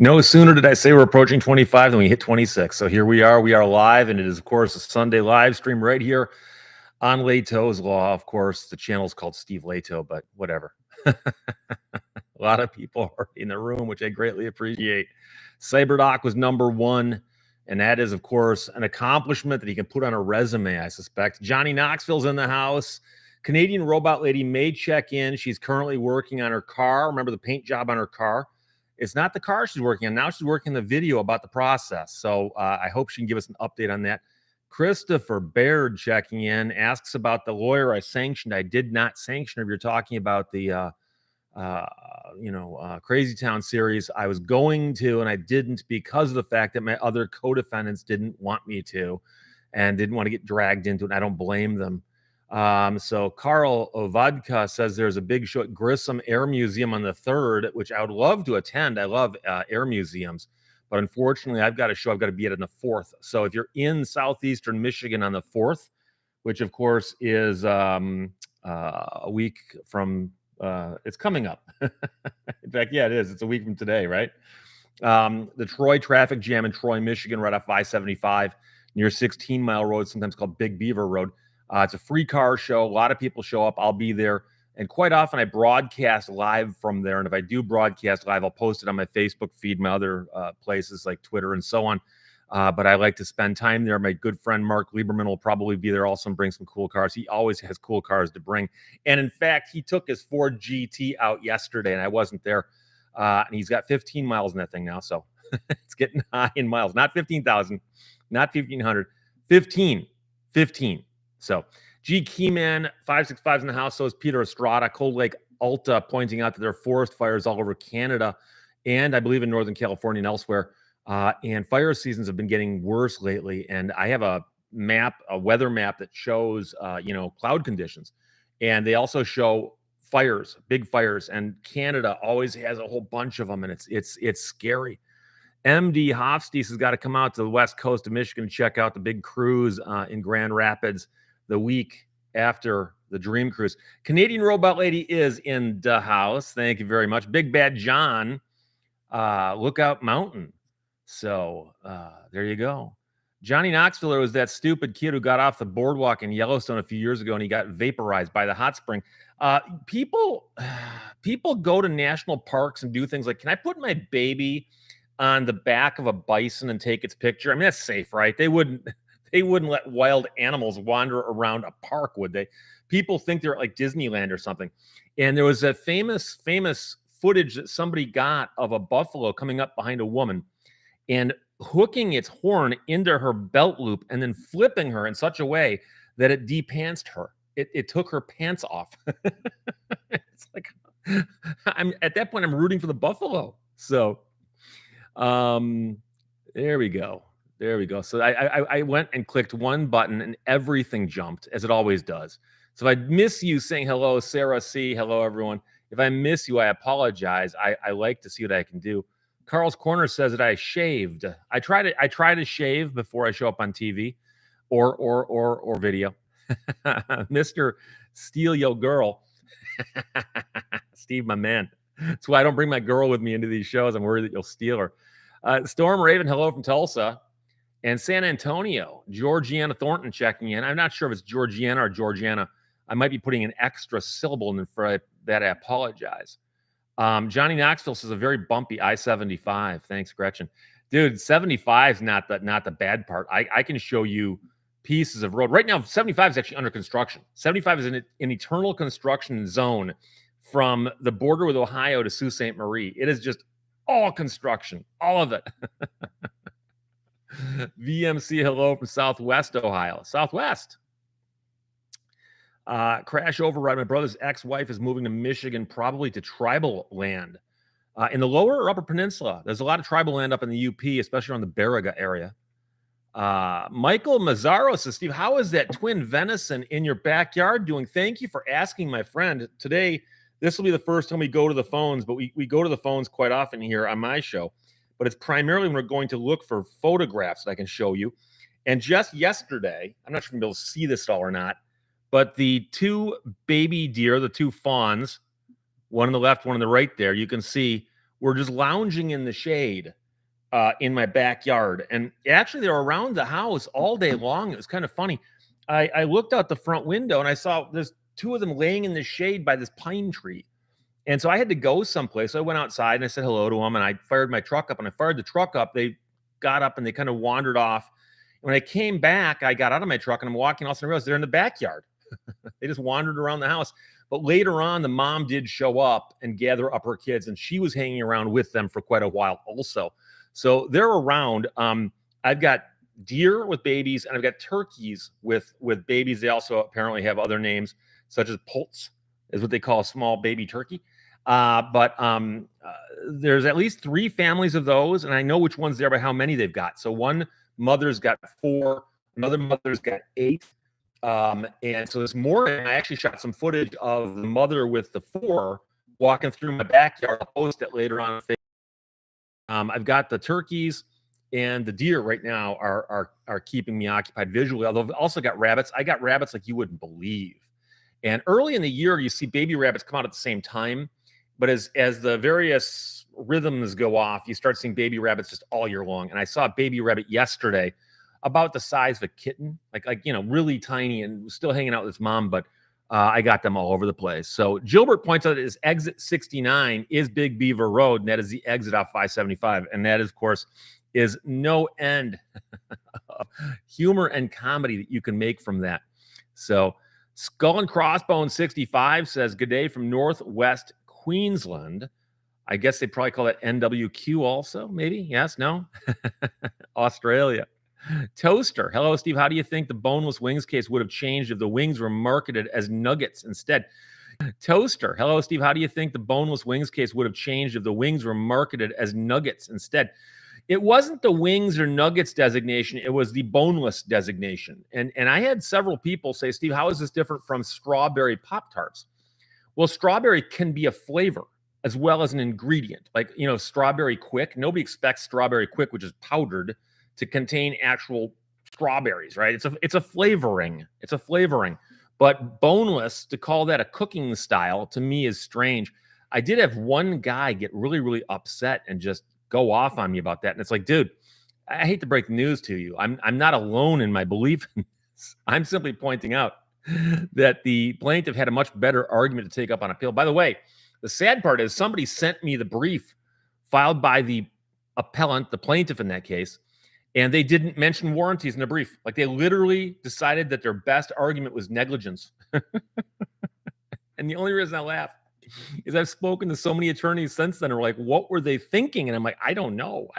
No sooner did I say we're approaching 25 than we hit 26. So here we are. We are live, and it is, of course, a Sunday live stream right here on Lehto's Law. Of course, the channel is called Steve Lehto, but whatever. A lot of people are in the room, which I greatly appreciate. CyberDoc was number one, and that is, of course, an accomplishment that he can put on a resume, I suspect. Johnny Knoxville's in the house. Canadian Robot Lady may check in. She's currently working on her car. Remember the paint job on her car? It's not the car she's working on. Now she's working the video about the process. So I hope she can give us an update on that. Christopher Baird checking in, asks about the lawyer I sanctioned. I did not sanction. If you're talking about the Crazy Town series, I was going to, and I didn't because of the fact that my other co-defendants didn't want me to and didn't want to get dragged into it. And I don't blame them. So Carl Ovodka says there's a big show at Grissom Air Museum on the 3rd, which I would love to attend. I love air museums, but unfortunately I've got a show I've got to be at on the 4th. So if you're in southeastern Michigan on the 4th, which of course is a week from it's coming up. In fact, yeah, it is. It's a week from today, right? The Troy traffic jam in Troy, Michigan, right off I-75 near 16 Mile Road, sometimes called Big Beaver Road. It's a free car show. A lot of people show up. I'll be there. And quite often I broadcast live from there. And if I do broadcast live, I'll post it on my Facebook feed, my other places like Twitter and so on. But I like to spend time there. My good friend Mark Lieberman will probably be there also and bring some cool cars. He always has cool cars to bring. And in fact, he took his Ford GT out yesterday and I wasn't there. And he's got 15 miles in that thing now. So it's getting high in miles. Not 15,000, not 1,500, 15. So G Keyman 565 in the house. So is Peter Estrada. Cold Lake Alta pointing out that there are forest fires all over Canada and I believe in Northern California and elsewhere. And fire seasons have been getting worse lately. And I have a weather map that shows, cloud conditions. And they also show fires, big fires. And Canada always has a whole bunch of them. And it's scary. MD Hofsties has got to come out to the west coast of Michigan and check out the big cruise in Grand Rapids the week after the Dream Cruise. Canadian Robot Lady is in the house. Thank you very much. Big Bad John, Lookout Mountain. So there you go. Johnny Knoxville was that stupid kid who got off the boardwalk in Yellowstone a few years ago and he got vaporized by the hot spring. People go to national parks and do things like, can I put my baby on the back of a bison and take its picture? I mean, that's safe, right? They wouldn't let wild animals wander around a park, would they? People think they're at like Disneyland or something. And there was a famous footage that somebody got of a buffalo coming up behind a woman and hooking its horn into her belt loop and then flipping her in such a way that it depantsed her. It took her pants off. It's like, I'm at that point, I'm rooting for the buffalo. So there we go. So I went and clicked one button and everything jumped, as it always does. So if I miss you saying hello, Sarah C., hello, everyone. If I miss you, I apologize. I like to see what I can do. Carl's Corner says that I shaved. I try to shave before I show up on TV or video. Mr. Steal Yo Girl. Steve, my man. That's why I don't bring my girl with me into these shows. I'm worried that you'll steal her. Storm Raven, hello from Tulsa. And San Antonio, Georgiana Thornton checking in. I'm not sure if it's Georgiana or Georgiana. I might be putting an extra syllable in for that. I apologize. Johnny Knoxville says a very bumpy I-75. Thanks, Gretchen. Dude, 75 is not the bad part. I can show you pieces of road. Right now, 75 is actually under construction. 75 is in an eternal construction zone from the border with Ohio to Sault Ste. Marie. It is just all construction, all of it. VMC, hello from Southwest Ohio. Southwest. Crash override. My brother's ex-wife is moving to Michigan, probably to tribal land. In the lower or upper peninsula, there's a lot of tribal land up in the UP, especially around the Baraga area. Michael Mazzaro says, Steve, how is that twin venison in your backyard doing? Thank you for asking, my friend. Today, this will be the first time we go to the phones, but we go to the phones quite often here on my show. But it's primarily when we're going to look for photographs that I can show you. And just yesterday, I'm not sure if you'll be able to see this at all or not, but the two baby deer, the two fawns, one on the left, one on the right there, you can see were just lounging in the shade in my backyard. And actually, they were around the house all day long. It was kind of funny. I looked out the front window and I saw there's two of them laying in the shade by this pine tree. And so I had to go someplace. So I went outside and I said hello to them and I fired my truck up. And I fired the truck up. They got up and they kind of wandered off. When I came back, I got out of my truck and I'm walking. All of a sudden, I realized they're in the backyard. They just wandered around the house. But later on, the mom did show up and gather up her kids, and she was hanging around with them for quite a while also. So they're around. I've got deer with babies, and I've got turkeys with babies. They also apparently have other names, such as poults, is what they call a small baby turkey. But there's at least 3 families of those, and I know which one's there by how many they've got. So one mother's got 4, another mother's got 8. And so this morning, I actually shot some footage of the mother with the 4 walking through my backyard. I'll post it later on. I've got the turkeys and the deer right now are keeping me occupied visually. Although I've also got rabbits. I got rabbits like you wouldn't believe. And early in the year, you see baby rabbits come out at the same time. But as the various rhythms go off, you start seeing baby rabbits just all year long. And I saw a baby rabbit yesterday, about the size of a kitten, like really tiny, and still hanging out with its mom. But I got them all over the place. So Gilbert points out that his exit 69 is Big Beaver Road, and that is the exit off 575. And that, of course, is no end of humor and comedy that you can make from that. So Skull and Crossbones 65 says, good day from Northwest Queensland. I guess they probably call that NWQ also, maybe? Yes, no? Australia. Toaster. Hello, Steve. How do you think the boneless wings case would have changed if the wings were marketed as nuggets instead? Toaster. Hello, Steve. How do you think the boneless wings case would have changed if the wings were marketed as nuggets instead? It wasn't the wings or nuggets designation. It was the boneless designation. And I had several people say, Steve, how is this different from strawberry Pop-Tarts? Well, strawberry can be a flavor as well as an ingredient. Like, strawberry quick. Nobody expects strawberry quick, which is powdered, to contain actual strawberries, right? It's a flavoring. It's a flavoring. But boneless, to call that a cooking style, to me is strange. I did have one guy get really, really upset and just go off on me about that. And it's like, dude, I hate to break the news to you. I'm not alone in my belief in this. I'm simply pointing out that the plaintiff had a much better argument to take up on appeal. By the way, the sad part is somebody sent me the brief filed by the appellant, the plaintiff in that case, and they didn't mention warranties in the brief. Like, they literally decided that their best argument was negligence. And the only reason I laugh is I've spoken to so many attorneys since then who are like, what were they thinking? And I'm like, I don't know.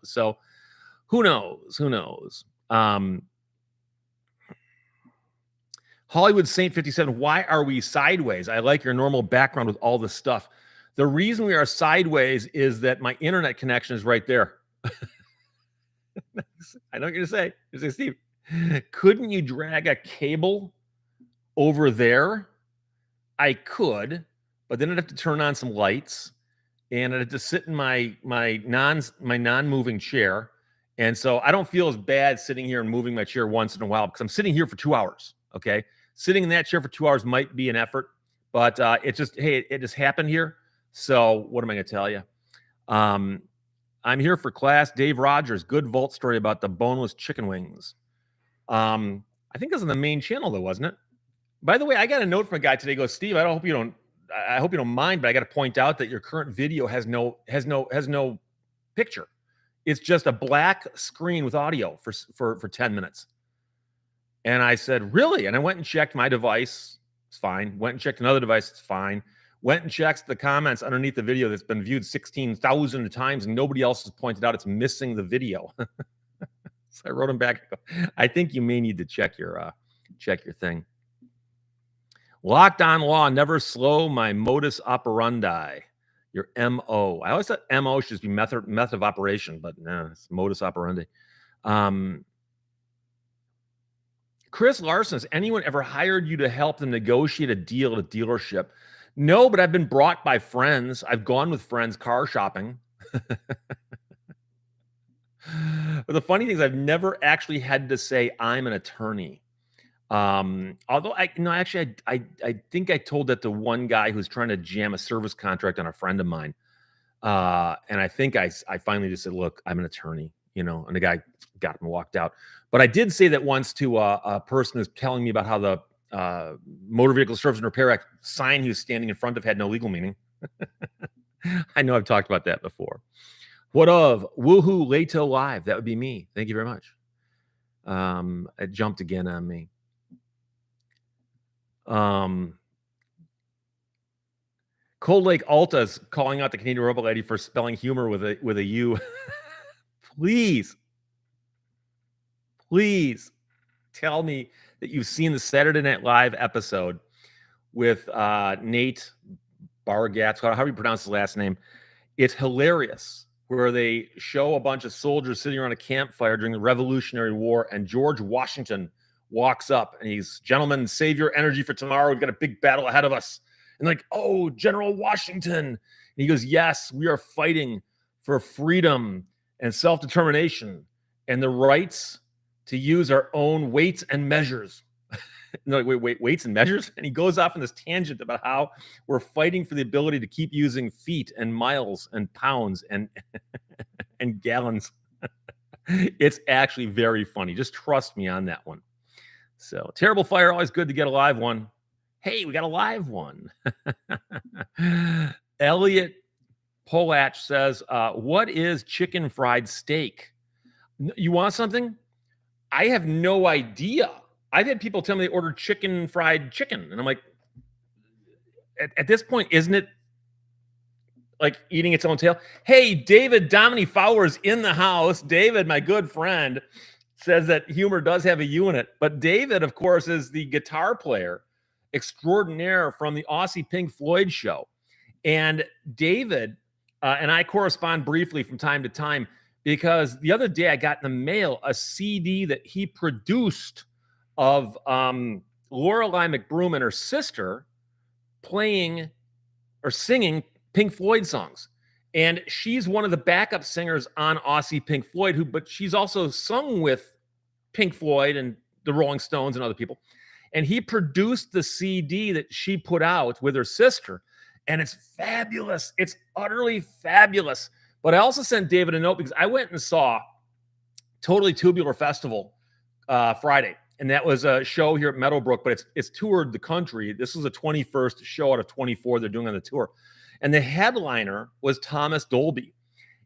So who knows? Hollywood Saint 57, why are we sideways? I like your normal background with all this stuff. The reason we are sideways is that my internet connection is right there. I know what you're going to say. You say, Steve, couldn't you drag a cable over there? I could, but then I'd have to turn on some lights, and I'd have to sit in my non-moving chair. And so I don't feel as bad sitting here and moving my chair once in a while, because I'm sitting here for 2 hours. Okay, sitting in that chair for 2 hours might be an effort, but it just happened here. So what am I going to tell you? I'm here for class. Dave Rogers, good Volt story about the boneless chicken wings. I think that's on the main channel, though, wasn't it? By the way, I got a note from a guy today. He goes, Steve, I hope you don't mind, but I got to point out that your current video has no picture. It's just a black screen with audio for 10 minutes. And I said, really? And I went and checked my device. It's fine. Went and checked another device. It's fine. Went and checked the comments underneath the video that's been viewed 16,000 times, and nobody else has pointed out it's missing the video. So I wrote him back. I think you may need to check your thing. Locked on Law, never slow my modus operandi. Your MO. I always thought MO should just be method of operation, but no, it's modus operandi. Chris Larson, has anyone ever hired you to help them negotiate a deal at a dealership? No, but I've been brought by friends. I've gone with friends car shopping. But the funny thing is, I've never actually had to say I'm an attorney. Although I think I told that to one guy who's trying to jam a service contract on a friend of mine. And I think I finally just said, "Look, I'm an attorney," and the guy got up and walked out. But I did say that once to a person who's telling me about how the Motor Vehicle Service and Repair Act sign he was standing in front of had no legal meaning. I know I've talked about that before. What of woohoo Lehto live? That would be me. Thank you very much. It jumped again on me. Cold Lake Alta's calling out the Canadian robot lady for spelling humor with a U. Please, please tell me that you've seen the Saturday Night Live episode with Nate Bargatze, however you pronounce his last name. It's hilarious, where they show a bunch of soldiers sitting around a campfire during the Revolutionary War, and George Washington walks up and he's, "Gentlemen, save your energy for tomorrow. We've got a big battle ahead of us." And like, "Oh, General Washington." And he goes, "Yes, we are fighting for freedom and self-determination and the rights to use our own weights and measures." No, wait, weights and measures? And he goes off on this tangent about how we're fighting for the ability to keep using feet and miles and pounds and and gallons. It's actually very funny. Just trust me on that one. So, terrible fire, always good to get a live one. Hey, we got a live one. Elliot Polach says, "What is chicken fried steak?" You want something? I have no idea. I've had people tell me they ordered chicken fried chicken, and I'm like, at this point, isn't it like eating its own tail? Hey, David Domini Fowler's in the house. David, my good friend, says that humor does have a U in it. But David, of course, is the guitar player extraordinaire from the Aussie Pink Floyd show. And David and I correspond briefly from time to time, because the other day I got in the mail a CD that he produced of Lorelei McBroom and her sister playing or singing Pink Floyd songs. And she's one of the backup singers on Aussie Pink Floyd, but she's also sung with Pink Floyd and the Rolling Stones and other people. And he produced the CD that she put out with her sister. And it's fabulous. It's utterly fabulous. But I also sent David a note because I went and saw Totally Tubular Festival Friday. And that was a show here at Meadowbrook, but it's toured the country. This was the 21st show out of 24 they're doing on the tour. And the headliner was Thomas Dolby.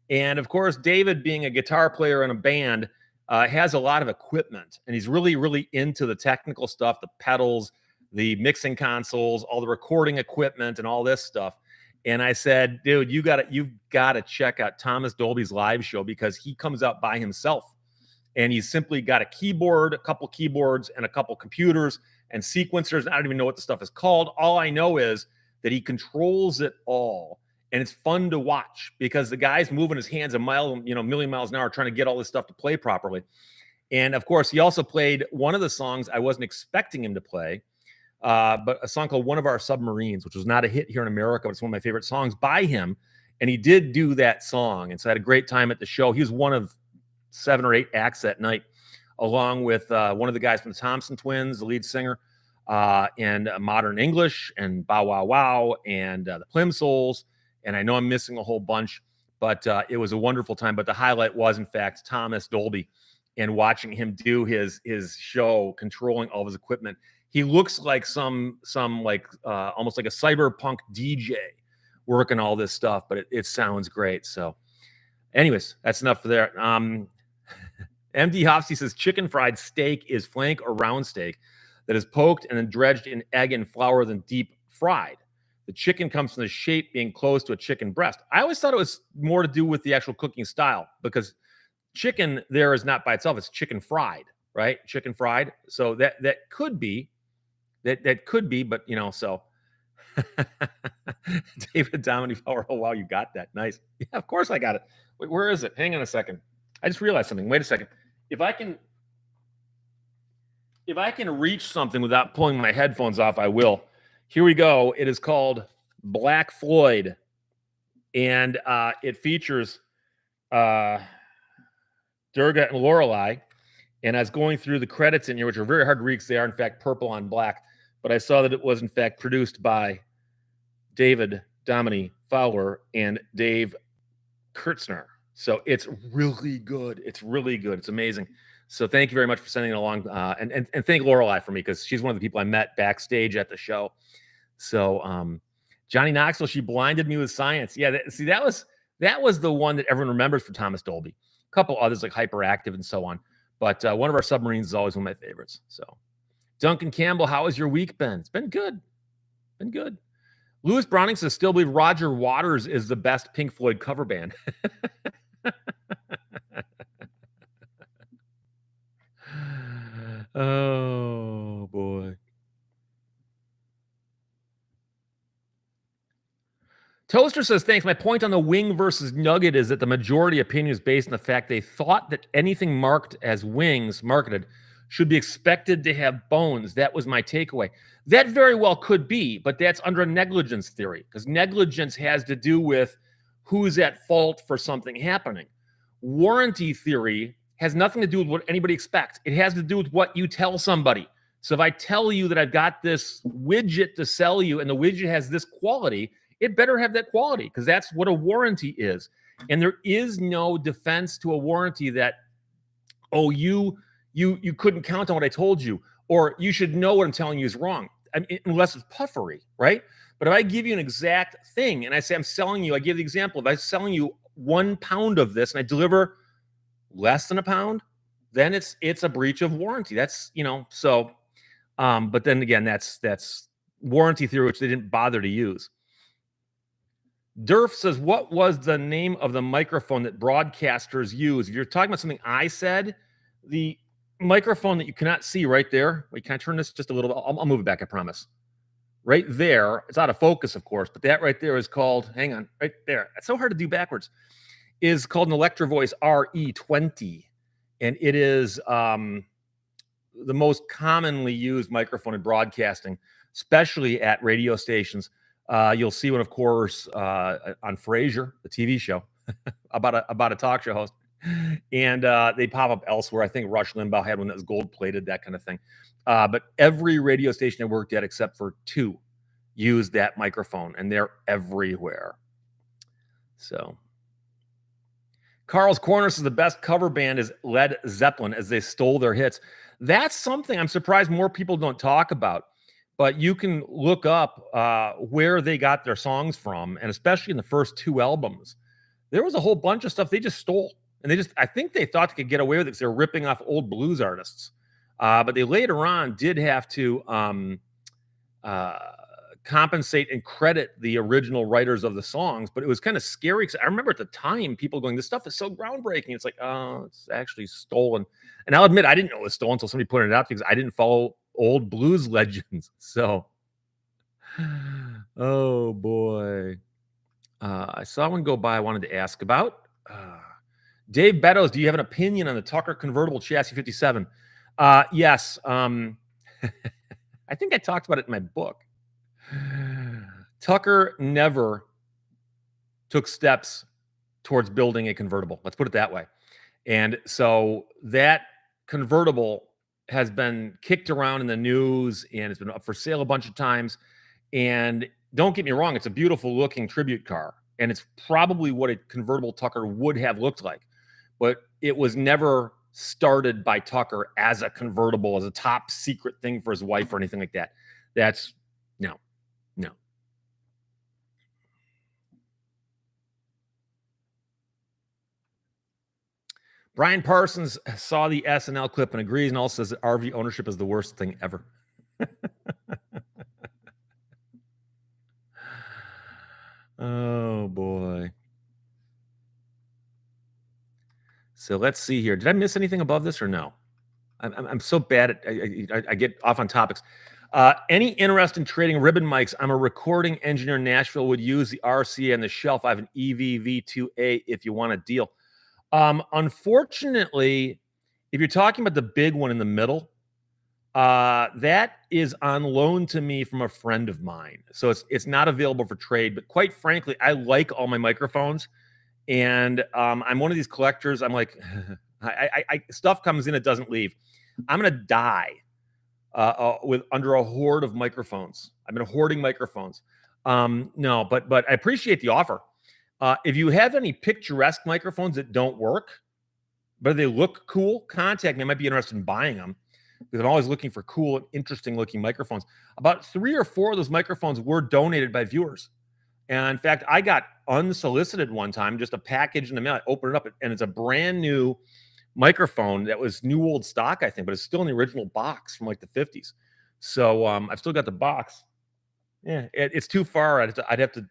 And of course, David, being a guitar player in a band, has a lot of equipment. And he's really, really into the technical stuff, the pedals, the mixing consoles, all the recording equipment, and all this stuff. And I said, "Dude, you've got to check out Thomas Dolby's live show, because he comes out by himself. And he's simply got a keyboard, a couple keyboards, and a couple computers and sequencers. I don't even know what the stuff is called. All I know is that he controls it all. And it's fun to watch, because the guy's moving his hands a million miles an hour trying to get all this stuff to play properly. And of course, he also played one of the songs I wasn't expecting him to play, but a song called One of Our Submarines, which was not a hit here in America, but it's one of my favorite songs by him. And he did do that song. And so I had a great time at the show. He was one of 7 or 8 acts that night, along with one of the guys from the Thompson Twins, the lead singer, and Modern English, and Bow Wow Wow, and the Plimsolls. And I know I'm missing a whole bunch, but it was a wonderful time. But the highlight was, in fact, Thomas Dolby, and watching him do his show, controlling all of his equipment. He looks like some like almost like a cyberpunk DJ working all this stuff, but it sounds great. So anyways, that's enough for there. MD Hofsey says chicken fried steak is flank or round steak that is poked and then dredged in egg and flour, then deep fried. The chicken comes from the shape being close to a chicken breast. I always thought it was more to do with the actual cooking style, because chicken there is not by itself. It's chicken fried, right? Chicken fried. So that could be, that could be, but so David Dominic Power. Oh, wow, you got that. Nice. Yeah, of course I got it. Wait, where is it? Hang on a second. I just realized something. Wait a second. If I can reach something without pulling my headphones off, I will. Here we go. It is called Black Floyd, and it features Durga and Lorelei. And I was going through the credits in here, which are very hard to read because they are, in fact, purple on black. But I saw that it was, in fact, produced by David Domini Fowler and Dave Kurtzner. So it's really good. It's really good. It's amazing. So thank you very much for sending it along, and thank Lorelei for me because she's one of the people I met backstage at the show. So Johnny Knoxville, she blinded me with science. Yeah, see that was the one that everyone remembers for Thomas Dolby. A couple others like Hyperactive and so on, but one of our submarines is always one of my favorites. So Duncan Campbell, how has your week been? It's been good. Been good. Lewis Browning says, still believe Roger Waters is the best Pink Floyd cover band. Oh, boy. Toaster says, thanks. My point on the wing versus nugget is that the majority opinion is based on the fact they thought that anything marked as wings, marketed, should be expected to have bones. That was my takeaway. That very well could be, but that's under a negligence theory because negligence has to do with who's at fault for something happening. Warranty theory has nothing to do with what anybody expects. It has to do with what you tell somebody. So if I tell you that I've got this widget to sell you and the widget has this quality, it better have that quality because that's what a warranty is. And there is no defense to a warranty that, oh, you couldn't count on what I told you, or you should know what I'm telling you is wrong. I mean, unless it's puffery, right? But if I give you an exact thing and I say I'm selling you, I give the example, if I'm selling you 1 pound of this and I deliver less than a pound, then it's a breach of warranty. That's, so but then again, that's warranty theory, which they didn't bother to use. Durf says, what was the name of the microphone that broadcasters use? If you're talking about something I said, the microphone that you cannot see right there. Wait, can I turn this just a little bit? I'll move it back, I promise. Right there. It's out of focus, of course, but that right there is called, hang on, right there. It's so hard to do backwards. Is called an Electro Voice RE20. And it is the most commonly used microphone in broadcasting, especially at radio stations. You'll see one, of course, on Frasier, the TV show, about a talk show host, and they pop up elsewhere. I think Rush Limbaugh had one that was gold-plated, that kind of thing. But every radio station I worked at, except for 2, used that microphone, and they're everywhere. So, Carl's Corner says the best cover band is Led Zeppelin, as they stole their hits. That's something I'm surprised more people don't talk about. But you can look up where they got their songs from, and especially in the first 2 albums, there was a whole bunch of stuff they just stole. And I think they thought they could get away with it because they were ripping off old blues artists. But they later on did have to compensate and credit the original writers of the songs. But it was kind of scary because I remember at the time people going, this stuff is so groundbreaking. It's like, oh, it's actually stolen. And I'll admit, I didn't know it was stolen until somebody pointed it out because I didn't follow old blues legends. So, oh boy. I saw one go by I wanted to ask about. Dave Beddoes, do you have an opinion on the Tucker convertible chassis 57? Yes. I think I talked about it in my book. Tucker never took steps towards building a convertible. Let's put it that way. And so that convertible has been kicked around in the news and it's been up for sale a bunch of times. And don't get me wrong, it's a beautiful looking tribute car. And it's probably what a convertible Tucker would have looked like. But it was never started by Tucker as a convertible, as a top secret thing for his wife or anything like that. That's no. Brian Parsons saw the SNL clip and agrees and also says that RV ownership is the worst thing ever. Oh, boy. So let's see here. Did I miss anything above this or no? I'm so bad at I get off on topics. Any interest in trading ribbon mics? I'm a recording engineer in Nashville. Would use the RCA on the shelf. I have an EV V2A if you want a deal. Unfortunately, if you're talking about the big one in the middle, that is on loan to me from a friend of mine. So it's not available for trade. But quite frankly, I like all my microphones, and I'm one of these collectors. I'm like, I stuff comes in, it doesn't leave. I'm gonna die with under a hoard of microphones. I've been hoarding microphones. No, but I appreciate the offer. If you have any picturesque microphones that don't work, but they look cool, contact me. I might be interested in buying them because I'm always looking for cool and interesting looking microphones. About 3 or 4 of those microphones were donated by viewers. And in fact, I got unsolicited one time, just a package in the mail. I opened it up and it's a brand new microphone that was new old stock, I think, but it's still in the original box from like the 50s. So I've still got the box. Yeah, it's too far. I'd have to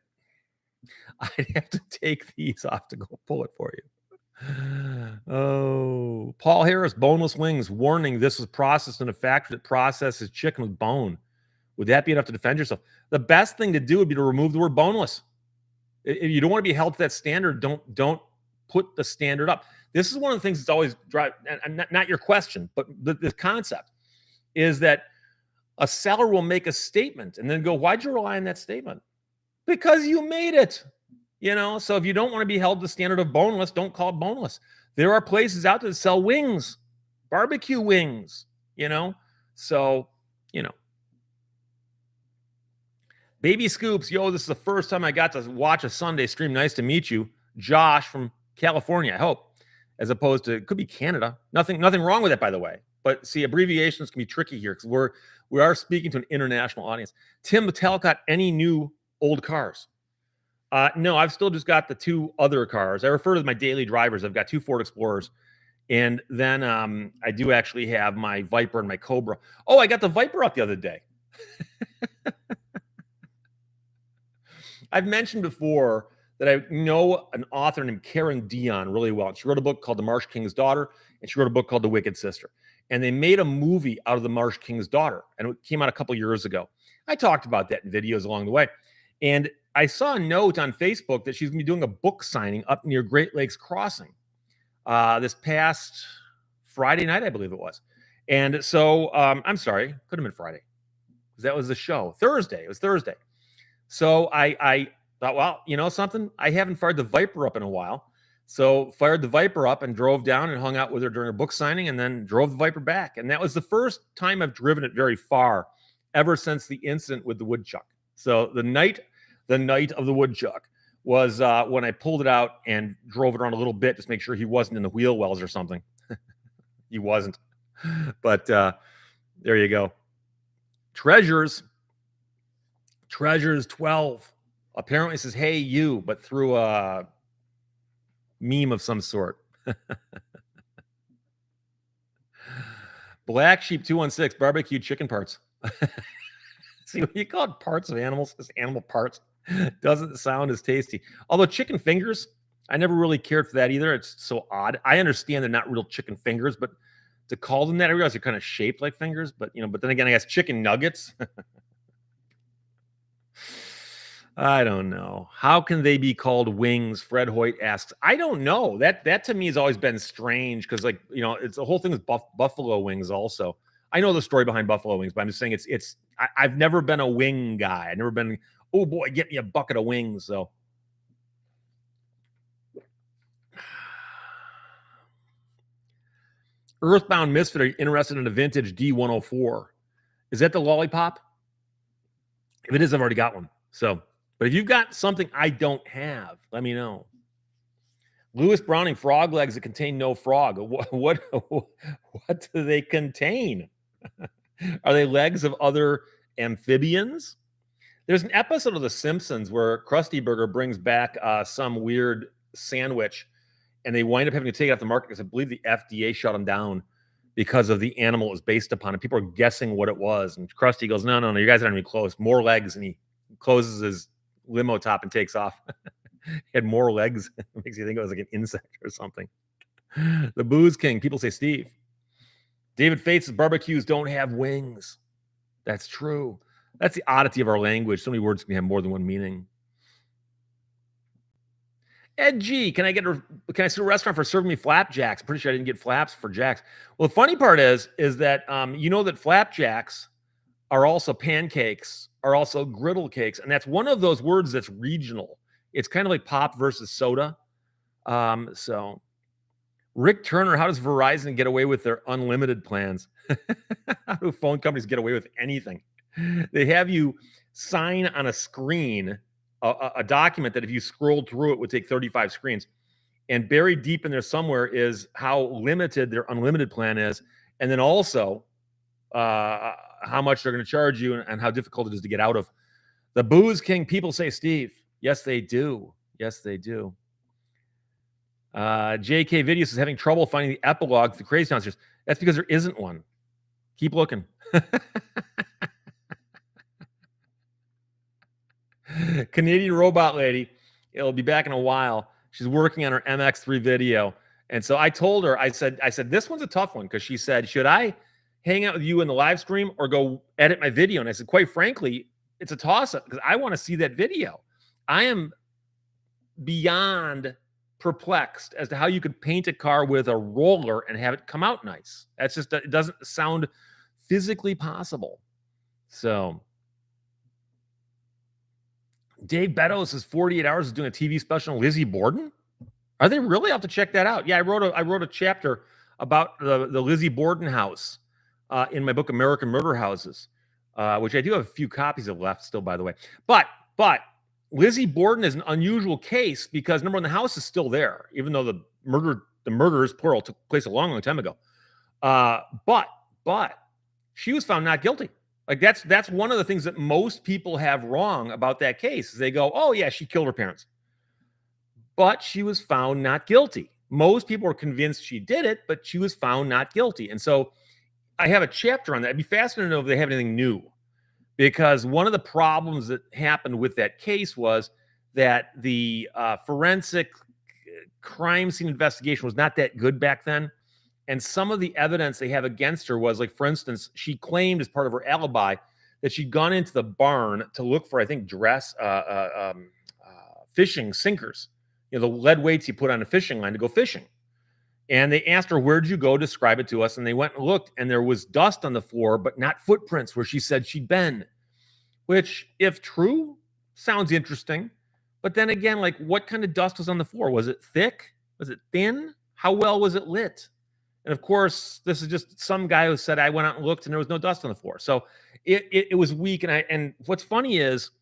I'd have to take these off to go pull it for you. Oh, Paul Harris, boneless wings. Warning: this was processed in a factory that processes chicken with bone. Would that be enough to defend yourself? The best thing to do would be to remove the word boneless. If you don't want to be held to that standard, don't put the standard up. This is one of the things that's always drive. And not your question, but the concept is that a seller will make a statement and then go, "Why'd you rely on that statement?" Because you made it. So if you don't want to be held to the standard of boneless, don't call it boneless. There are places out there that sell wings, barbecue wings, So, you know. Baby Scoops, yo, this is the first time I got to watch a Sunday stream. Nice to meet you. Josh from California, I hope, as opposed to, it could be Canada. Nothing wrong with it, by the way. But see, abbreviations can be tricky here because we are speaking to an international audience. Tim Talcott, any new old cars? No, I've still just got the 2 other cars. I refer to my daily drivers. I've got 2 Ford Explorers. And then I do actually have my Viper and my Cobra. Oh, I got the Viper out the other day. I've mentioned before that I know an author named Karen Dion really well. She wrote a book called The Marsh King's Daughter, and she wrote a book called The Wicked Sister. And they made a movie out of The Marsh King's Daughter, and it came out a couple years ago. I talked about that in videos along the way. And I saw a note on Facebook that she's going to be doing a book signing up near Great Lakes Crossing this past Friday night, I believe it was. And so, I'm sorry, could have been Friday because that was the show. Thursday. It was Thursday. So I thought, well, you know something? I haven't fired the Viper up in a while. So fired the Viper up and drove down and hung out with her during a book signing and then drove the Viper back. And that was the first time I've driven it very far ever since the incident with the woodchuck. So the night of the woodchuck was when I pulled it out and drove it around a little bit, just make sure he wasn't in the wheel wells or something. He wasn't. But there you go. Treasures 12 apparently says, "Hey, you," but through a meme of some sort. Black Sheep 216 barbecue chicken parts. See, what you call it parts of animals, it's animal parts. Doesn't sound as tasty. Although chicken fingers, I never really cared for that either. It's so odd. I understand they're not real chicken fingers, but to call them that, I realize they're kind of shaped like fingers. But but then again, I guess chicken nuggets. I don't know. How can they be called wings? Fred Hoyt asks. I don't know. That to me has always been strange because, it's the whole thing with buffalo wings. Also, I know the story behind buffalo wings, but I'm just saying I've never been a wing guy. I've never been. Oh boy, get me a bucket of wings. So, Earthbound Misfit, are you interested in a vintage D104? Is that the lollipop? If it is, I've already got one. So. But if you've got something I don't have, let me know. Lewis Browning, frog legs that contain no frog. What do they contain? Are they legs of other amphibians? There's an episode of The Simpsons where Krusty Burger brings back some weird sandwich, and they wind up having to take it off the market because I believe the FDA shut them down because of the animal it was based upon. And people are guessing what it was. And Krusty goes, no, you guys aren't even close. More legs. And he closes his limo top and takes off. Had more legs. Makes you think it was like an insect or something. The Booze King. People say Steve. David Fates' barbecues don't have wings. That's true. That's the oddity of our language. So many words can have more than one meaning. Ed G, can I sue a restaurant for serving me flapjacks? I'm pretty sure I didn't get flaps for jacks. Well, the funny part is that that flapjacks are also pancakes, are also griddle cakes. And that's one of those words that's regional. It's kind of like pop versus soda. So Rick Turner, how does Verizon get away with their unlimited plans? How do phone companies get away with anything? They have you sign on a screen a document that if you scrolled through it would take 35 screens. And buried deep in there somewhere is how limited their unlimited plan is, and then also how much they're going to charge you and how difficult it is to get out of. The Booze King people say, Steve. Yes, they do. Yes, they do. JK Videos is having trouble finding the epilogue to the Crazy Monsters. That's because there isn't one. Keep looking. Canadian Robot Lady. It'll be back in a while. She's working on her MX3 video. And so I told her, I said, this one's a tough one, because she said, should I hang out with you in the live stream or go edit my video? And I said, quite frankly, it's a toss-up, because I want to see that video. I am beyond perplexed as to how you could paint a car with a roller and have it come out nice. That's just, it doesn't sound physically possible. So Dave Beddoes is 48 Hours is doing a TV special on Lizzie Borden. Are they really? I'll have to check that out. Yeah, I wrote a chapter about the Lizzie Borden house in my book American Murder Houses, which I do have a few copies of left still, by the way. But Lizzie Borden is an unusual case because, number one, the house is still there, even though the murders, plural, took place a long time ago. But she was found not guilty. Like that's one of the things that most people have wrong about that case. Is they go, oh yeah, she killed her parents, but she was found not guilty. Most people are convinced she did it, but she was found not guilty. And so I have a chapter on that. I'd be fascinated to know if they have anything new, because one of the problems that happened with that case was that the forensic crime scene investigation was not that good back then. And some of the evidence they have against her was, like, for instance, she claimed as part of her alibi that she'd gone into the barn to look for, I think, fishing sinkers, the lead weights you put on a fishing line to go fishing. And they asked her, where'd you go? Describe it to us. And they went and looked, and there was dust on the floor, but not footprints where she said she'd been, which, if true, sounds interesting. But then again, like, what kind of dust was on the floor? Was it thick? Was it thin? How well was it lit? And of course, this is just some guy who said, I went out and looked and there was no dust on the floor. So it was weak. And what's funny is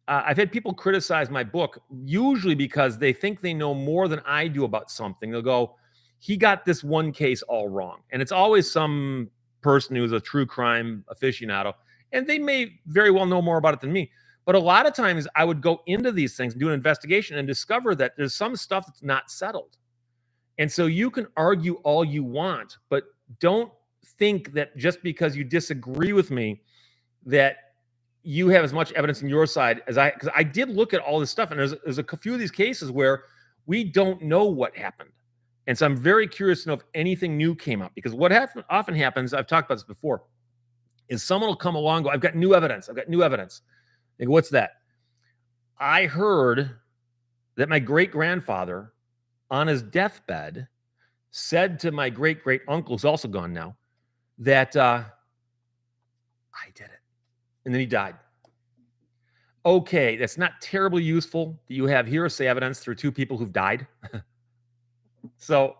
I've had people criticize my book, usually because they think they know more than I do about something. They'll go, he got this one case all wrong. And it's always some person who's a true crime aficionado. And they may very well know more about it than me. But a lot of times I would go into these things and do an investigation and discover that there's some stuff that's not settled. And so you can argue all you want, but don't think that just because you disagree with me that you have as much evidence on your side as I, because I did look at all this stuff, and there's a few of these cases where we don't know what happened. And so I'm very curious to know if anything new came up, because what often happens, I've talked about this before, is someone will come along and go, I've got new evidence. They go, what's that? I heard that my great-grandfather on his deathbed said to my great-great-uncle, who's also gone now, that I did it. And then he died. Okay, that's not terribly useful that you have hearsay evidence through two people who've died. So,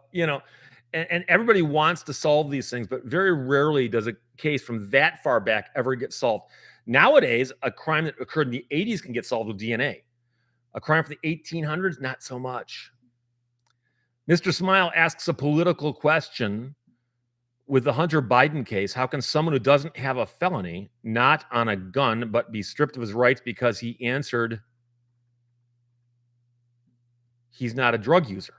and everybody wants to solve these things, but very rarely does a case from that far back ever get solved. Nowadays, a crime that occurred in the 80s can get solved with DNA. A crime from the 1800s, not so much. Mr. Smile asks a political question with the Hunter Biden case. How can someone who doesn't have a felony, not on a gun, but be stripped of his rights because he answered he's not a drug user?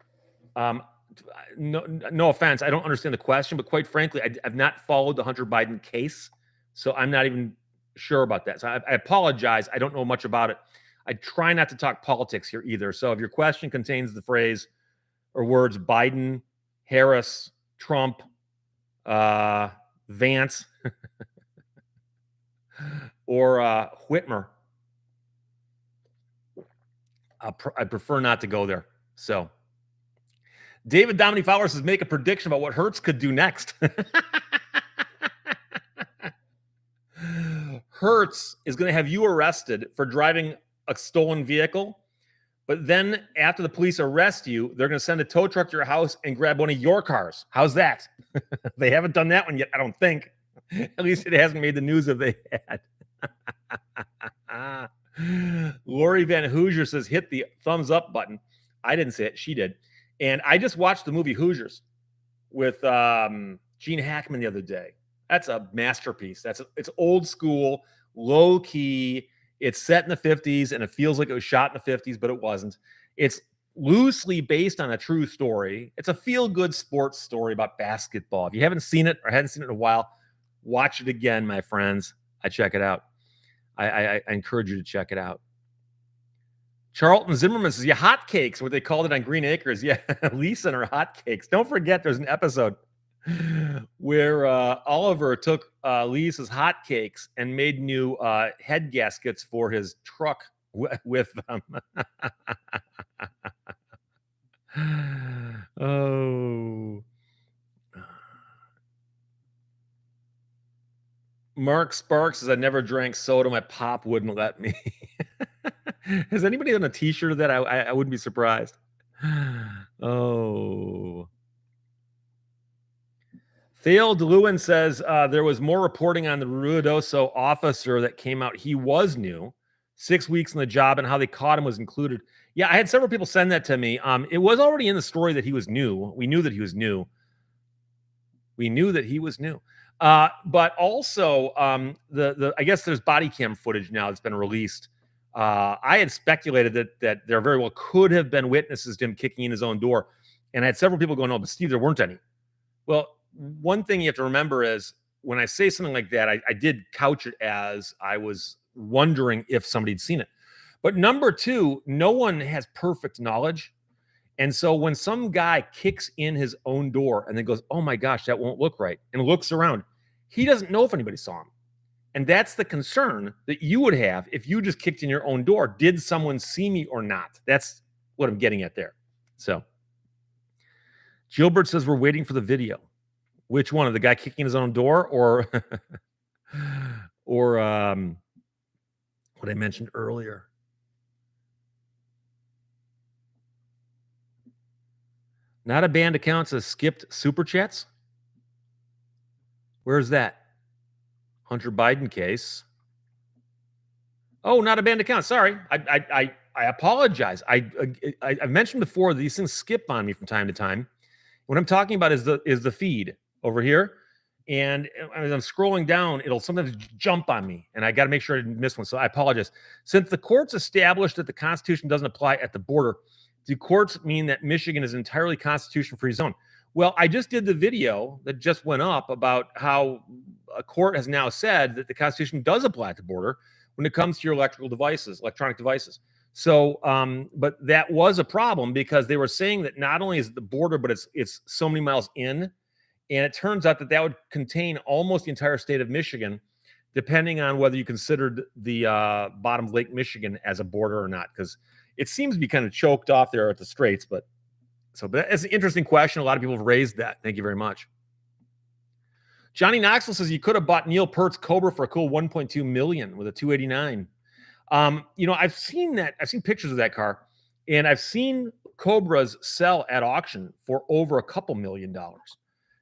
No offense. I don't understand the question, but quite frankly, I've not followed the Hunter Biden case, so I'm not even sure about that. So I apologize. I don't know much about it. I try not to talk politics here either. So if your question contains the phrase or words Biden, Harris, Trump, Vance, or Whitmer, I prefer not to go there. So David Dominic Fowler says, make a prediction about what Hertz could do next. Hertz is going to have you arrested for driving a stolen vehicle. But then after the police arrest you, they're going to send a tow truck to your house and grab one of your cars. How's that? They haven't done that one yet, I don't think. At least it hasn't made the news if they had. Lori Van Hoosier says, hit the thumbs up button. I didn't say it. She did. And I just watched the movie Hoosiers with Gene Hackman the other day. That's a masterpiece. It's old school, low key. It's set in the 50s and it feels like it was shot in the 50s, but it wasn't. It's loosely based on a true story. It's a feel-good sports story about basketball. If you haven't seen it or hadn't seen it in a while, watch it again, my friends. I check it out. I encourage you to check it out. Charlton Zimmerman says, yeah, hotcakes, what they called it on Green Acres. Yeah, Lisa and her hotcakes. Don't forget, there's an episode where Oliver took Lisa's hotcakes and made new head gaskets for his truck with them. Oh. Mark Sparks says, I never drank soda. My pop wouldn't let me. Has anybody done a t-shirt of that? I wouldn't be surprised. Oh. Theo DeLuin says there was more reporting on the Ruidoso officer that came out. He was new, 6 weeks in the job, and how they caught him was included. Yeah, I had several people send that to me. It was already in the story that he was new. We knew that he was new. But also, I guess there's body cam footage now that's been released. I had speculated that there very well could have been witnesses to him kicking in his own door, and I had several people going, "Oh, but Steve, there weren't any." Well, one thing you have to remember is when I say something like that, I did couch it as I was wondering if somebody'd seen it. But number two, no one has perfect knowledge. And so when some guy kicks in his own door and then goes, oh my gosh, that won't look right, and looks around, he doesn't know if anybody saw him. And that's the concern that you would have if you just kicked in your own door. Did someone see me or not? That's what I'm getting at there. So Gilbert says we're waiting for the video. Which one? Of the guy kicking his own door or what I mentioned earlier? Not a banned account says skipped super chats. Where's that? Hunter Biden case. Oh, not a banned account. Sorry. I apologize. I've mentioned before these things skip on me from time to time. What I'm talking about is the feed over here. And as I'm scrolling down, it'll sometimes jump on me, and I got to make sure I didn't miss one. So I apologize. Since the courts established that the Constitution doesn't apply at the border, do courts mean that Michigan is an entirely Constitution-free zone? Well, I just did the video that just went up about how a court has now said that the Constitution does apply at the border when it comes to your electronic devices. So, but that was a problem because they were saying that not only is it the border, but it's so many miles in. And it turns out that would contain almost the entire state of Michigan, depending on whether you considered the bottom of Lake Michigan as a border or not, because it seems to be kind of choked off there at the straits. But that's an interesting question. A lot of people have raised that. Thank you very much. Johnny Knoxville says you could have bought Neil Peart's Cobra for a cool $1.2 million with a 289. I've seen that. I've seen pictures of that car, and I've seen Cobras sell at auction for over a couple $1 million.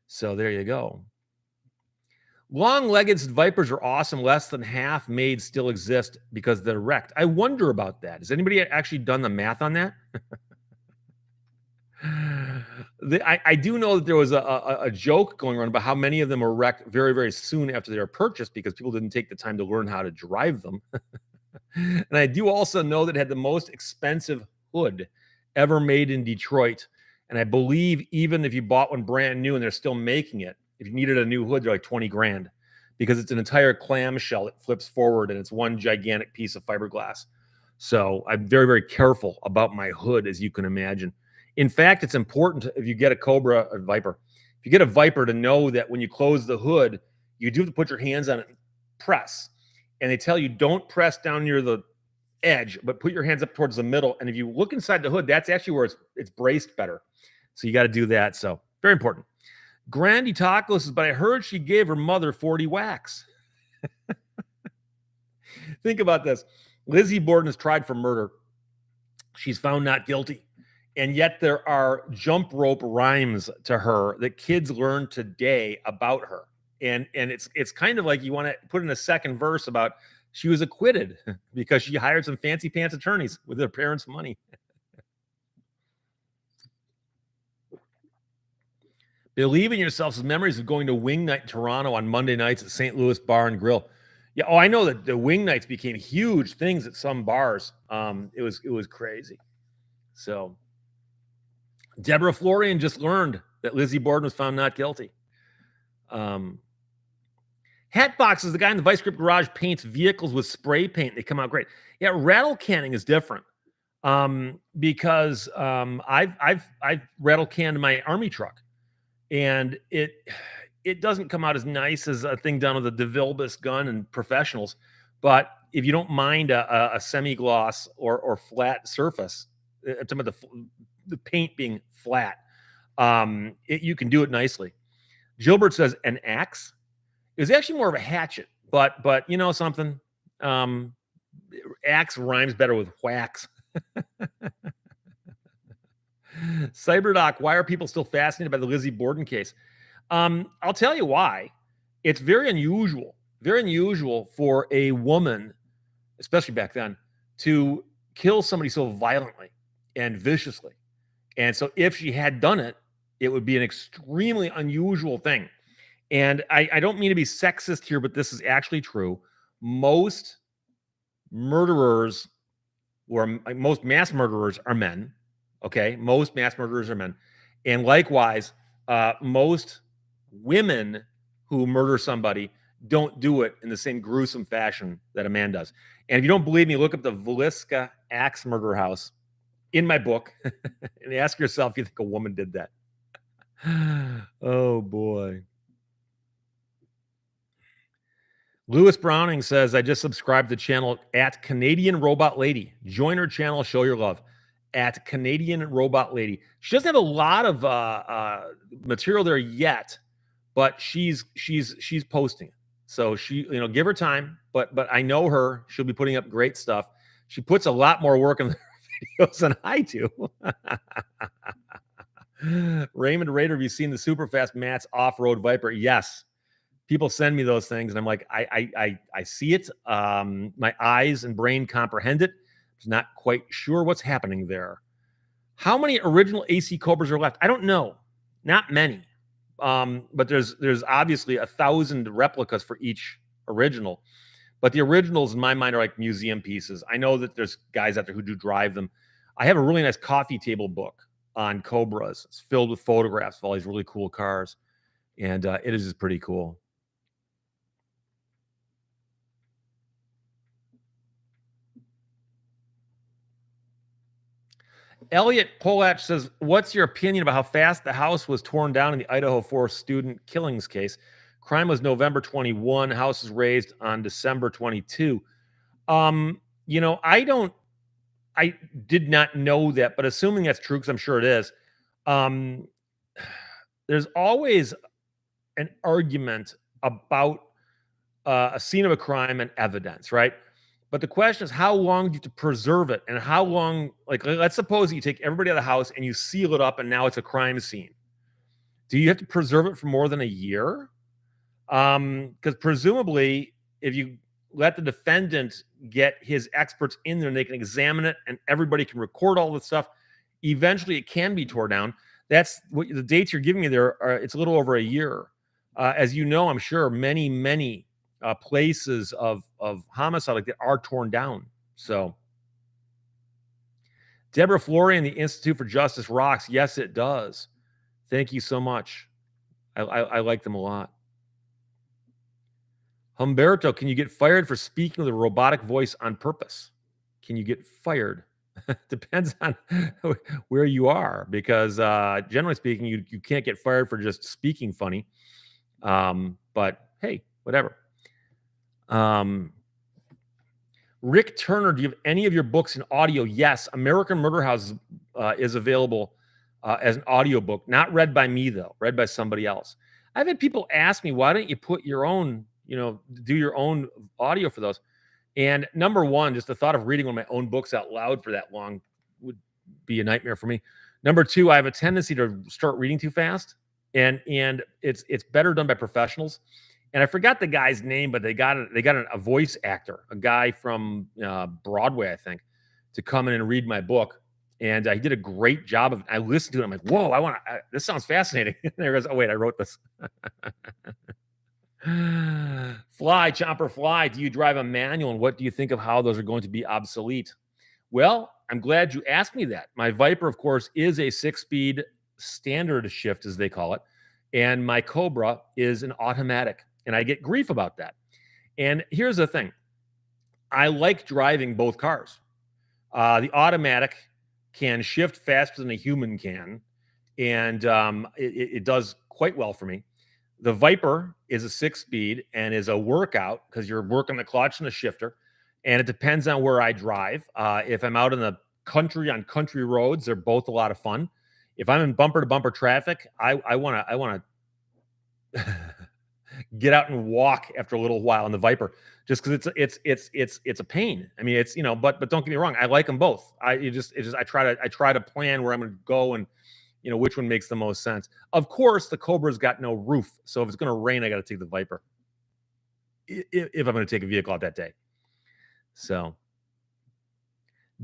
So there you go. Long-legged Vipers are awesome. Less than half made still exist because they're wrecked. I wonder about that. Has anybody actually done the math on that? I do know that there was a joke going around about how many of them were wrecked very, very soon after they were purchased because people didn't take the time to learn how to drive them. And I do also know that it had the most expensive hood ever made in Detroit. And I believe even if you bought one brand new and they're still making it, if you needed a new hood, they're like 20 grand because it's an entire clamshell that flips forward and it's one gigantic piece of fiberglass. So I'm very, very careful about my hood, as you can imagine. In fact, it's important if you get a Cobra or Viper, if you get a Viper, to know that when you close the hood, you do have to put your hands on it and press. And they tell you don't press down near the edge, but put your hands up towards the middle. And if you look inside the hood, that's actually where it's braced better. So you got to do that. So very important. Grandy Tacos says, but I heard she gave her mother 40 whacks. Think about this. Lizzie Borden is tried for murder. She's found not guilty. And yet there are jump rope rhymes to her that kids learn today about her. And it's kind of like you want to put in a second verse about She was acquitted because she hired some fancy pants attorneys with their parents' money. Believe in yourself says memories of going to wing night in Toronto on Monday nights at St. Louis Bar and Grill. Yeah, oh, I know that the wing nights became huge things at some bars. It was crazy. So Deborah Florian just learned that Lizzie Borden was found not guilty. Hatbox is the guy in the Vice Grip garage paints vehicles with spray paint. They come out great. Yeah, rattle canning is different because I've rattle canned my army truck, and it doesn't come out as nice as a thing done with a DeVilbiss gun and professionals. But if you don't mind a semi-gloss or flat surface, I'm talking about the paint being flat, you can do it nicely. Gilbert says an axe. It was actually more of a hatchet, but you know something? Axe rhymes better with whacks. Cyberdoc, why are people still fascinated by the Lizzie Borden case? I'll tell you why. It's very unusual for a woman, especially back then, to kill somebody so violently and viciously. And so if she had done it, it would be an extremely unusual thing. And I don't mean to be sexist here, but this is actually true. Most mass murderers are men. Okay. Most mass murderers are men. And likewise, most women who murder somebody don't do it in the same gruesome fashion that a man does. And if you don't believe me, look up the Villisca Axe Murder House in my book and ask yourself if you think a woman did that. Oh, boy. Lewis Browning says, I just subscribed to the channel at Canadian Robot Lady. Join her channel, show your love. At Canadian Robot Lady. She doesn't have a lot of material there yet, but she's posting it. So she, give her time. But I know her. She'll be putting up great stuff. She puts a lot more work in the videos than I do. Raymond Raider, have you seen the super fast Matt's off-road Viper? Yes. People send me those things, and I'm like, I see it. My eyes and brain comprehend it. I'm not quite sure what's happening there. How many original AC Cobras are left? I don't know. Not many. But there's obviously 1,000 replicas for each original. But the originals, in my mind, are like museum pieces. I know that there's guys out there who do drive them. I have a really nice coffee table book on Cobras. It's filled with photographs of all these really cool cars. And it is just pretty cool. Elliot Polach says, what's your opinion about how fast the house was torn down in the Idaho 4 student killings case? Crime was November 21. House was raised on December 22. I did not know that, but assuming that's true, because I'm sure it is, there's always an argument about a scene of a crime and evidence, right? But the question is, how long do you have to preserve it? And how long, let's suppose you take everybody out of the house and you seal it up and now it's a crime scene. Do you have to preserve it for more than a year? Because presumably, if you let the defendant get his experts in there and they can examine it and everybody can record all this stuff, eventually it can be torn down. That's what the dates you're giving me there are. It's a little over a year. As you know, I'm sure many places of homicide like that are torn down. So Deborah Florian, the Institute for Justice rocks. Yes, it does. Thank you so much. I like them a lot. Humberto, can you get fired for speaking with a robotic voice on purpose? Can you get fired? Depends on where you are, because generally speaking, you can't get fired for just speaking funny. But hey, whatever. Rick Turner, do you have any of your books in audio? Yes, American Murder House is available as an audiobook, not read by me though, read by somebody else. I've had people ask me, why don't you put your own, do your own audio for those? And number one, just the thought of reading one of my own books out loud for that long would be a nightmare for me. Number two, I have a tendency to start reading too fast, and it's better done by professionals. and I forgot the guy's name, but they got a voice actor, a guy from Broadway, I think, to come in and read my book, and he did a great job of. I listened to it. I'm like, whoa, this sounds fascinating. And there goes, oh wait, I wrote this. Fly, Chomper, fly. Do you drive a manual, and what do you think of how those are going to be obsolete? Well, I'm glad you asked me that. My Viper, of course, is a 6-speed standard shift, as they call it, and my Cobra is an automatic, and I get grief about that. And here's the thing: I like driving both cars. The automatic can shift faster than a human can, and it does quite well for me. The Viper is a 6-speed and is a workout because you're working the clutch and the shifter, and it depends on where I drive. If I'm out in the country on country roads, they're both a lot of fun. If I'm in bumper to bumper traffic, I want to get out and walk after a little while in the Viper, just because it's a pain. I mean, it's but don't get me wrong, I like them both. I try to plan where I'm going to go and which one makes the most sense. Of course, the Cobra's got no roof, so if it's going to rain, I got to take the Viper if I'm going to take a vehicle out that day. So,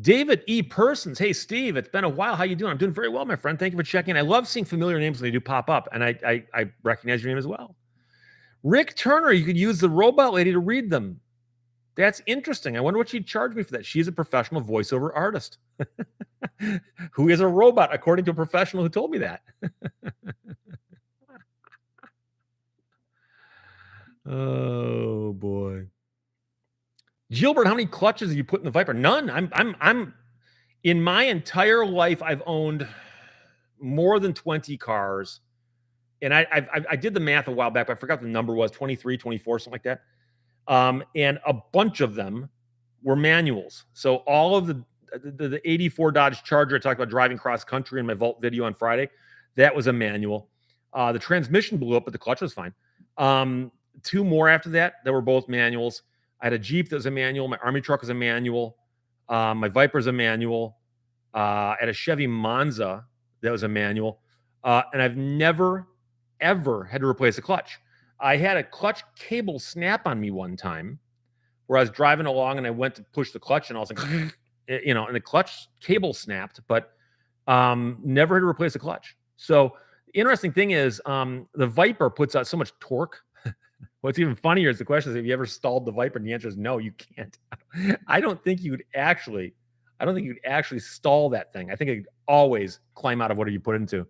David E. Persons, hey Steve, it's been a while. How you doing? I'm doing very well, my friend. Thank you for checking. I love seeing familiar names when they do pop up, and I recognize your name as well. Rick Turner, you could use the robot lady to read them. That's interesting. I wonder what she'd charge me for that. She's a professional voiceover artist who is a robot, according to a professional who told me that. Oh boy. Gilbert, how many clutches have you put in the Viper? None. I'm in my entire life, I've owned more than 20 cars. And I did the math a while back, but I forgot the number was 23, 24, something like that. And a bunch of them were manuals. So all of the 84 Dodge Charger I talked about driving cross country in my Vault video on Friday, that was a manual. The transmission blew up, but the clutch was fine. 2 more after that were both manuals. I had a Jeep that was a manual. My Army truck was a manual. My Viper's a manual. I had a Chevy Monza that was a manual. And I've never, ever had to replace a clutch. I had a clutch cable snap on me one time where I was driving along and I went to push the clutch and I was like, and the clutch cable snapped, but never had to replace a clutch. So the interesting thing is the Viper puts out so much torque. What's even funnier is the question is, have you ever stalled the Viper? And the answer is no, you can't. I don't think you'd actually stall that thing. I think it'd always climb out of whatever you put into.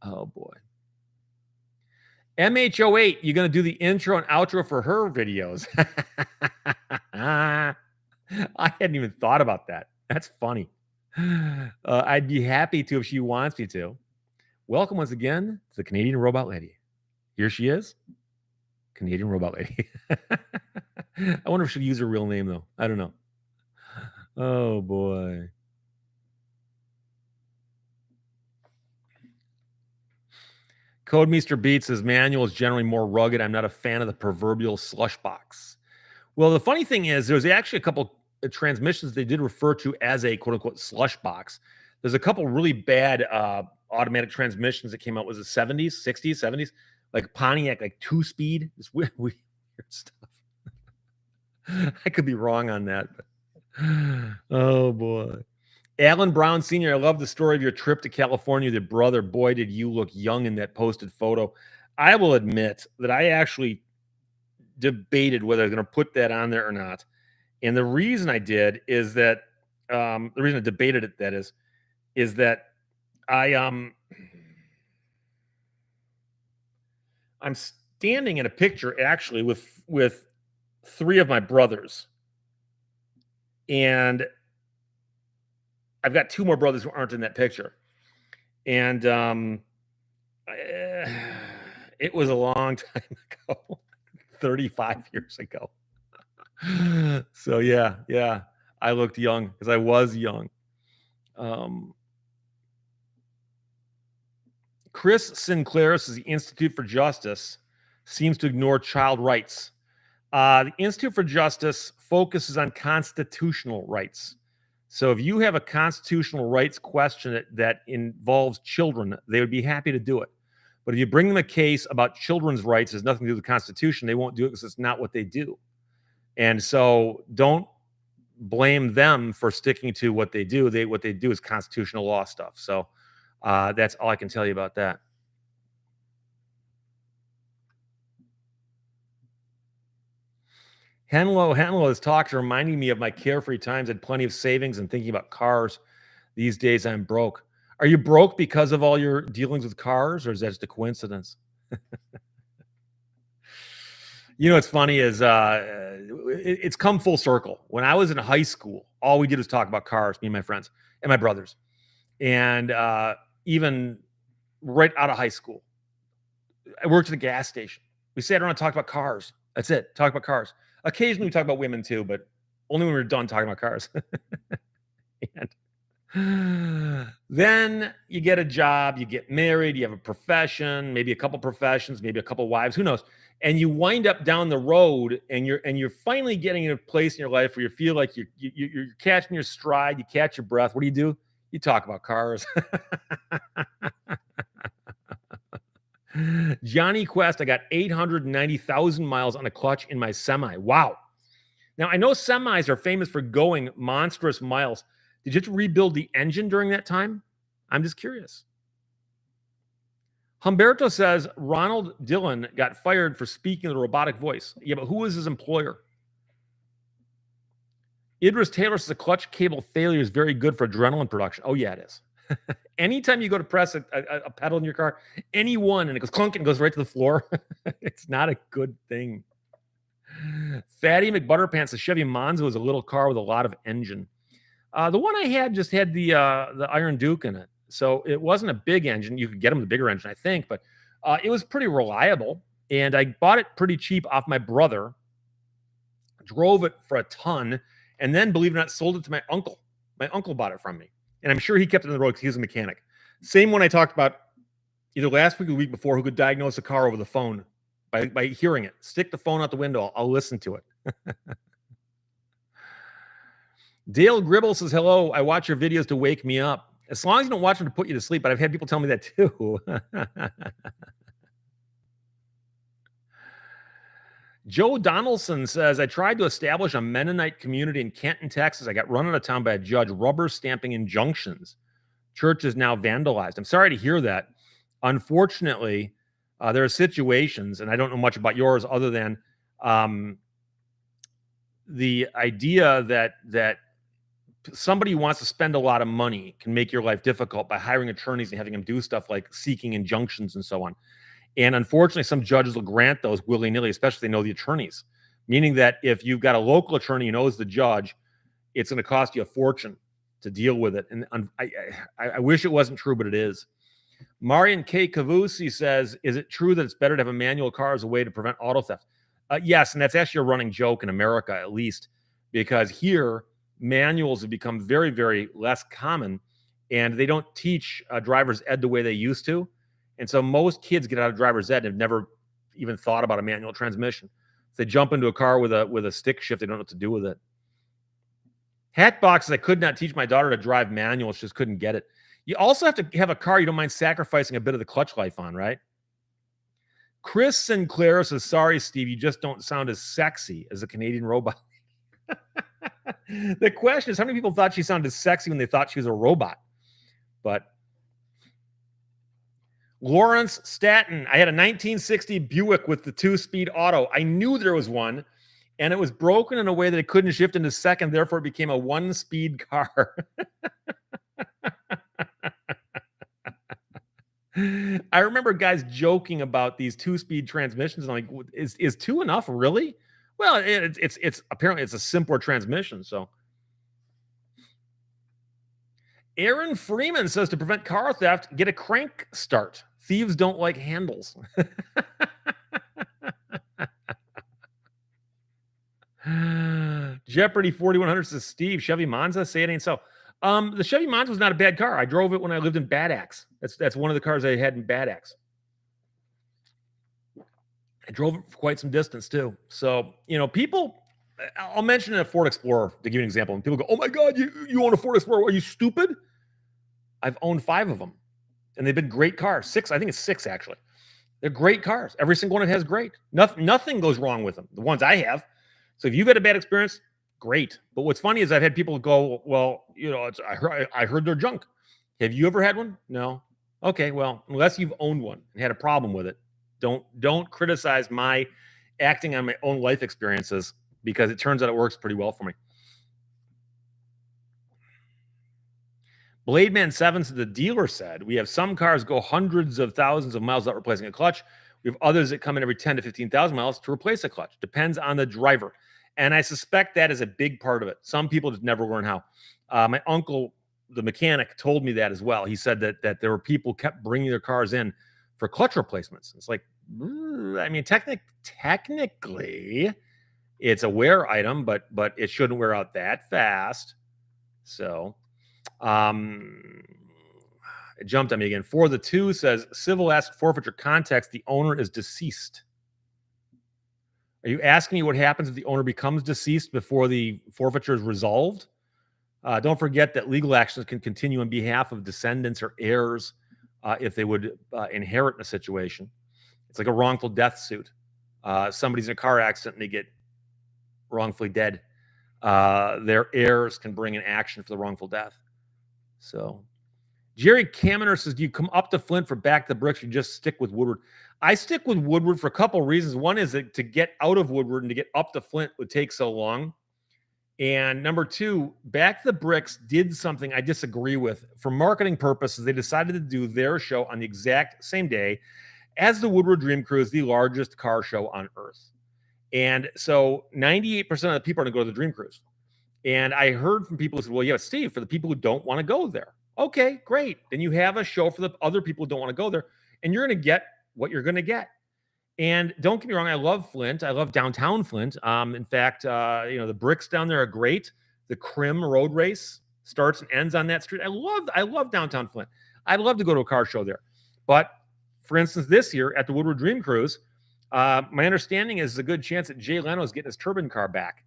Oh boy. MH08, you're going to do the intro and outro for her videos. I hadn't even thought about that. That's funny. I'd be happy to if she wants me to. Welcome once again to the Canadian Robot Lady. Here she is, Canadian Robot Lady. I wonder if she'll use her real name, though. I don't know. Oh, boy. Codemeister Beats says manual is generally more rugged. I'm not a fan of the proverbial slush box. Well, the funny thing is, there's actually a couple of transmissions they did refer to as a quote unquote slush box. There's a couple really bad automatic transmissions that came out was the 70s, 60s, 70s, like Pontiac, like 2-speed. It's weird stuff. I could be wrong on that. But, oh boy. Alan Brown Sr., I love the story of your trip to California with your brother. Boy, did you look young in that posted photo. I will admit that I actually debated whether I was going to put that on there or not. And the reason I did is that the reason I debated it, that is that I'm standing in a picture actually with 3 of my brothers. And I've got 2 more brothers who aren't in that picture. And it was a long time ago, 35 years ago. So yeah, I looked young because I was young. Chris Sinclair says the Institute for Justice seems to ignore child rights. The Institute for Justice focuses on constitutional rights. So if you have a constitutional rights question that involves children, they would be happy to do it. But if you bring them a case about children's rights, has nothing to do with the Constitution, they won't do it because it's not what they do. And so don't blame them for sticking to what they do. What they do is constitutional law stuff. So that's all I can tell you about that. Henlo's talks are reminding me of my carefree times. I had plenty of savings and thinking about cars. These days I'm broke. Are you broke because of all your dealings with cars, or is that just a coincidence? You know what's funny is it's come full circle. When I was in high school, all we did was talk about cars, me and my friends and my brothers. And even right out of high school, I worked at a gas station. We sat around and talked about cars. That's it. Talk about cars. Occasionally we talk about women too, but only when we were done talking about cars. And then you get a job, you get married, you have a profession, maybe a couple professions, maybe a couple wives, who knows? And you wind up down the road, and you're finally getting in a place in your life where you feel like you're catching your stride, you catch your breath. What do? You talk about cars. Johnny Quest, I got 890,000 miles on a clutch in my semi. Wow. Now, I know semis are famous for going monstrous miles. Did you have to rebuild the engine during that time? I'm just curious. Humberto says Ronald Dillon got fired for speaking the robotic voice. Yeah, but who was his employer? Idris Taylor says a clutch cable failure is very good for adrenaline production. Oh, yeah, it is. Anytime you go to press a pedal in your car, any one, and it goes clunk and goes right to the floor, it's not a good thing. Fatty McButterpants, the Chevy Monza was a little car with a lot of engine. The one I had just had the Iron Duke in it. So it wasn't a big engine. You could get them the bigger engine, I think, but it was pretty reliable. And I bought it pretty cheap off my brother, drove it for a ton, and then, believe it or not, sold it to my uncle. My uncle bought it from me. And I'm sure he kept it on the road because he was a mechanic. Same one I talked about either last week or the week before, who could diagnose a car over the phone by hearing it. Stick the phone out the window. I'll listen to it. Dale Gribble says, hello, I watch your videos to wake me up. As long as you don't watch them to put you to sleep, but I've had people tell me that too. Joe Donaldson says, I tried to establish a Mennonite community in Canton, Texas. I got run out of town by a judge, rubber stamping injunctions. Church is now vandalized. I'm sorry to hear that. Unfortunately, there are situations, and I don't know much about yours other than the idea that somebody who wants to spend a lot of money can make your life difficult by hiring attorneys and having them do stuff like seeking injunctions and so on. And unfortunately, some judges will grant those willy-nilly, especially if they know the attorneys, meaning that if you've got a local attorney who knows the judge, it's going to cost you a fortune to deal with it. And I wish it wasn't true, but it is. Marian K. Cavusi says, is it true that it's better to have a manual car as a way to prevent auto theft? Yes, and that's actually a running joke in America, at least, because here, manuals have become very, very less common, and they don't teach driver's ed the way they used to. And so most kids get out of driver's ed and have never even thought about a manual transmission. If they jump into a car with a stick shift, they don't know what to do with it. Hatbox says, I could not teach my daughter to drive manual. She just couldn't get it. You also have to have a car you don't mind sacrificing a bit of the clutch life on, right? Chris Sinclair says, sorry, Steve, you just don't sound as sexy as a Canadian robot. The question is, how many people thought she sounded sexy when they thought she was a robot? But Lawrence Staten, I had a 1960 Buick with the 2-speed auto. I knew there was one, and it was broken in a way that it couldn't shift into second. Therefore, it became a 1-speed car. I remember guys joking about these 2-speed transmissions. I'm like, is 2 enough? Really? Well, it's apparently it's a simpler transmission. So Aaron Freeman says, to prevent car theft, get a crank start. Thieves don't like handles. Jeopardy 4100 says, Steve, Chevy Monza, say it ain't so. The Chevy Monza was not a bad car. I drove it when I lived in Bad Axe. That's one of the cars I had in Bad Axe. I drove it for quite some distance too. So, people, I'll mention a Ford Explorer to give you an example. And people go, oh my God, you own a Ford Explorer. Are you stupid? I've owned 5 of them. and they've been great cars. I think it's six actually. They're great cars. Every single one it has great. Nothing goes wrong with them. The ones I have. So if you've had a bad experience, great. But what's funny is I've had people go, well, I heard they're junk. Have you ever had one? No. Okay, well, unless you've owned one and had a problem with it, don't criticize my acting on my own life experiences, because it turns out it works pretty well for me. Blade Man 7 said, the dealer said, we have some cars go hundreds of thousands of miles without replacing a clutch. We have others that come in every 10 to 15,000 miles to replace a clutch. Depends on the driver. And I suspect that is a big part of it. Some people just never learn how. My uncle, the mechanic, told me that as well. He said that there were people kept bringing their cars in for clutch replacements. It's like, I mean, technically, it's a wear item, but it shouldn't wear out that fast. So, it jumped on me again. For the two says civil asset forfeiture context, the owner is deceased. Are you asking me what happens if the owner becomes deceased before the forfeiture is resolved? Don't forget that legal actions can continue on behalf of descendants or heirs if they would inherit in a situation. It's like a wrongful death suit. Somebody's in a car accident and they get wrongfully dead. Their heirs can bring an action for the wrongful death. So Jerry Kaminer says, do you come up to Flint for Back to the Bricks or just stick with Woodward? I stick with Woodward for a couple of reasons. One is that to get out of Woodward and to get up to Flint would take so long. And number two, Back to the Bricks did something I disagree with. For marketing purposes, they decided to do their show on the exact same day as the Woodward Dream Cruise, the largest car show on earth. And so 98% of the people are going to go to the Dream Cruise. And I heard from people who said, well, yeah, Steve, for the people who don't want to go there. Okay, great. Then you have a show for the other people who don't want to go there, and you're going to get what you're going to get. And don't get me wrong, I love Flint. I love downtown Flint. In fact, the bricks down there are great. The Crim Road Race starts and ends on that street. I love downtown Flint. I'd love to go to a car show there. But for instance, this year at the Woodward Dream Cruise, my understanding is there's a good chance that Jay Leno is getting his turbine car back.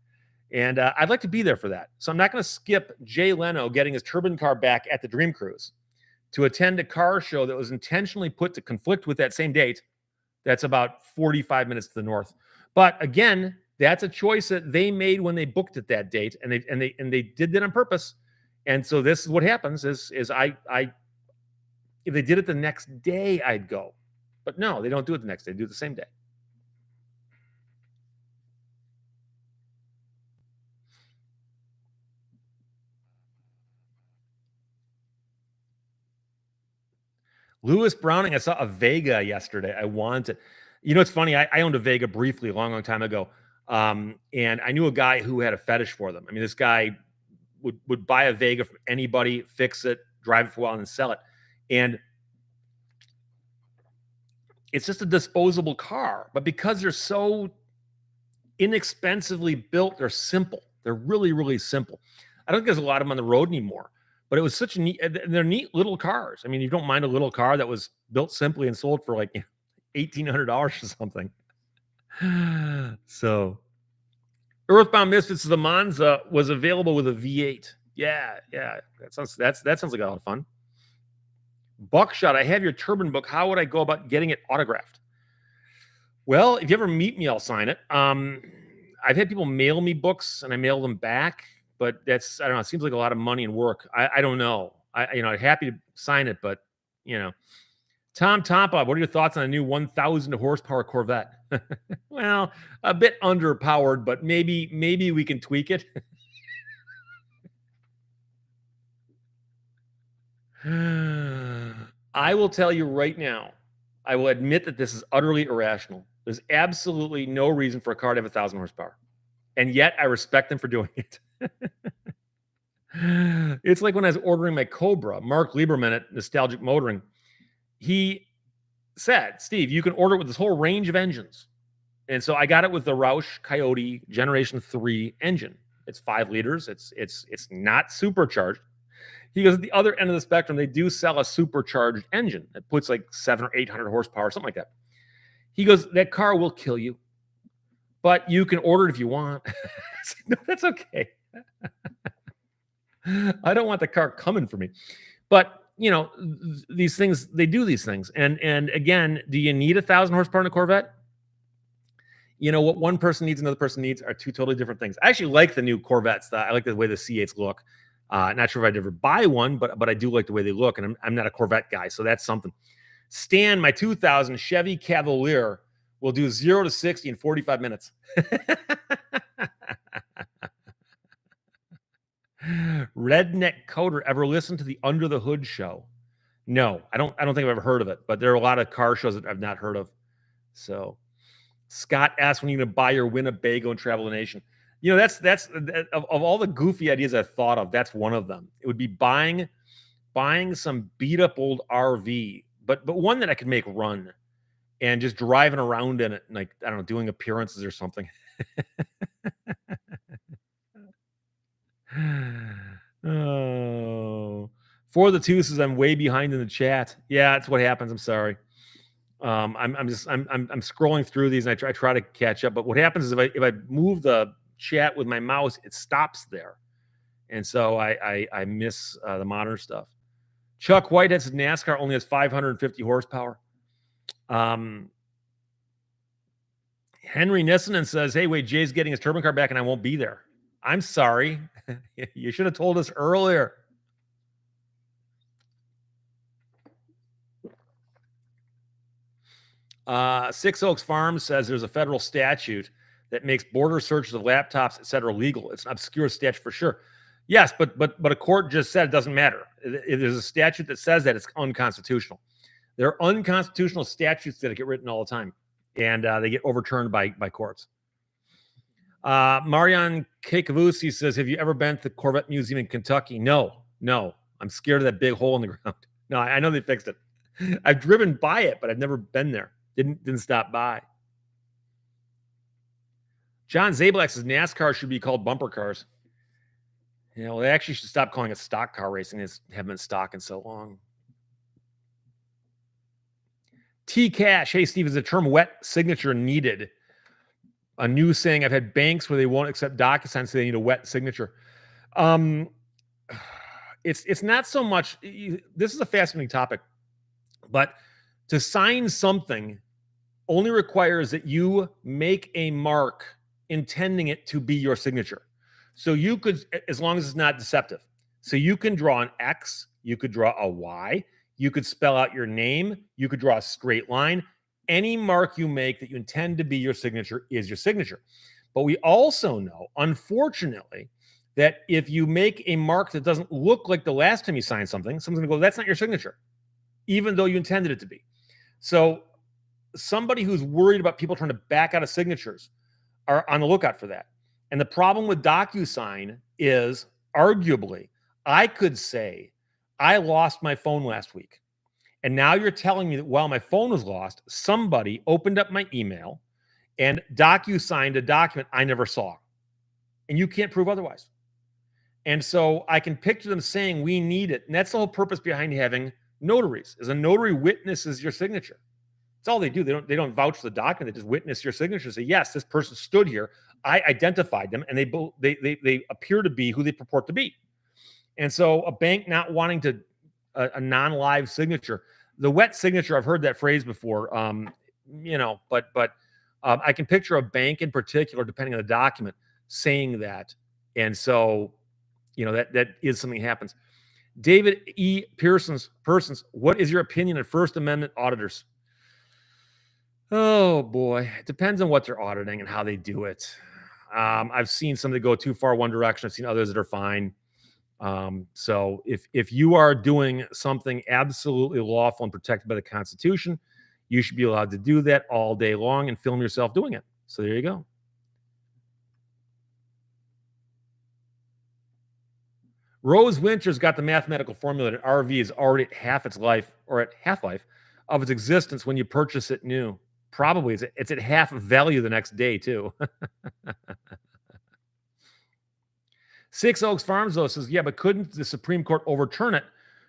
And I'd like to be there for that. So I'm not going to skip Jay Leno getting his turbine car back at the Dream Cruise to attend a car show that was intentionally put to conflict with that same date. That's about 45 minutes to the north. But again, that's a choice that they made when they booked it that date, and they did that on purpose. And so this is what happens: is I if they did it the next day, I'd go. But no, they don't do it the next day. They do it the same day. Lewis Browning, I saw a Vega yesterday. I wanted, it's funny. I owned a Vega briefly a long, long time ago. And I knew a guy who had a fetish for them. I mean, this guy would buy a Vega from anybody, fix it, drive it for a while, and then sell it. And it's just a disposable car. But because they're so inexpensively built, they're simple. They're really, really simple. I don't think there's a lot of them on the road anymore. But it was such a neat, they're neat little cars. I mean, you don't mind a little car that was built simply and sold for like $1,800 or something. So, Earthbound Misfits of the Monza was available with a V8. Yeah. That sounds like a lot of fun. Buckshot, I have your turbine book. How would I go about getting it autographed? Well, if you ever meet me, I'll sign it. I've had people mail me books and I mail them back. But I don't know. It seems like a lot of money and work. I don't know. I'm happy to sign it, but Tom Tompa, what are your thoughts on a new 1,000 horsepower Corvette? Well, a bit underpowered, but maybe we can tweak it. I will tell you right now, I will admit that this is utterly irrational. There's absolutely no reason for a car to have 1,000 horsepower. And yet I respect them for doing it. It's like when I was ordering my Cobra, Mark Lieberman at Nostalgic Motoring, he said, Steve, you can order it with this whole range of engines. And so I got it with the Roush Coyote Generation 3 engine. It's 5 liters. It's not supercharged. He goes, at the other end of the spectrum, they do sell a supercharged engine that puts like 700 or 800 horsepower, something like that. He goes, that car will kill you, but you can order it if you want. No, that's okay. I don't want the car coming for me. But these things, they do these things. And again, do you need 1,000 horsepower in a Corvette? What one person needs, another person needs are two totally different things. I actually like the new Corvettes. I like the way the C8s look. Not sure if I'd ever buy one, but I do like the way they look, and I'm not a Corvette guy, so that's something. Stan, my 2000 Chevy Cavalier will do 0 to 60 in 45 minutes. Redneck Coder, ever listen to the Under the Hood show? No, I don't think I've ever heard of it, but there are a lot of car shows that I've not heard of. So Scott asked when you're going to buy your Winnebago and travel the nation. That's of all the goofy ideas I've thought of, that's one of them. It would be buying some beat up old RV, but one that I could make run and just driving around in it, and like, I don't know, doing appearances or something. Oh, for the two says I'm way behind in the chat. Yeah, that's what happens. I'm sorry. I'm scrolling through these, and I try to catch up. But what happens is if I move the chat with my mouse, it stops there, and so I miss the modern stuff. Chuck Whitehead says NASCAR only has 550 horsepower. Henry Nissen says, "Hey, wait, Jay's getting his turbine car back, and I won't be there. I'm sorry. You should have told us earlier." Six Oaks Farms says there's a federal statute that makes border searches of laptops, et cetera, legal. It's an obscure statute for sure. Yes, but a court just said it doesn't matter. If there's a statute that says that, it's unconstitutional. There are unconstitutional statutes that get written all the time, and they get overturned by courts. Marion Kekavusi says, have you ever been to the Corvette Museum in Kentucky? No. I'm scared of that big hole in the ground. No, I know they fixed it. I've driven by it, but I've never been there. Didn't stop by. John Zablak says NASCAR should be called bumper cars. They actually should stop calling it stock car racing. It's haven't been stock in so long. T Cash, hey Steve, is the term wet signature needed? A new saying. I've had banks where they won't accept DocuSign, so they need a wet signature. It's not so much. This is a fascinating topic, but to sign something only requires that you make a mark intending it to be your signature. So you could, as long as it's not deceptive. So you can draw an X, you could draw a Y, you could spell out your name, you could draw a straight line. Any mark you make that you intend to be your signature is your signature. But we also know, unfortunately, that if you make a mark that doesn't look like the last time you signed something, someone's going to go, that's not your signature, even though you intended it to be. So somebody who's worried about people trying to back out of signatures are on the lookout for that. And the problem with DocuSign is, arguably, I could say, I lost my phone last week. And now you're telling me that while my phone was lost, somebody opened up my email and DocuSigned a document I never saw. And you can't prove otherwise. And so I can picture them saying, we need it. And that's the whole purpose behind having notaries, is a notary witnesses your signature. That's all they do. They don't vouch for the document. They just witness your signature. Say, yes, this person stood here. I identified them, and they appear to be who they purport to be. And so a bank not wanting to a non-live signature, the wet signature, I've heard that phrase before. But I can picture a bank in particular, depending on the document, saying that. And so, that is something that happens. David E. Persons, what is your opinion on First Amendment auditors? Oh boy, it depends on what they're auditing and how they do it. I've seen some that go too far one direction. I've seen others that are fine. So if you are doing something absolutely lawful and protected by the Constitution, you should be allowed to do that all day long and film yourself doing it. So there you go. Rose Winter's got the mathematical formula that RV is already at half its life, or at half-life of its existence when you purchase it new. Probably it's at half value the next day too. Six Oaks Farms, though, says, yeah, but couldn't the Supreme Court overturn it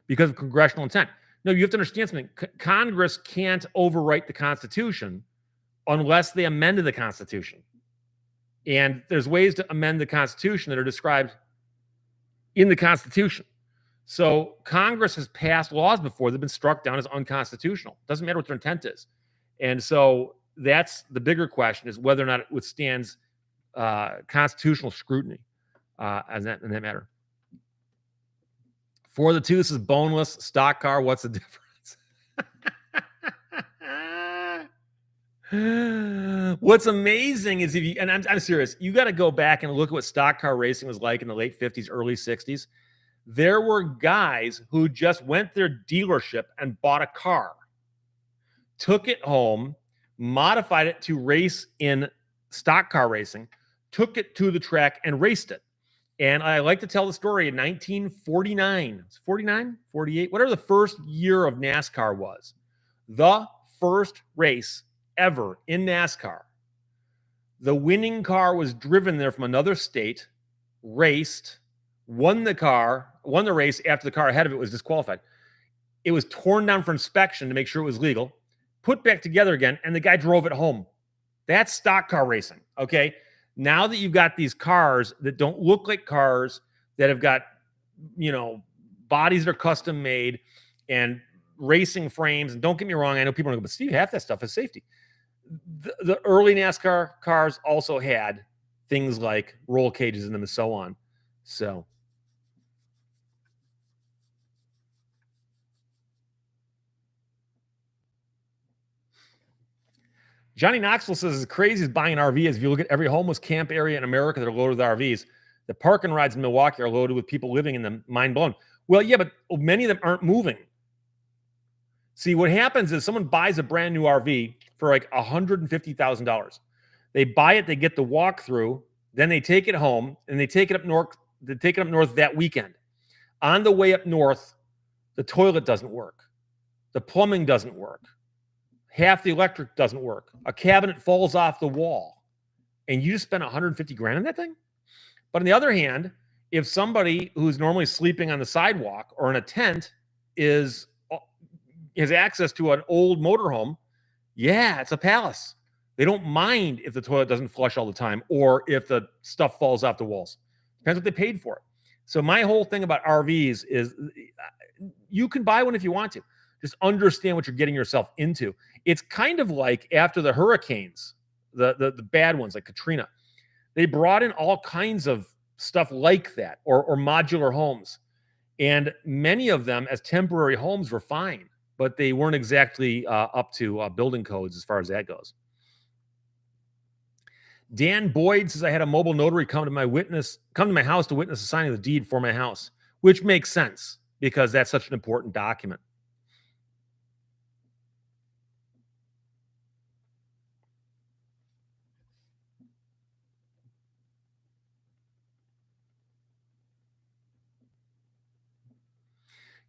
because of congressional intent? No, you have to understand something. Congress can't overwrite the Constitution unless they amended the Constitution. And there's ways to amend the Constitution that are described in the Constitution. So Congress has passed laws before that have been struck down as unconstitutional. Doesn't matter what their intent is. And so that's the bigger question, is whether or not it withstands constitutional scrutiny in that matter. For the two, this is boneless stock car. What's the difference? What's amazing is and I'm serious, you got to go back and look at what stock car racing was like in the late 50s, early 60s. There were guys who just went to their dealership and bought a car, took it home, modified it to race in stock car racing, took it to the track and raced it. And I like to tell the story in 1949, 49, 48, whatever the first year of NASCAR was, the first race ever in NASCAR. The winning car was driven there from another state, raced, won the race after the car ahead of it was disqualified. It was torn down for inspection to make sure it was legal, put back together again, and the guy drove it home. That's stock car racing, okay? Now that you've got these cars that don't look like cars, that have got, bodies that are custom made and racing frames, and don't get me wrong, I know people are going, but Steve, half that stuff is safety. The early NASCAR cars also had things like roll cages in them and so on. So Johnny Knoxville says, as crazy as buying an RV is, if you look at every homeless camp area in America that are loaded with RVs, the parking rides in Milwaukee are loaded with people living in them, mind blown. Well, yeah, but many of them aren't moving. See, what happens is someone buys a brand new RV for like $150,000. They buy it, they get the walkthrough, then they take it home and they take it up north. They take it up north that weekend. On the way up north, the toilet doesn't work. The plumbing doesn't work. Half the electric doesn't work. A cabinet falls off the wall, and you just spent 150 grand on that thing. But on the other hand, if somebody who's normally sleeping on the sidewalk or in a tent has access to an old motorhome, yeah, it's a palace. They don't mind if the toilet doesn't flush all the time or if the stuff falls off the walls. Depends what they paid for it. So my whole thing about RVs is you can buy one if you want to. Just understand what you're getting yourself into. It's kind of like after the hurricanes, the bad ones like Katrina, they brought in all kinds of stuff like that, or modular homes. And many of them as temporary homes were fine, but they weren't exactly up to building codes as far as that goes. Dan Boyd says, I had a mobile notary come to my house to witness the signing of the deed for my house, which makes sense because that's such an important document.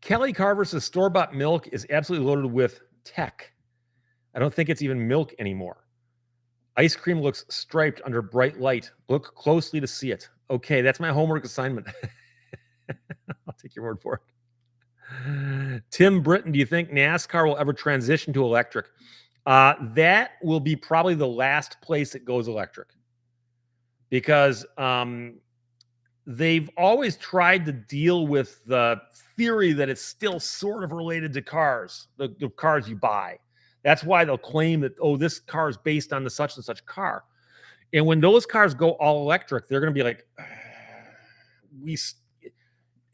Kelly Carver says store-bought milk is absolutely loaded with tech. I don't think it's even milk anymore. Ice cream looks striped under bright light. Look closely to see it. Okay, that's my homework assignment. I'll take your word for it. Tim Britton, do you think NASCAR will ever transition to electric? That will be probably the last place it goes electric. Because they've always tried to deal with the theory that it's still sort of related to cars, the cars you buy. That's why they'll claim that, oh, this car is based on the such and such car. And when those cars go all electric, they're going to be like,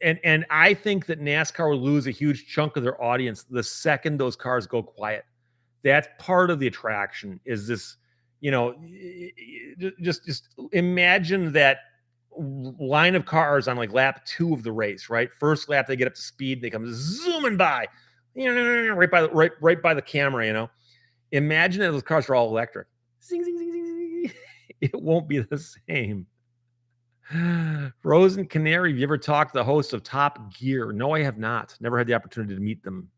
and I think that NASCAR will lose a huge chunk of their audience the second those cars go quiet. That's part of the attraction, is this, just imagine that line of cars on like lap 2 of the race, right? First lap, they get up to speed, they come zooming by, right by the camera, Imagine that those cars are all electric. Zing, zing, zing, zing, zing. It won't be the same. Rose and Canary, have you ever talked to the host of Top Gear? No, I have not. Never had the opportunity to meet them.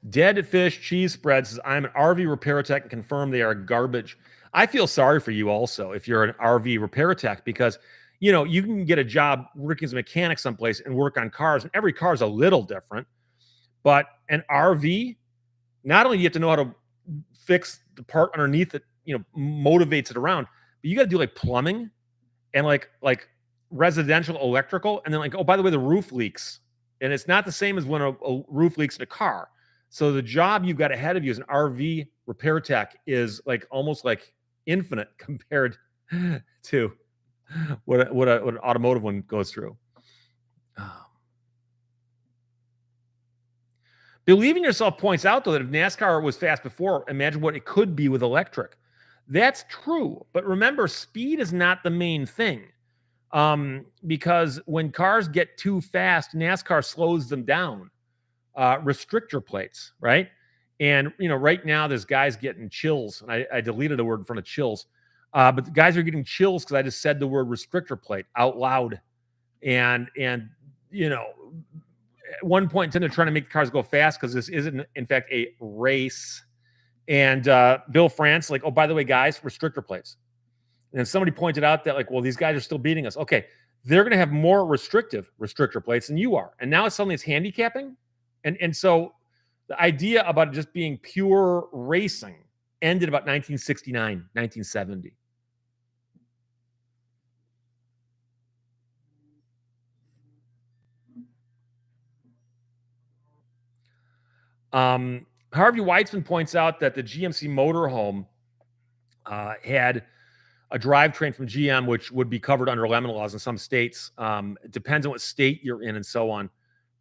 Dead Fish Cheese Spread says, I'm an RV repair tech and confirm they are garbage. I feel sorry for you also if you're an RV repair tech, because you can get a job working as a mechanic someplace and work on cars, and every car is a little different. But an RV, not only do you have to know how to fix the part underneath that motivates it around, but you got to do like plumbing and like residential electrical, and then like, oh, by the way, the roof leaks, and it's not the same as when a roof leaks in a car. So the job you've got ahead of you as an RV repair tech is like almost like infinite compared to what an automotive one goes through. Um, Believe in yourself points out though that if NASCAR was fast before, imagine what it could be with electric. That's true, but remember, speed is not the main thing. Because when cars get too fast, NASCAR slows them down. Restrictor plates, right? And right now there's guys getting chills, and I deleted a word in front of chills. But the guys are getting chills because I just said the word restrictor plate out loud, and you know, at one point in time they're trying to make the cars go fast because this isn't, in fact, a race. And Bill France, like, oh, by the way, guys, restrictor plates. And somebody pointed out that, like, well, these guys are still beating us. Okay, they're going to have more restrictor plates than you are, and now suddenly it's handicapping, and so the idea about it just being pure racing ended about 1969, 1970. Harvey Weitzman points out that the GMC motorhome had a drivetrain from GM, which would be covered under lemon laws in some states. It depends on what state you're in and so on.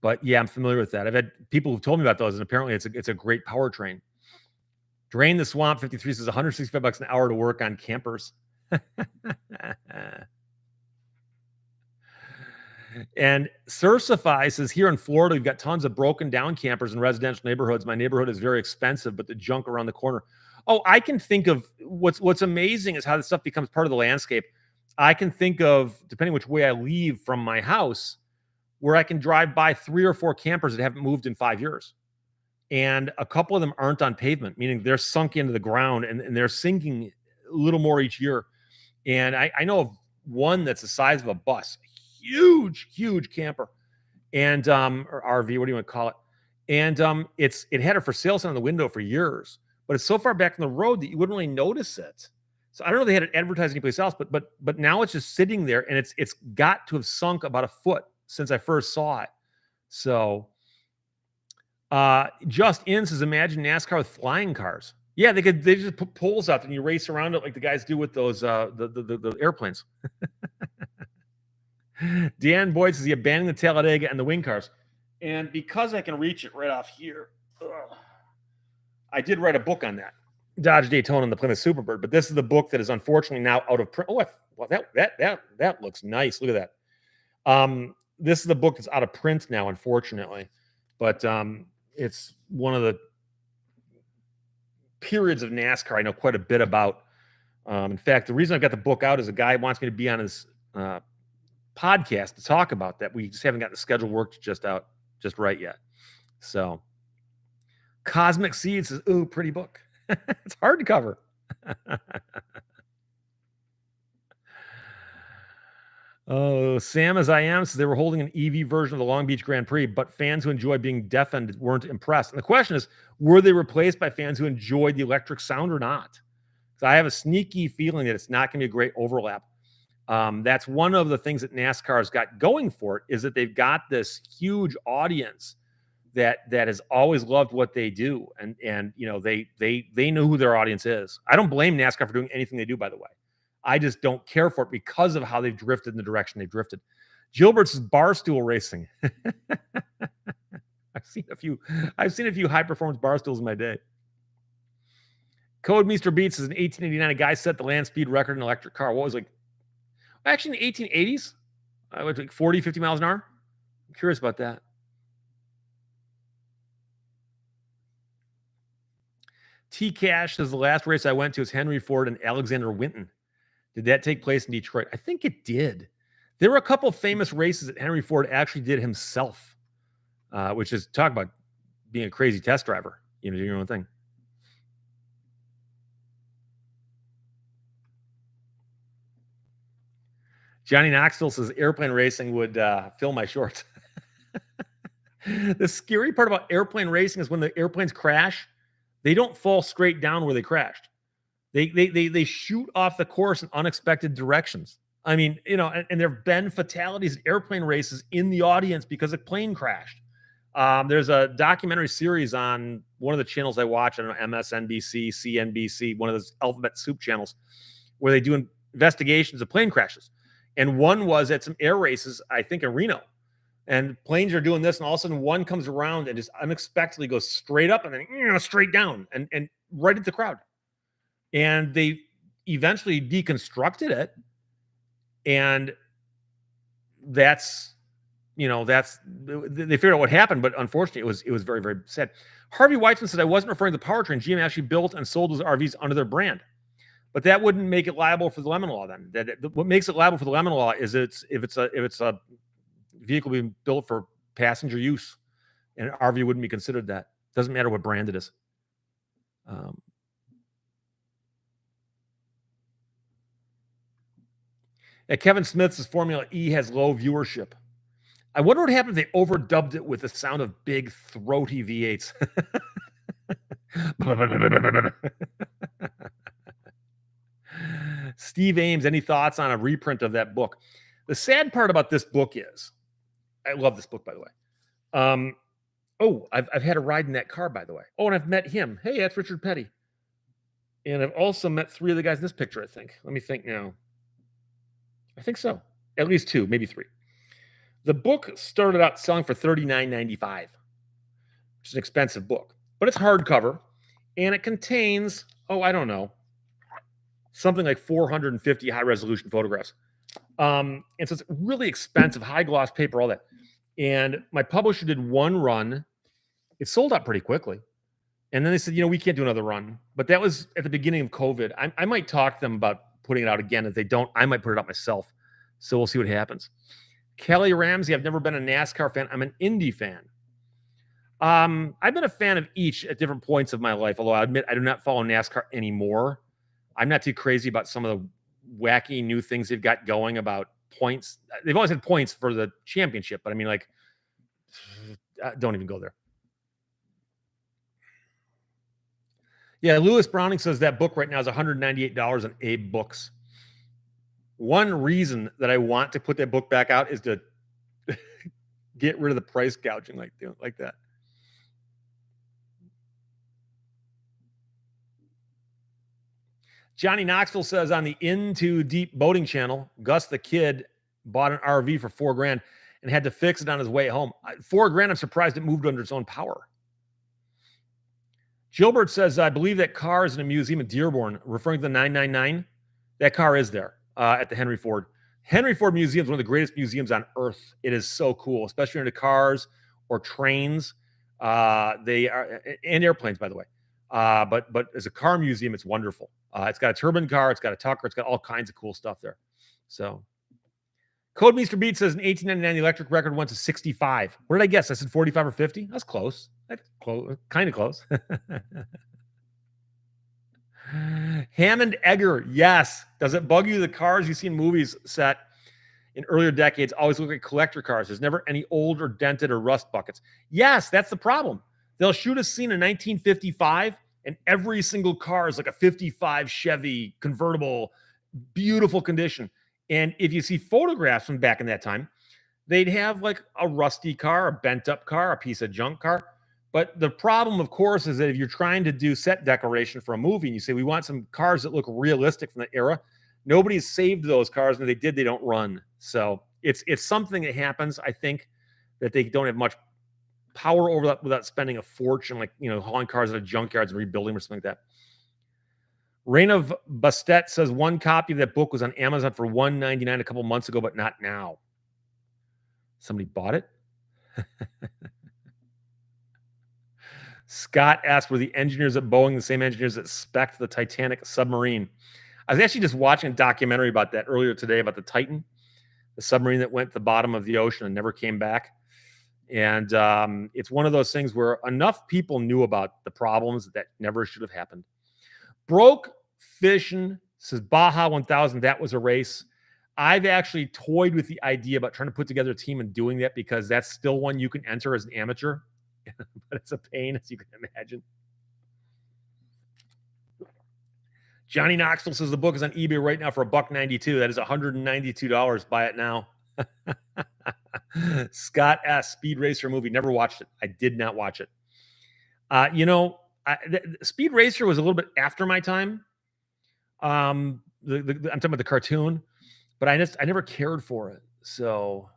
But yeah, I'm familiar with that. I've had people who've told me about those, and apparently it's a great powertrain. Drain the Swamp 53 says $165 an hour to work on campers. And Sursify says, here in Florida, we've got tons of broken down campers in residential neighborhoods. My neighborhood is very expensive, but the junk around the corner. Oh, I can think of what's amazing is how this stuff becomes part of the landscape. I can think of, depending which way I leave from my house, where I can drive by 3 or 4 campers that haven't moved in 5 years. And a couple of them aren't on pavement, meaning they're sunk into the ground, and they're sinking a little more each year. And I know of one that's the size of a bus, huge camper, and or RV, what do you want to call it? And it had a for sale sign on the window for years, but it's so far back in the road that you wouldn't really notice it. So I don't know if they had it advertised anyplace else, but now it's just sitting there, and it's got to have sunk about a foot since I first saw it. So Just In says, imagine NASCAR with flying cars. Yeah, they just put poles out and you race around it like the guys do with those the airplanes. Dan Boyd says he abandoned the Talladega and the wing cars. And because I can reach it right off here, I did write a book on that. Dodge Daytona and the Plymouth Superbird, but this is the book that is unfortunately now out of print. Oh, well, that looks nice. Look at that. This is the book that's out of print now, unfortunately, but it's one of the periods of NASCAR I know quite a bit about. In fact, the reason I've got the book out is a guy wants me to be on his podcast to talk about that. We just haven't got the schedule worked just right yet. So Cosmic Seeds says, ooh, pretty book. It's hard to cover. Oh, Sam as I am says they were holding an EV version of the Long Beach Grand Prix, but fans who enjoy being deafened weren't impressed. And the question is, were they replaced by fans who enjoyed the electric sound or not? So I have a sneaky feeling that it's not going to be a great overlap. That's one of the things that NASCAR's got going for it, is that they've got this huge audience that has always loved what they do, and they know who their audience is. I don't blame NASCAR for doing anything they do, by the way. I just don't care for it because of how they've drifted in the direction they've drifted. Gilbert's barstool racing. I've seen a few high performance barstools in my day. Code Mr. Beats is in 1889. A guy set the land speed record in an electric car. What was actually in the 1880s? Like 40, 50 miles an hour. I'm curious about that. T Cash says the last race I went to was Henry Ford and Alexander Winton. Did that take place in Detroit? I think it did. There were a couple famous races that Henry Ford actually did himself, which is, talk about being a crazy test driver, doing your own thing. Johnny Knoxville says airplane racing would fill my shorts. The scary part about airplane racing is when the airplanes crash, they don't fall straight down where they crashed. They shoot off the course in unexpected directions. I mean, and there have been fatalities in airplane races in the audience because a plane crashed. There's a documentary series on one of the channels I watch, I don't know, MSNBC, CNBC, one of those alphabet soup channels, where they do investigations of plane crashes. And one was at some air races, I think in Reno. And planes are doing this, and all of a sudden one comes around and just unexpectedly goes straight up and then straight down and right at the crowd. And they eventually deconstructed it. And that's they figured out what happened, but unfortunately it was very, very sad. Harvey Weitzman said, I wasn't referring to the powertrain. GM actually built and sold those RVs under their brand. But that wouldn't make it liable for the Lemon Law then. What makes it liable for the Lemon Law is if it's a vehicle being built for passenger use, and an RV wouldn't be considered that. Doesn't matter what brand it is. Kevin Smith says Formula E has low viewership. I wonder what happened if they overdubbed it with the sound of big throaty V8s. Steve Ames, any thoughts on a reprint of that book? The sad part about this book is, I love this book, by the way. I've had a ride in that car, by the way. Oh, and I've met him. Hey, that's Richard Petty. And I've also met 3 of the guys in this picture, I think. Let me think now. I think so. At least 2, maybe 3. The book started out selling for $39.95, which is an expensive book. But it's hardcover, and it contains, I don't know, something like 450 high-resolution photographs. And so it's really expensive, high-gloss paper, all that. And my publisher did one run. It sold out pretty quickly. And then they said, we can't do another run. But that was at the beginning of COVID. I might talk to them about putting it out again. If they don't, I might put it out myself. So we'll see what happens. Kelly Ramsey, I've never been a NASCAR fan. I'm an Indy fan. I've been a fan of each at different points of my life, although I admit I do not follow NASCAR anymore. I'm not too crazy about some of the wacky new things they've got going about points. They've always had points for the championship, but I mean, don't even go there. Yeah, Lewis Browning says that book right now is $198 on Abe Books. One reason that I want to put that book back out is to get rid of the price gouging like that. Johnny Knoxville says on the Into Deep Boating channel, Gus the Kid bought an RV for $4,000 and had to fix it on his way home. $4,000, I'm surprised it moved under its own power. Gilbert says, I believe that car is in a museum in Dearborn, referring to the 999. That car is there at the Henry Ford. Henry Ford Museum is one of the greatest museums on earth. It is so cool, especially into cars or trains. They are, and airplanes, by the way. But as a car museum, it's wonderful. It's got a turbine car, it's got a Tucker, it's got all kinds of cool stuff there. So, Code Mr. Beat says in 1899 the electric record went to 65. What did I guess? I said 45 or 50. That's close. That's close, kind of close. Hammond Egger, yes. Does it bug you the cars you see in movies set in earlier decades always look like collector cars? There's never any old or dented or rust buckets. Yes, that's the problem. They'll shoot a scene in 1955, and every single car is like a 55 Chevy convertible, beautiful condition. And if you see photographs from back in that time, they'd have like a rusty car, a bent up car, a piece of junk car. But the problem, of course, is that if you're trying to do set decoration for a movie and you say, we want some cars that look realistic from the era, nobody's saved those cars. And if they did, they don't run. So it's something that happens. I think that they don't have much power over that without spending a fortune, like, hauling cars out of junkyards and rebuilding or something like that. Rain of Bastet says one copy of that book was on Amazon for $1.99 a couple months ago, but not now. Somebody bought it. Scott asked, were the engineers at Boeing the same engineers that spec'd the Titanic submarine? I was actually just watching a documentary about that earlier today about the Titan, the submarine that went to the bottom of the ocean and never came back. And it's one of those things where enough people knew about the problems that never should have happened. Broke Fishing says Baja 1000, that was a race. I've actually toyed with the idea about trying to put together a team and doing that because that's still one you can enter as an amateur. But it's a pain, as you can imagine. Johnny Knoxville says the book is on eBay right now for $1.92. That is $192. Buy it now. Scott S. Speed Racer movie. Never watched it. I did not watch it. Speed Racer was a little bit after my time. I'm talking about the cartoon, but I never cared for it. So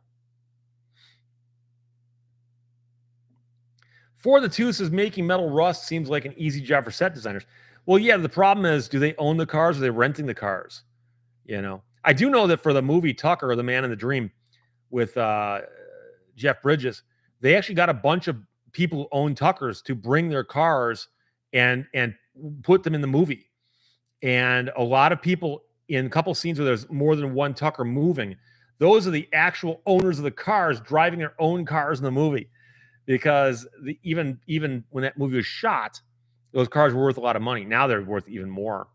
For the Two says making metal rust seems like an easy job for set designers. Well, yeah, the problem is, do they own the cars or are they renting the cars? I do know that for the movie Tucker, or The Man in the Dream, with Jeff Bridges, they actually got a bunch of people who own Tuckers to bring their cars and put them in the movie. And a lot of people in a couple scenes where there's more than one Tucker moving, those are the actual owners of the cars driving their own cars in the movie. Because even when that movie was shot, those cars were worth a lot of money. Now they're worth even more.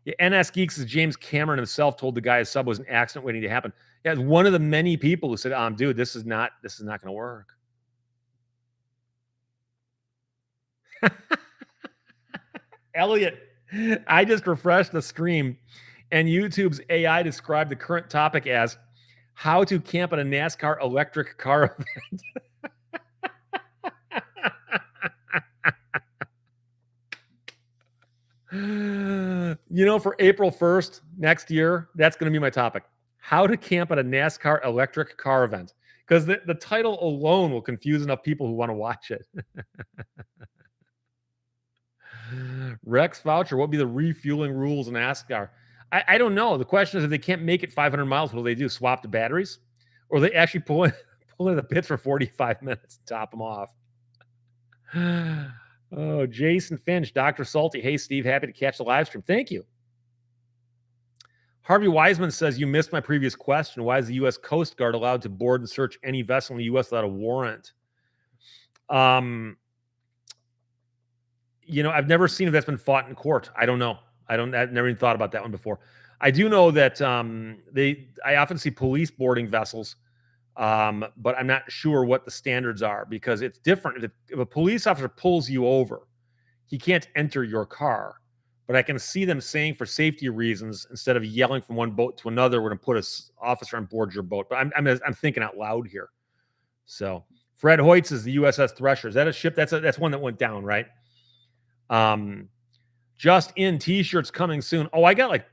Yeah, NS Geeks is James Cameron himself told the guy his sub was an accident waiting to happen. Yeah, one of the many people who said, dude, this is not going to work. Elliot, I just refreshed the stream, and YouTube's AI described the current topic as how to camp at a NASCAR electric car event. For April 1st next year, that's going to be my topic. How to camp at a NASCAR electric car event. Because the title alone will confuse enough people who want to watch it. Rex Voucher, what would be the refueling rules in NASCAR? I don't know. The question is, if they can't make it 500 miles, what do they do? Swap the batteries? Or they actually pull into the pits for 45 minutes and top them off? Oh, Jason Finch, Dr. Salty. Hey, Steve, happy to catch the live stream. Thank you. Harvey Wiseman says, you missed my previous question. Why is the U.S. Coast Guard allowed to board and search any vessel in the U.S. without a warrant? I've never seen if that's been fought in court. I don't know. I've never even thought about that one before. I do know that I often see police boarding vessels, but I'm not sure what the standards are, because it's different. If a police officer pulls you over, he can't enter your car. But I can see them saying, for safety reasons, instead of yelling from one boat to another, we're going to put an officer on board your boat. But I'm thinking out loud here. So Fred Hoyts is the USS Thresher. Is that a ship? That's one that went down, right? Just in T-shirts coming soon. Oh, I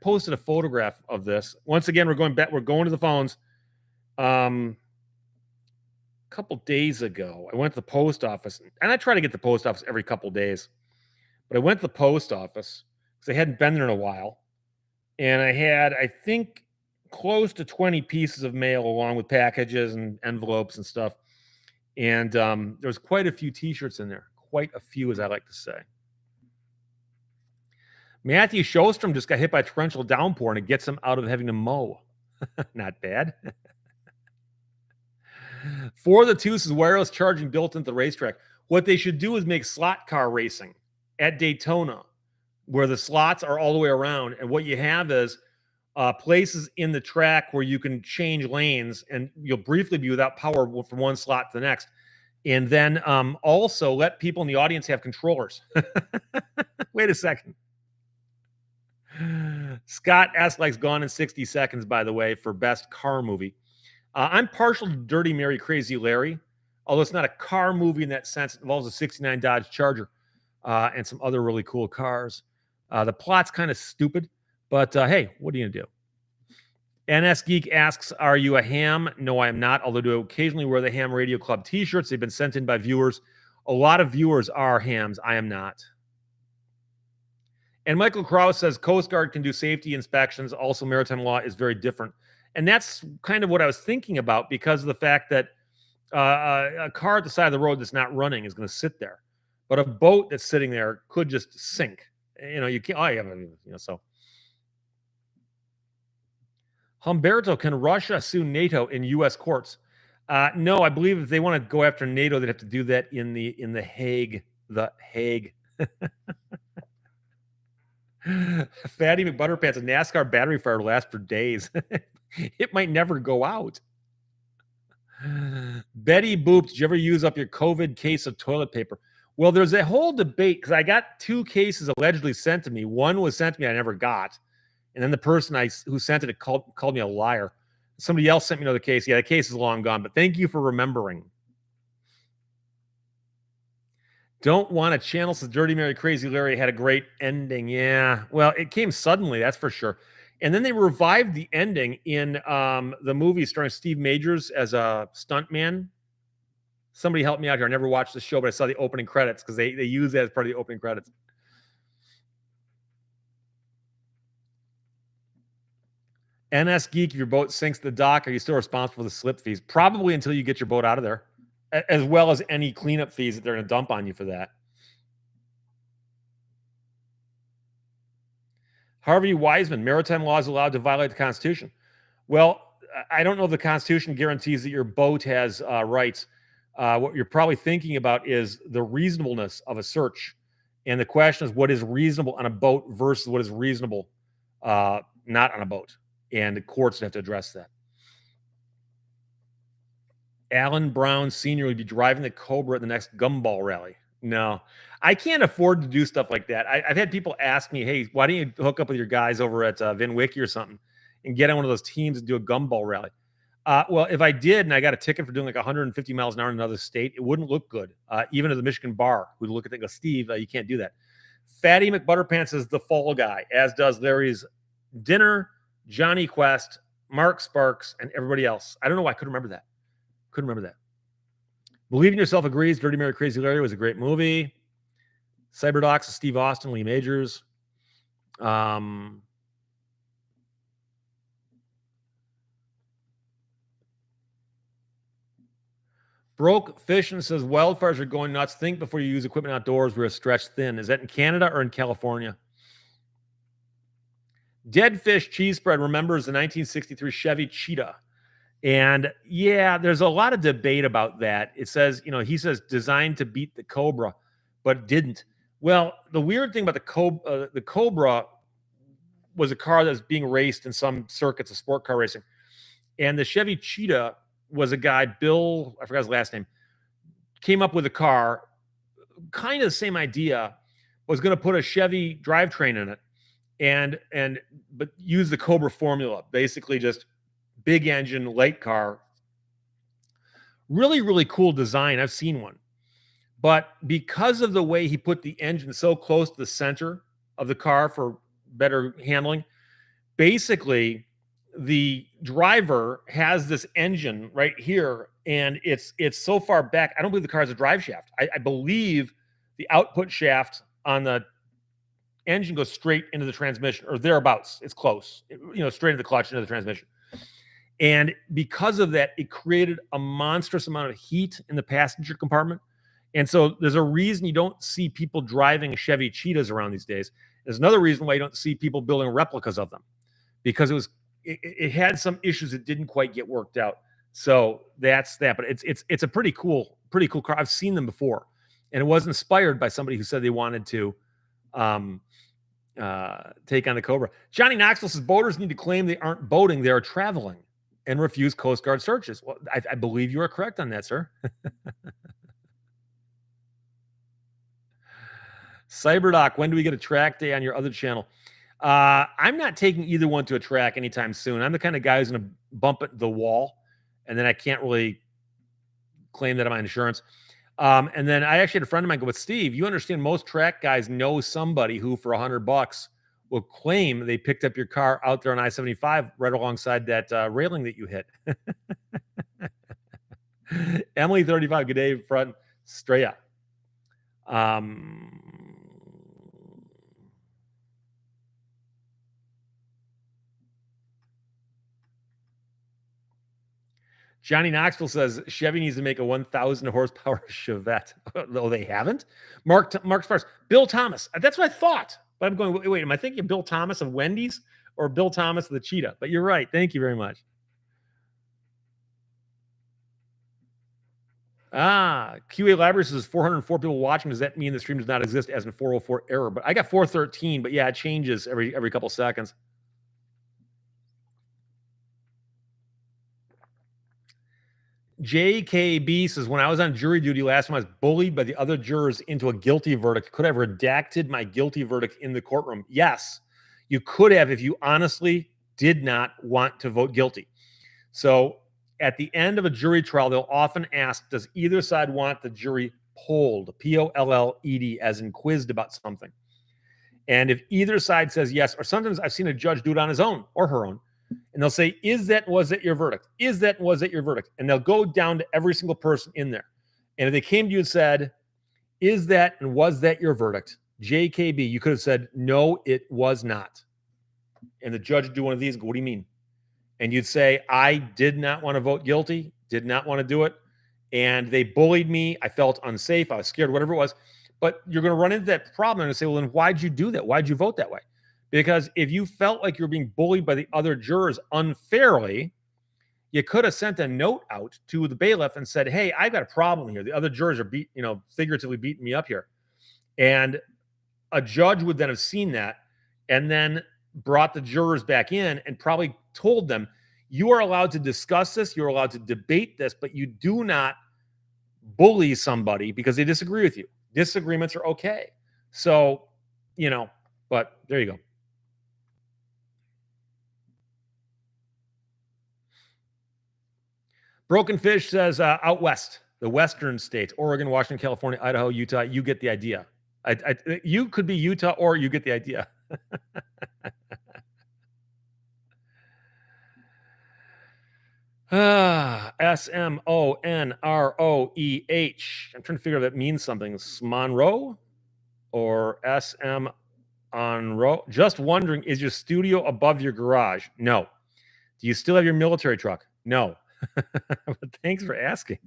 posted a photograph of this. Once again, we're going to the phones. A couple days ago, I went to the post office, and I try to get to the post office every couple days. But I went to the post office because I hadn't been there in a while. And I had, I think, close to 20 pieces of mail along with packages and envelopes and stuff. And there was quite a few T-shirts in there. Quite a few, as I like to say. Matthew Shostrom just got hit by a torrential downpour, and it gets him out of having to mow. Not bad. For the Two is wireless charging built into the racetrack. What they should do is make slot car racing at Daytona, where the slots are all the way around. And what you have is places in the track where you can change lanes, and you'll briefly be without power from one slot to the next. And then also let people in the audience have controllers. Wait a second. Scott S. likes Gone in 60 Seconds, by the way, for best car movie. I'm partial to Dirty Mary, Crazy Larry, although it's not a car movie in that sense. It involves a 69 Dodge Charger and some other really cool cars. The plot's kind of stupid, but hey, what are you going to do? NS Geek asks, are you a ham? No, I am not, although I do occasionally wear the Ham Radio Club T-shirts. They've been sent in by viewers. A lot of viewers are hams. I am not. And Michael Krause says Coast Guard can do safety inspections. Also, maritime law is very different. And that's kind of what I was thinking about, because of the fact that a car at the side of the road that's not running is going to sit there. But a boat that's sitting there could just sink. You can't, so. Humberto, can Russia sue NATO in U.S. courts? No, I believe if they want to go after NATO, they'd have to do that in the Hague. The Hague. Fatty McButterpants, a NASCAR battery fire lasts for days. It might never go out. Betty Boop, did you ever use up your COVID case of toilet paper? Well, there's a whole debate because I got 2 cases allegedly sent to me. One was sent to me I never got, and then the person who sent it called me a liar. Somebody else sent me another case. Yeah, the case is long gone, but thank you for remembering. Don't want to channel says Dirty Mary Crazy Larry had a great ending. Yeah. Well, it came suddenly, that's for sure. And then they revived the ending in the movie starring Steve Majors as a stuntman. Somebody help me out here. I never watched the show, but I saw the opening credits because they use that as part of the opening credits. NS Geek, if your boat sinks to the dock, are you still responsible for the slip fees? Probably until you get your boat out of there, as well as any cleanup fees that they're going to dump on you for that. Harvey Wiseman, maritime law is allowed to violate the Constitution. Well, I don't know if the Constitution guarantees that your boat has rights. What you're probably thinking about is the reasonableness of a search. And the question is, what is reasonable on a boat versus what is reasonable not on a boat? And the courts have to address that. Alan Brown Sr. would be driving the Cobra at the next gumball rally. No, I can't afford to do stuff like that. I've had people ask me, hey, why don't you hook up with your guys over at VinWiki or something and get on one of those teams and do a gumball rally? Well, if I did and I got a ticket for doing like 150 miles an hour in another state, it wouldn't look good. Even at the Michigan bar, who'd look at it and go, Steve, you can't do that. Fatty McButterpants is the fall guy, as does Larry's Dinner, Johnny Quest, Mark Sparks, and everybody else. I don't know why I couldn't remember that. Couldn't remember that. Believe in Yourself agrees. Dirty Mary Crazy Larry was a great movie. Cyberdocs, Steve Austin, Lee Majors. Broke Fishing says wildfires are going nuts. Think before you use equipment outdoors. We're stretched thin. Is that in Canada or in California? Dead Fish Cheese Spread remembers the 1963 Chevy Cheetah. And yeah, there's a lot of debate about that. It says, he says designed to beat the Cobra, but didn't. Well, the weird thing about the Cobra was a car that was being raced in some circuits of sport car racing. And the Chevy Cheetah was a guy, Bill, I forgot his last name, came up with a car, kind of the same idea, was going to put a Chevy drivetrain in it but use the Cobra formula, basically just big engine, light car. Really, really cool design. I've seen one. But because of the way he put the engine so close to the center of the car for better handling, basically the driver has this engine right here, and it's so far back. I don't believe the car has a drive shaft. I believe the output shaft on the engine goes straight into the transmission or thereabouts. It's close, straight into the clutch, into the transmission. And because of that, it created a monstrous amount of heat in the passenger compartment. And so there's a reason you don't see people driving Chevy Cheetahs around these days. There's another reason why you don't see people building replicas of them, because it had some issues that didn't quite get worked out. So that's that. But it's a pretty cool car. I've seen them before, and it was inspired by somebody who said they wanted to take on the Cobra. Johnny Knoxville says boaters need to claim they aren't boating, they are traveling, and refuse Coast Guard searches. Well, I believe you are correct on that, sir. Cyberdoc, when do we get a track day on your other channel? I'm not taking either one to a track anytime soon. I'm the kind of guy who's going to bump it the wall, and then I can't really claim that on my insurance. And then I actually had a friend of mine go, but Steve, you understand most track guys know somebody who for $100 will claim they picked up your car out there on I-75 right alongside that railing that you hit. Emily 35, good day, front Straya. Johnny Knoxville says Chevy needs to make a 1,000 horsepower Chevette. Oh, they haven't? Mark Sparks. Bill Thomas. That's what I thought. But I'm going, wait, am I thinking Bill Thomas of Wendy's or Bill Thomas of the Cheetah? But you're right. Thank you very much. QA Library says 404 people watching. Does that mean the stream does not exist as in 404 error? But I got 413, but yeah, it changes every couple seconds. JKB says, when I was on jury duty last time, I was bullied by the other jurors into a guilty verdict. Could I have redacted my guilty verdict in the courtroom? Yes, you could have if you honestly did not want to vote guilty. So at the end of a jury trial, they'll often ask, does either side want the jury polled, Polled, as in quizzed about something? And if either side says yes, or sometimes I've seen a judge do it on his own or her own, and they'll say, was it your verdict? Was it your verdict? And they'll go down to every single person in there. And if they came to you and said, is that and was that your verdict? JKB, you could have said, no, it was not. And the judge would do one of these and go, what do you mean? And you'd say, I did not want to vote guilty, did not want to do it. And they bullied me. I felt unsafe. I was scared, whatever it was. But you're going to run into that problem and say, well, then why'd you do that? Why'd you vote that way? Because if you felt like you were being bullied by the other jurors unfairly, you could have sent a note out to the bailiff and said, hey, I've got a problem here. The other jurors are figuratively beating me up here. And a judge would then have seen that and then brought the jurors back in and probably told them, you are allowed to discuss this, you're allowed to debate this, but you do not bully somebody because they disagree with you. Disagreements are okay. So, but there you go. Broken Fish says out west, the western states, Oregon, Washington, California, Idaho, Utah. You get the idea. You could be Utah or you get the idea. SMONROEH. I'm trying to figure out if that means something. Smonroe or SM Onro. Just wondering, is your studio above your garage? No. Do you still have your military truck? No. But thanks for asking.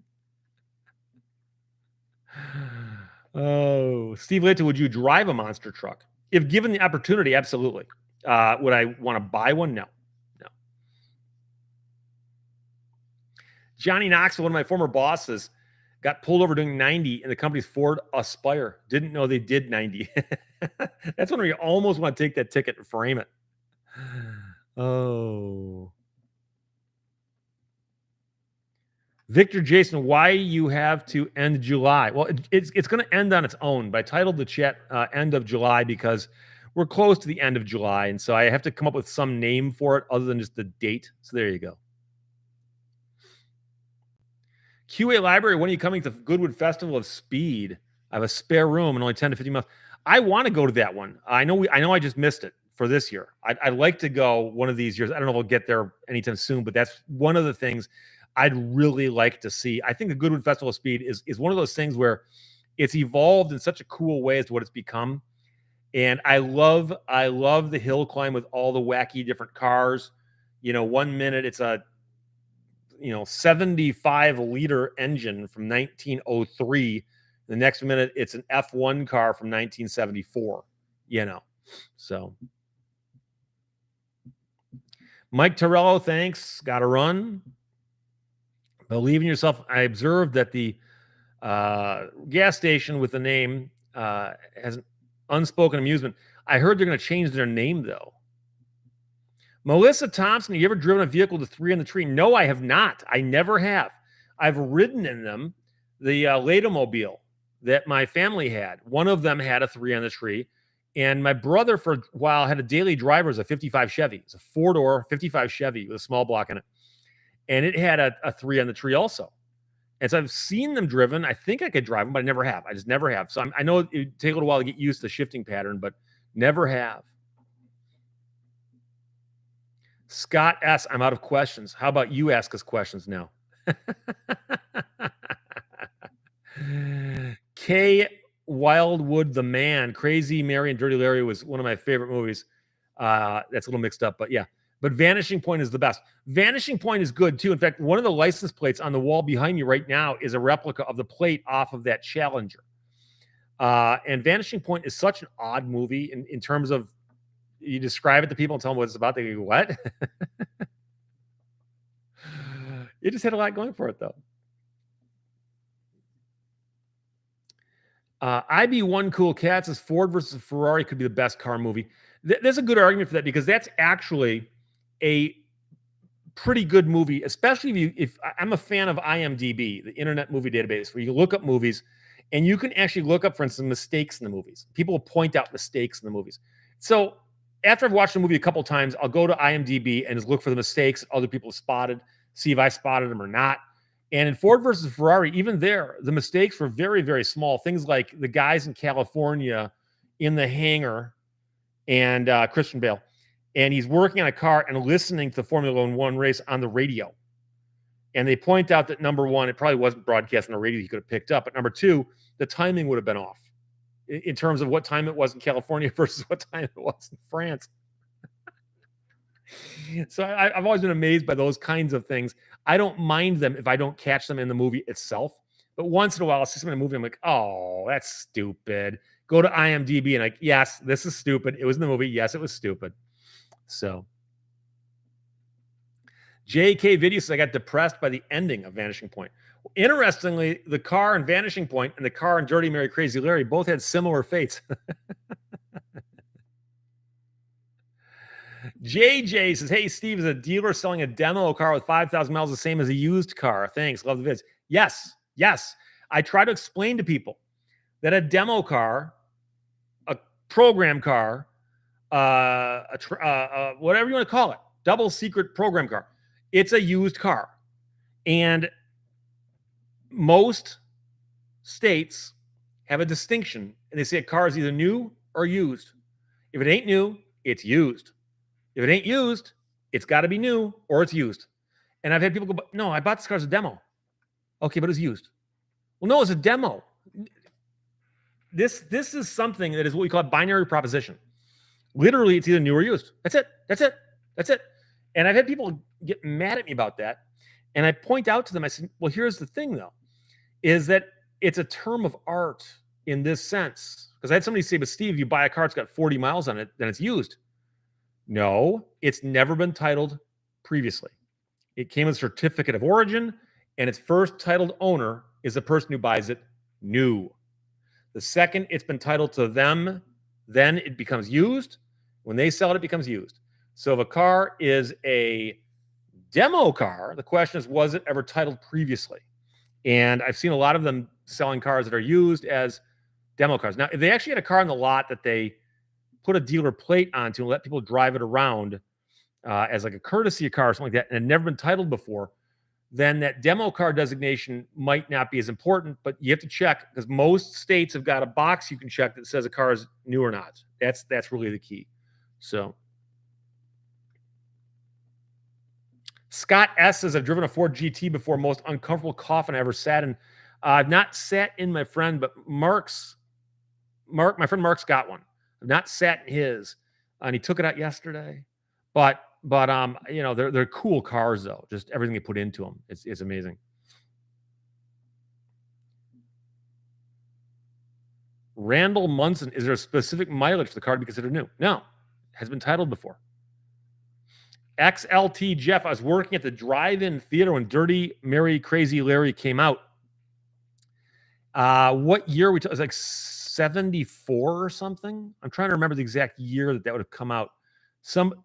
Oh, Steve Lehto, would you drive a monster truck? If given the opportunity, absolutely. Would I want to buy one? No. Johnny Knoxville, one of my former bosses, got pulled over doing 90 in the company's Ford Aspire. Didn't know they did 90. That's when we almost want to take that ticket and frame it. Oh. Victor Jason, why you have to end July? Well, it's going to end on its own. But I titled the chat end of July because we're close to the end of July. And so I have to come up with some name for it other than just the date. So there you go. QA Library, when are you coming to Goodwood Festival of Speed? I have a spare room and only 10 to 15 miles. I want to go to that one. I know I just missed it for this year. I'd like to go one of these years. I don't know if we'll get there anytime soon, but that's one of the things I'd really like to see. I think the Goodwood Festival of Speed is one of those things where it's evolved in such a cool way as to what it's become. And I love the hill climb with all the wacky different cars. 1 minute it's a 75-liter engine from 1903. The next minute, it's an F1 car from 1974. So Mike Torello, thanks. Got to run. Believe in yourself. I observed that the gas station with the name has an unspoken amusement. I heard they're going to change their name, though. Melissa Thompson, have you ever driven a vehicle to 3 on the tree? No, I have not. I never have. I've ridden in them. The Lehto mobile that my family had. One of them had a 3 on the tree. And my brother, for a while, had a daily driver as a 55 Chevy. It's a 4-door 55 Chevy with a small block in it. And it had a 3 on the tree also. And so I've seen them driven. I think I could drive them, but I never have. I just never have. So I know it would take a little while to get used to the shifting pattern, but never have. Scott S., I'm out of questions. How about you ask us questions now? K. Wildwood, the Man, Crazy Mary and Dirty Larry was one of my favorite movies. That's a little mixed up, but yeah. But Vanishing Point is the best. Vanishing Point is good, too. In fact, one of the license plates on the wall behind me right now is a replica of the plate off of that Challenger. And Vanishing Point is such an odd movie in terms of you describe it to people and tell them what it's about. They go, what? It just had a lot going for it, though. IB1 Cool Cat says Ford versus Ferrari could be the best car movie. There's a good argument for that because that's actually a pretty good movie, especially if I'm a fan of IMDb, the Internet Movie Database, where you look up movies and you can actually look up, for instance, mistakes in the movies. People will point out mistakes in the movies. So after I've watched the movie a couple times, I'll go to IMDb and just look for the mistakes other people have spotted, see if I spotted them or not. And in Ford versus Ferrari, even there, the mistakes were very, very small. Things like the guys in California in the hangar and Christian Bale, and he's working on a car and listening to the Formula One race on the radio. And they point out that number one, it probably wasn't broadcast on the radio he could have picked up, but number two, the timing would have been off in terms of what time it was in California versus what time it was in France. So I've always been amazed by those kinds of things. I don't mind them if I don't catch them in the movie itself. But once in a while, I'll see something in a movie, I'm like, oh, that's stupid. Go to IMDb and like, yes, this is stupid. It was in the movie. Yes, it was stupid. So JK Video says I got depressed by the ending of Vanishing Point. Interestingly, the car in Vanishing Point and the car in Dirty Mary Crazy Larry both had similar fates. JJ says, hey, Steve, is a dealer selling a demo car with 5,000 miles the same as a used car? Thanks. Love the vids. Yes. Yes. I try to explain to people that a demo car, a program car, whatever you want to call it, double secret program car, it's a used car. And most states have a distinction, and they say a car is either new or used. If it ain't new, it's used. If it ain't used, it's got to be new or it's used. And I've had people go, no, I bought this car as a demo. Okay, but it's used. Well, no, it's a demo. This is something that is what we call a binary proposition. Literally, it's either new or used. That's it. That's it. That's it. And I've had people get mad at me about that. And I point out to them, I said, well, here's the thing, though, is that it's a term of art in this sense. Because I had somebody say, but Steve, you buy a car, it's got 40 miles on it, then it's used. No, it's never been titled previously. It came with a certificate of origin, and its first titled owner is the person who buys it new. The second it's been titled to them, then it becomes used. When they sell it, it becomes used. So if a car is a demo car, the question is, was it ever titled previously? And I've seen a lot of them selling cars that are used as demo cars. Now, if they actually had a car in the lot that they put a dealer plate onto and let people drive it around as like a courtesy car or something like that, and had never been titled before, then that demo car designation might not be as important, but you have to check because most states have got a box you can check that says a car is new or not. That's really the key. So Scott S says, I've driven a Ford GT before, most uncomfortable coffin I ever sat in. I've not sat in my friend, but my friend Mark's got one. I've not sat in his, and he took it out yesterday. But you know, they're cool cars though. Just everything they put into them, it's amazing. Randall Munson, is there a specific mileage for the car to be considered new? No, has been titled before. XLT Jeff, I was working at the drive-in theater when Dirty Mary Crazy Larry came out. What year it was like 74 or something. I'm trying to remember the exact year that would have come out.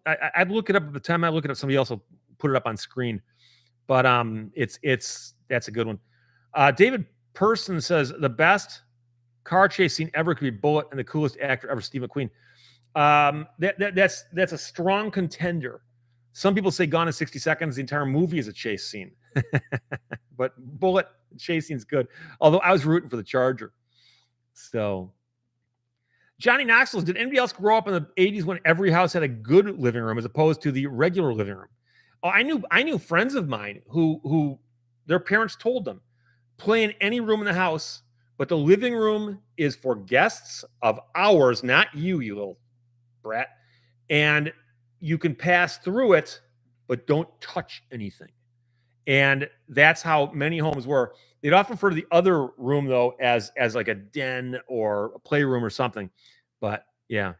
I'd look it up at the time. I look it up. Somebody else will put it up on screen. But that's a good one. David Person says the best car chase scene ever could be Bullet and the coolest actor ever, Steve McQueen. That's a strong contender. Some people say Gone in 60 Seconds. The entire movie is a chase scene. But Bullet chase scene's good. Although I was rooting for the Charger. So Johnny Knoxville, did anybody else grow up in the 80s when every house had a good living room as opposed to the regular living room? Oh, I knew friends of mine who their parents told them, play in any room in the house, but the living room is for guests of ours, not you, you little brat. And you can pass through it, but don't touch anything. And that's how many homes were. They'd often refer to the other room, though, as like a den or a playroom or something. But, yeah.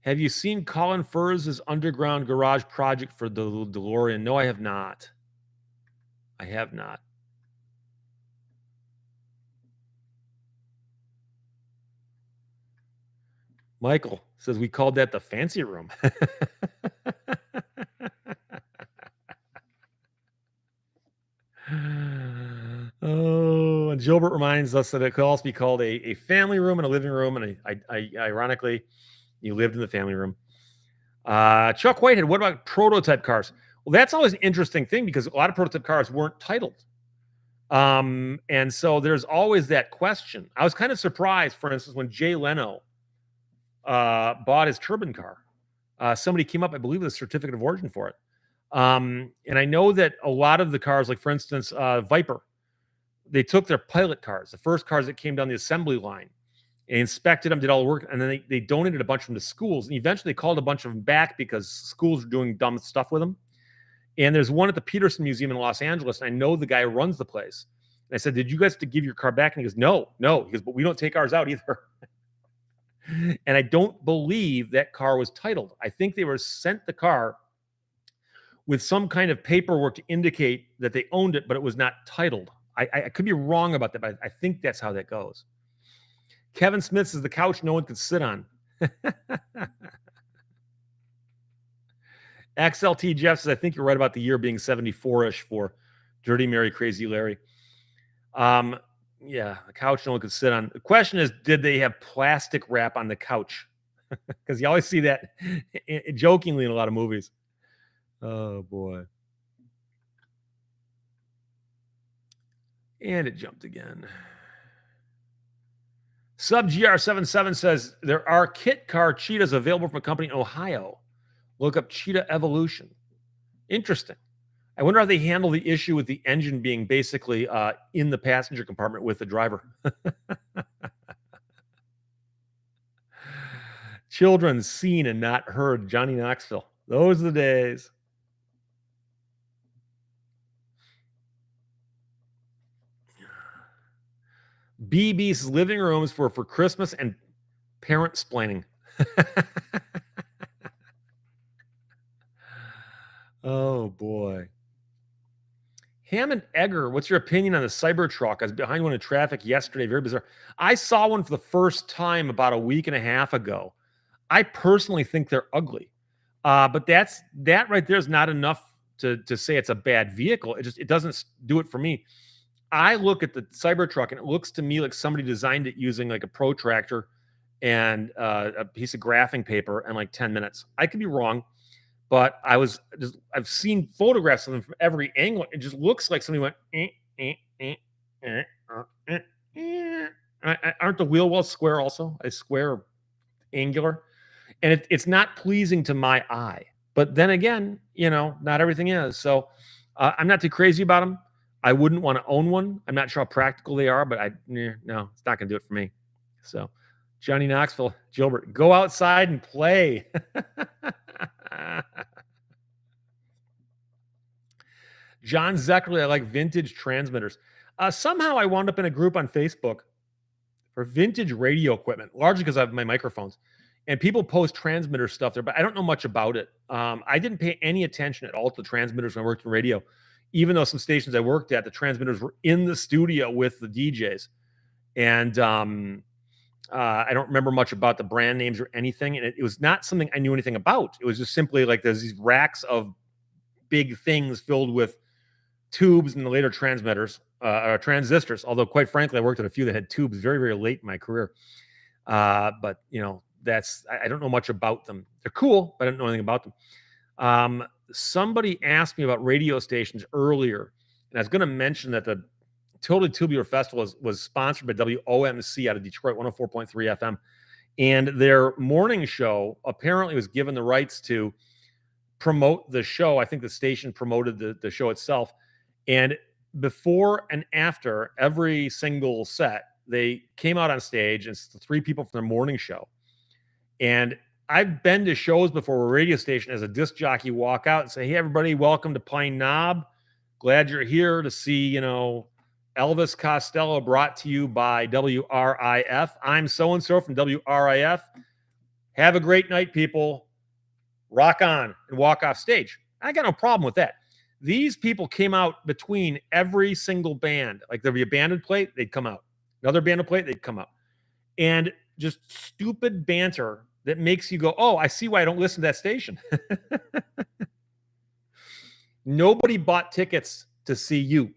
Have you seen Colin Furze's underground garage project for the DeLorean? No, I have not. I have not. Michael says we called that the fancy room. Oh, and Gilbert reminds us that it could also be called a family room and a living room. And ironically, you lived in the family room. Chuck Whitehead, what about prototype cars? Well, that's always an interesting thing because a lot of prototype cars weren't titled. And so there's always that question. I was kind of surprised, for instance, when Jay Leno bought his turbine car. Somebody came up, I believe, with a certificate of origin for it. And I know that a lot of the cars, like for instance, Viper, they took their pilot cars, the first cars that came down the assembly line, and inspected them, did all the work, and then they donated a bunch of them to schools. And eventually they called a bunch of them back because schools were doing dumb stuff with them. And there's one at the Peterson Museum in Los Angeles, and I know the guy who runs the place. And I said, "Did you guys have to give your car back?" And he goes, "No." He goes, "But we don't take ours out either." And I don't believe that car was titled. I think they were sent the car with some kind of paperwork to indicate that they owned it, but it was not titled. I could be wrong about that, but I think that's how that goes. Kevin Smith says the couch no one could sit on. XLT Jeff says, I think you're right about the year being 74-ish for Dirty Mary, Crazy Larry. Yeah, the couch no one could sit on. The question is, did they have plastic wrap on the couch? Because you always see that jokingly in a lot of movies. Oh, boy. And it jumped again. Sub GR77 says, there are kit car cheetahs available from a company in Ohio. Look up Cheetah Evolution. Interesting. I wonder how they handle the issue with the engine being basically in the passenger compartment with the driver. Children seen and not heard. Johnny Knoxville. Those are the days. BB's living rooms for Christmas and parent splaining. Oh, boy. Hammond Egger, what's your opinion on the Cybertruck? I was behind one in traffic yesterday. Very bizarre. I saw one for the first time about a week and a half ago. I personally think they're ugly. But that right there is not enough to say it's a bad vehicle. It doesn't do it for me. I look at the Cybertruck and it looks to me like somebody designed it using like a protractor and a piece of graphing paper and like 10 minutes. I could be wrong, but I've seen photographs of them from every angle. It just looks like somebody went, aren't the wheel wells square also? A square angular? And it's not pleasing to my eye. But then again, not everything is. So I'm not too crazy about them. I wouldn't want to own one. I'm not sure how practical they are, but no, it's not going to do it for me. So, Johnny Knoxville, Gilbert, go outside and play. John Zeckerly, I like vintage transmitters. Somehow I wound up in a group on Facebook for vintage radio equipment, largely because I have my microphones. And people post transmitter stuff there, but I don't know much about it. I didn't pay any attention at all to the transmitters when I worked in radio. Even though some stations I worked at, the transmitters were in the studio with the DJs. And I don't remember much about the brand names or anything. And it was not something I knew anything about. It was just simply like there's these racks of big things filled with tubes and the later transmitters, or transistors. Although, quite frankly, I worked at a few that had tubes very, very late in my career. But, I don't know much about them. They're cool, but I don't know anything about them. Somebody asked me about radio stations earlier, and I was going to mention that the Totally Tubular Festival was sponsored by WOMC out of Detroit, 104.3 FM. And their morning show apparently was given the rights to promote the show. I think the station promoted the show itself. And before and after every single set, they came out on stage, and it's the three people from their morning show. And I've been to shows before where a radio station as a disc jockey walk out and say, hey, everybody, welcome to Pine Knob. Glad you're here to see, Elvis Costello, brought to you by WRIF. I'm so-and-so from WRIF. Have a great night, people. Rock on, and walk off stage. I got no problem with that. These people came out between every single band. Like there'd be a band would play, they'd come out. Another band would play, they'd come out. And just stupid banter that makes you go, oh, I see why I don't listen to that station. Nobody bought tickets to see you.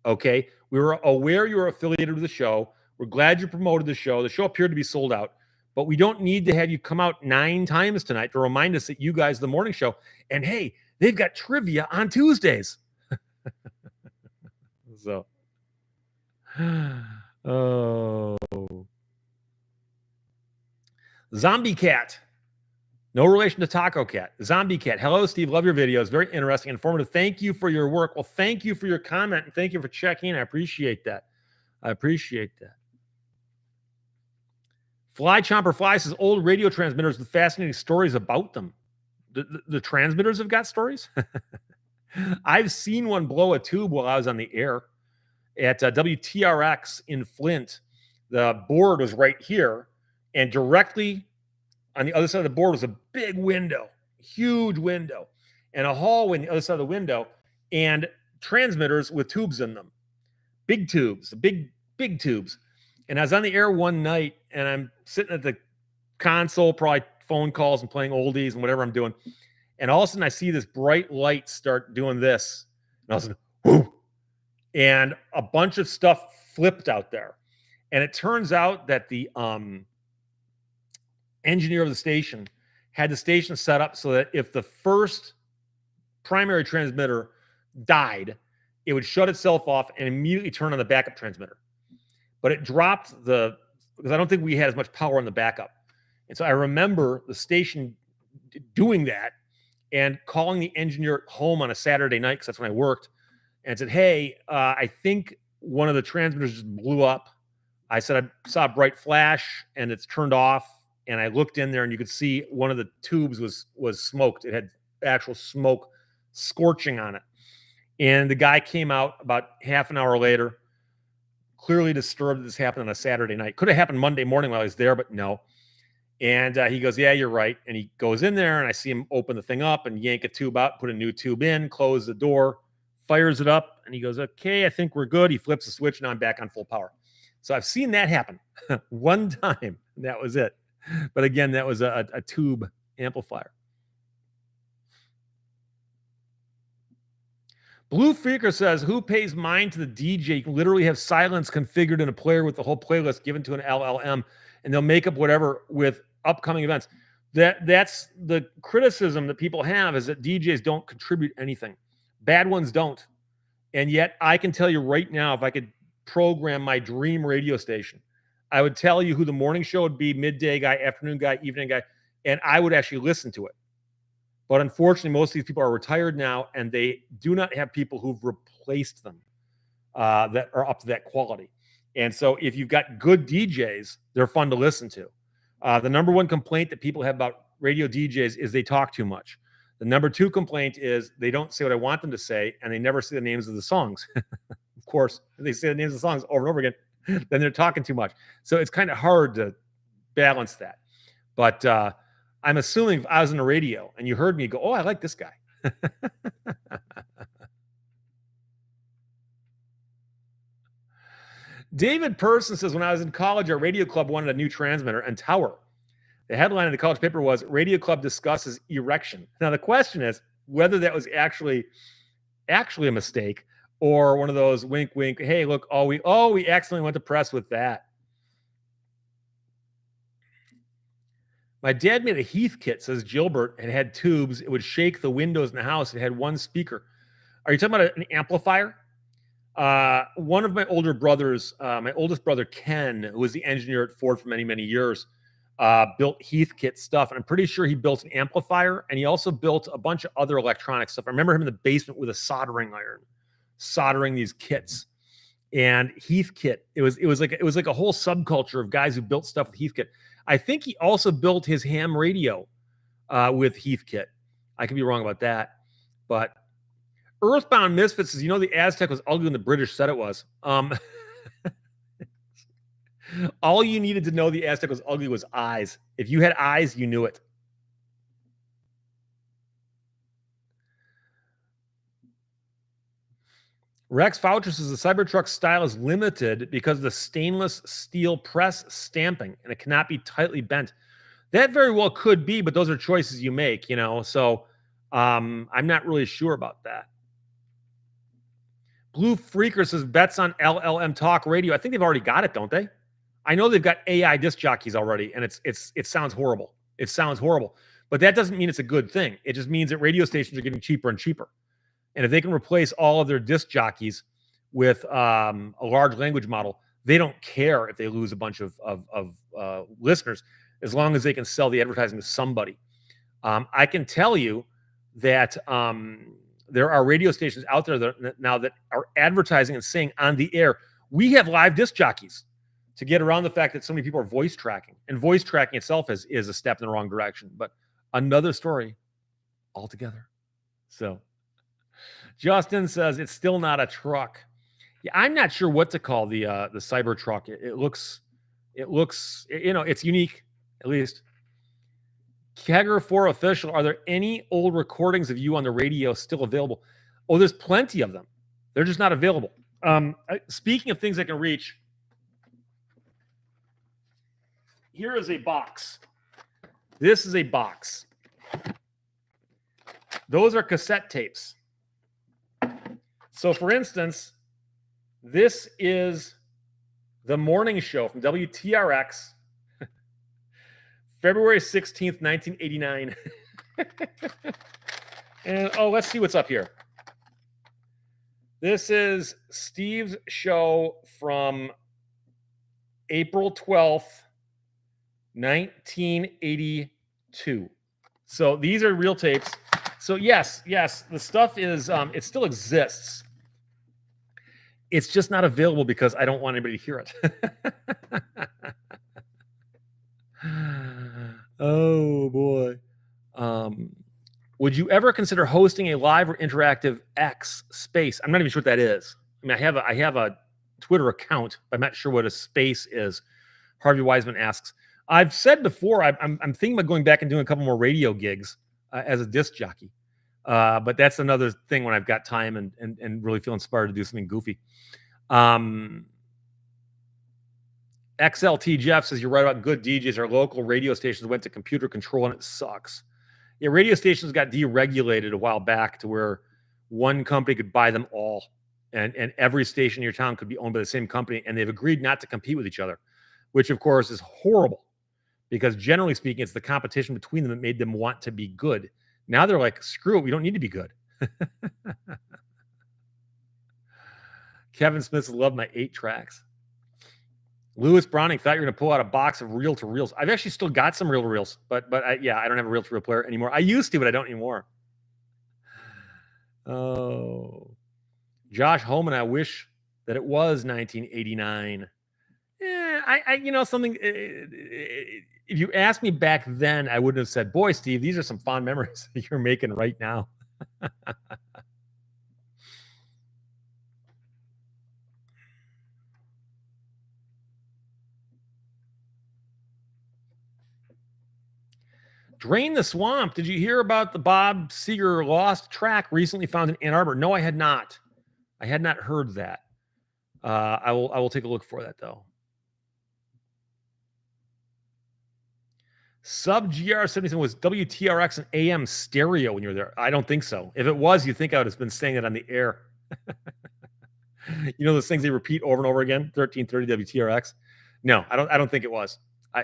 Okay. We were aware you were affiliated with the show. We're glad you promoted the show. The show appeared to be sold out, but we don't need to have you come out 9 times tonight to remind us that you guys, the morning show, and hey, they've got trivia on Tuesdays. So, oh, Zombie Cat. No relation to Taco Cat. Zombie Cat. Hello, Steve. Love your videos. Very interesting, informative. Thank you for your work. Well, thank you for your comment, and thank you for checking. I appreciate that. I appreciate that. Fly Chomper Fly says old radio transmitters with fascinating stories about them. The transmitters have got stories. I've seen one blow a tube while I was on the air at WTRX in Flint. The board was right here, and directly on the other side of the board was a big window, huge window, and a hallway on the other side of the window, and transmitters with tubes in them, big tubes, big tubes. And I was on the air one night, and I'm sitting at the console, probably phone calls and playing oldies and whatever I'm doing. And all of a sudden, I see this bright light start doing this. And I was like, whoo. And a bunch of stuff flipped out there. And it turns out that the engineer of the station had the station set up so that if the first primary transmitter died, it would shut itself off and immediately turn on the backup transmitter. But it dropped because I don't think we had as much power on the backup. And so I remember the station doing that and calling the engineer home on a Saturday night, because that's when I worked, and said, hey, I think one of the transmitters just blew up. I said, I saw a bright flash and it's turned off. And I looked in there and you could see one of the tubes was smoked. It had actual smoke scorching on it. And the guy came out about half an hour later, clearly disturbed that this happened on a Saturday night. Could have happened Monday morning while I was there, but no. And he goes, yeah, you're right. And he goes in there and I see him open the thing up and yank a tube out, put a new tube in, close the door, fires it up. And he goes, okay, I think we're good. He flips the switch and I'm back on full power. So I've seen that happen one time. That was it. But again, that was a tube amplifier. Blue Freaker says, who pays mind to the DJ? You can literally have silence configured in a player with the whole playlist given to an LLM, and they'll make up whatever with upcoming events. That's the criticism that people have, is that DJs don't contribute anything. Bad ones don't. And yet I can tell you right now, if I could program my dream radio station, I would tell you who the morning show would be, midday guy, afternoon guy, evening guy, and I would actually listen to it. But unfortunately, most of these people are retired now, and they do not have people who've replaced them that are up to that quality. And so if you've got good DJs, they're fun to listen to. The number one complaint that people have about radio DJs is they talk too much. The number two complaint is they don't say what I want them to say, and they never say the names of the songs. Of course, if they say the names of the songs over and over again, then they're talking too much. So it's kind of hard to balance that. But I'm assuming if I was on the radio and you heard me go, oh, I like this guy. David Person says, when I was in college, our radio club wanted a new transmitter and tower. The headline of the college paper was, Radio Club discusses erection. Now, the question is whether that was actually a mistake or one of those wink, wink, hey, look, we accidentally went to press with that. My dad made a Heath kit, says Gilbert. It had tubes. It would shake the windows in the house. It had one speaker. Are you talking about an amplifier? One of my older brothers, my oldest brother, Ken, who was the engineer at Ford for many, many years, built Heathkit stuff. And I'm pretty sure he built an amplifier, and he also built a bunch of other electronic stuff. I remember him in the basement with a soldering iron, soldering these kits. And Heathkit, it was like a whole subculture of guys who built stuff with Heathkit. I think he also built his ham radio with Heathkit. I could be wrong about that, but Earthbound Misfits says, the Aztec was ugly when the British said it was. All you needed to know the Aztec was ugly was eyes. If you had eyes, you knew it. Rex Foucher says the Cybertruck style is limited because of the stainless steel press stamping, and it cannot be tightly bent. That very well could be, but those are choices you make, you know. So I'm not really sure about that. Blue Freaker says bets on LLM Talk Radio. I think they've already got it, don't they? I know they've got AI disc jockeys already, and it sounds horrible. It sounds horrible, but that doesn't mean it's a good thing. It just means that radio stations are getting cheaper and cheaper. And if they can replace all of their disc jockeys with a large language model, they don't care if they lose a bunch of listeners, as long as they can sell the advertising to somebody. I can tell you that there are radio stations out there now that are advertising and saying on the air, we have live disc jockeys, to get around the fact that so many people are voice tracking. And voice tracking itself is a step in the wrong direction. But another story altogether. So Justin says it's still not a truck. Yeah, I'm not sure what to call the Cybertruck. It looks, you know, it's unique, at least. Kegger 4 official, are there any old recordings of you on the radio still available? Oh, there's plenty of them. They're just not available. Speaking of things I can reach, here is a box. This is a box. Those are cassette tapes. So, for instance, this is the morning show from WTRX, February 16th, 1989. And, let's see what's up here. This is Steve's show from April 12th, 1982. So these are real tapes. So yes, the stuff is, it still exists. It's just not available because I don't want anybody to hear it. Oh boy. Would you ever consider hosting a live or interactive X space? I'm not even sure what that is. I mean, I have a Twitter account, but I'm not sure what a space is. Harvey Wiseman asks. I've said before, I'm thinking about going back and doing a couple more radio gigs as a disc jockey. But that's another thing when I've got time and really feel inspired to do something goofy. XLT Jeff says, you're right about good DJs. Our local radio stations went to computer control and it sucks. Yeah, radio stations got deregulated a while back to where one company could buy them all. And every station in your town could be owned by the same company. And they've agreed not to compete with each other, which of course is horrible because generally speaking, it's the competition between them that made them want to be good. Now they're like, screw it, we don't need to be good. Kevin Smith loved my 8 tracks. Lewis Browning thought you were going to pull out a box of reel-to-reels. I've actually still got some reel-to-reels, but I don't have a reel-to-reel player anymore. I used to, but I don't anymore. Oh, Josh Holman, I wish that it was 1989. Something. If you asked me back then, I wouldn't have said, "Boy, Steve, these are some fond memories that you're making right now." Drain the Swamp. Did you hear about the Bob Seger lost track recently found in Ann Arbor? No, I had not. I had not heard that. I will take a look for that though. Sub GR77 was WTRX and AM stereo when you were there. I don't think so. If it was, you think I would have been saying it on the air. You know those things they repeat over and over again? 1330 WTRX. No, I don't think it was.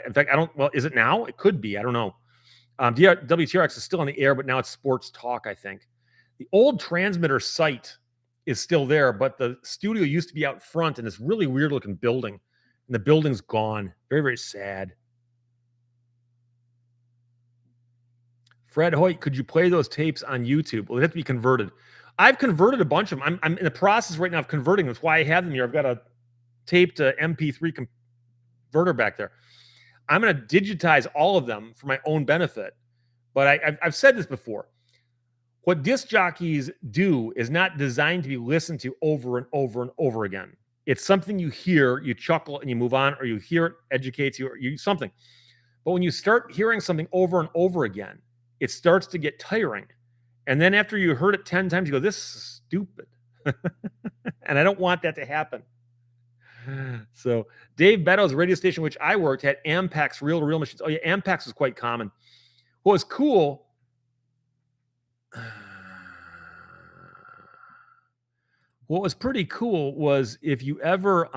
In fact, I don't. Well, is it now? It could be. I don't know. WTRX is still on the air, but now it's sports talk, I think. The old transmitter site is still there, but the studio used to be out front in this really weird looking building, and the building's gone. Very, very sad. Fred Hoyt, could you play those tapes on YouTube? Well, they have to be converted. I've converted a bunch of them. I'm in the process right now of converting them. That's why I have them here. I've got a taped MP3 converter back there. I'm going to digitize all of them for my own benefit. But I've said this before. What disc jockeys do is not designed to be listened to over and over and over again. It's something you hear, you chuckle, and you move on, or you hear it, educates you, or you something. But when you start hearing something over and over again, it starts to get tiring. And then after you heard it 10 times, you go, this is stupid. And I don't want that to happen. So Dave Beddoes' radio station, which I worked, had Ampex reel-to-reel machines. Oh yeah, Ampex was quite common. What was cool, what was pretty cool was if you ever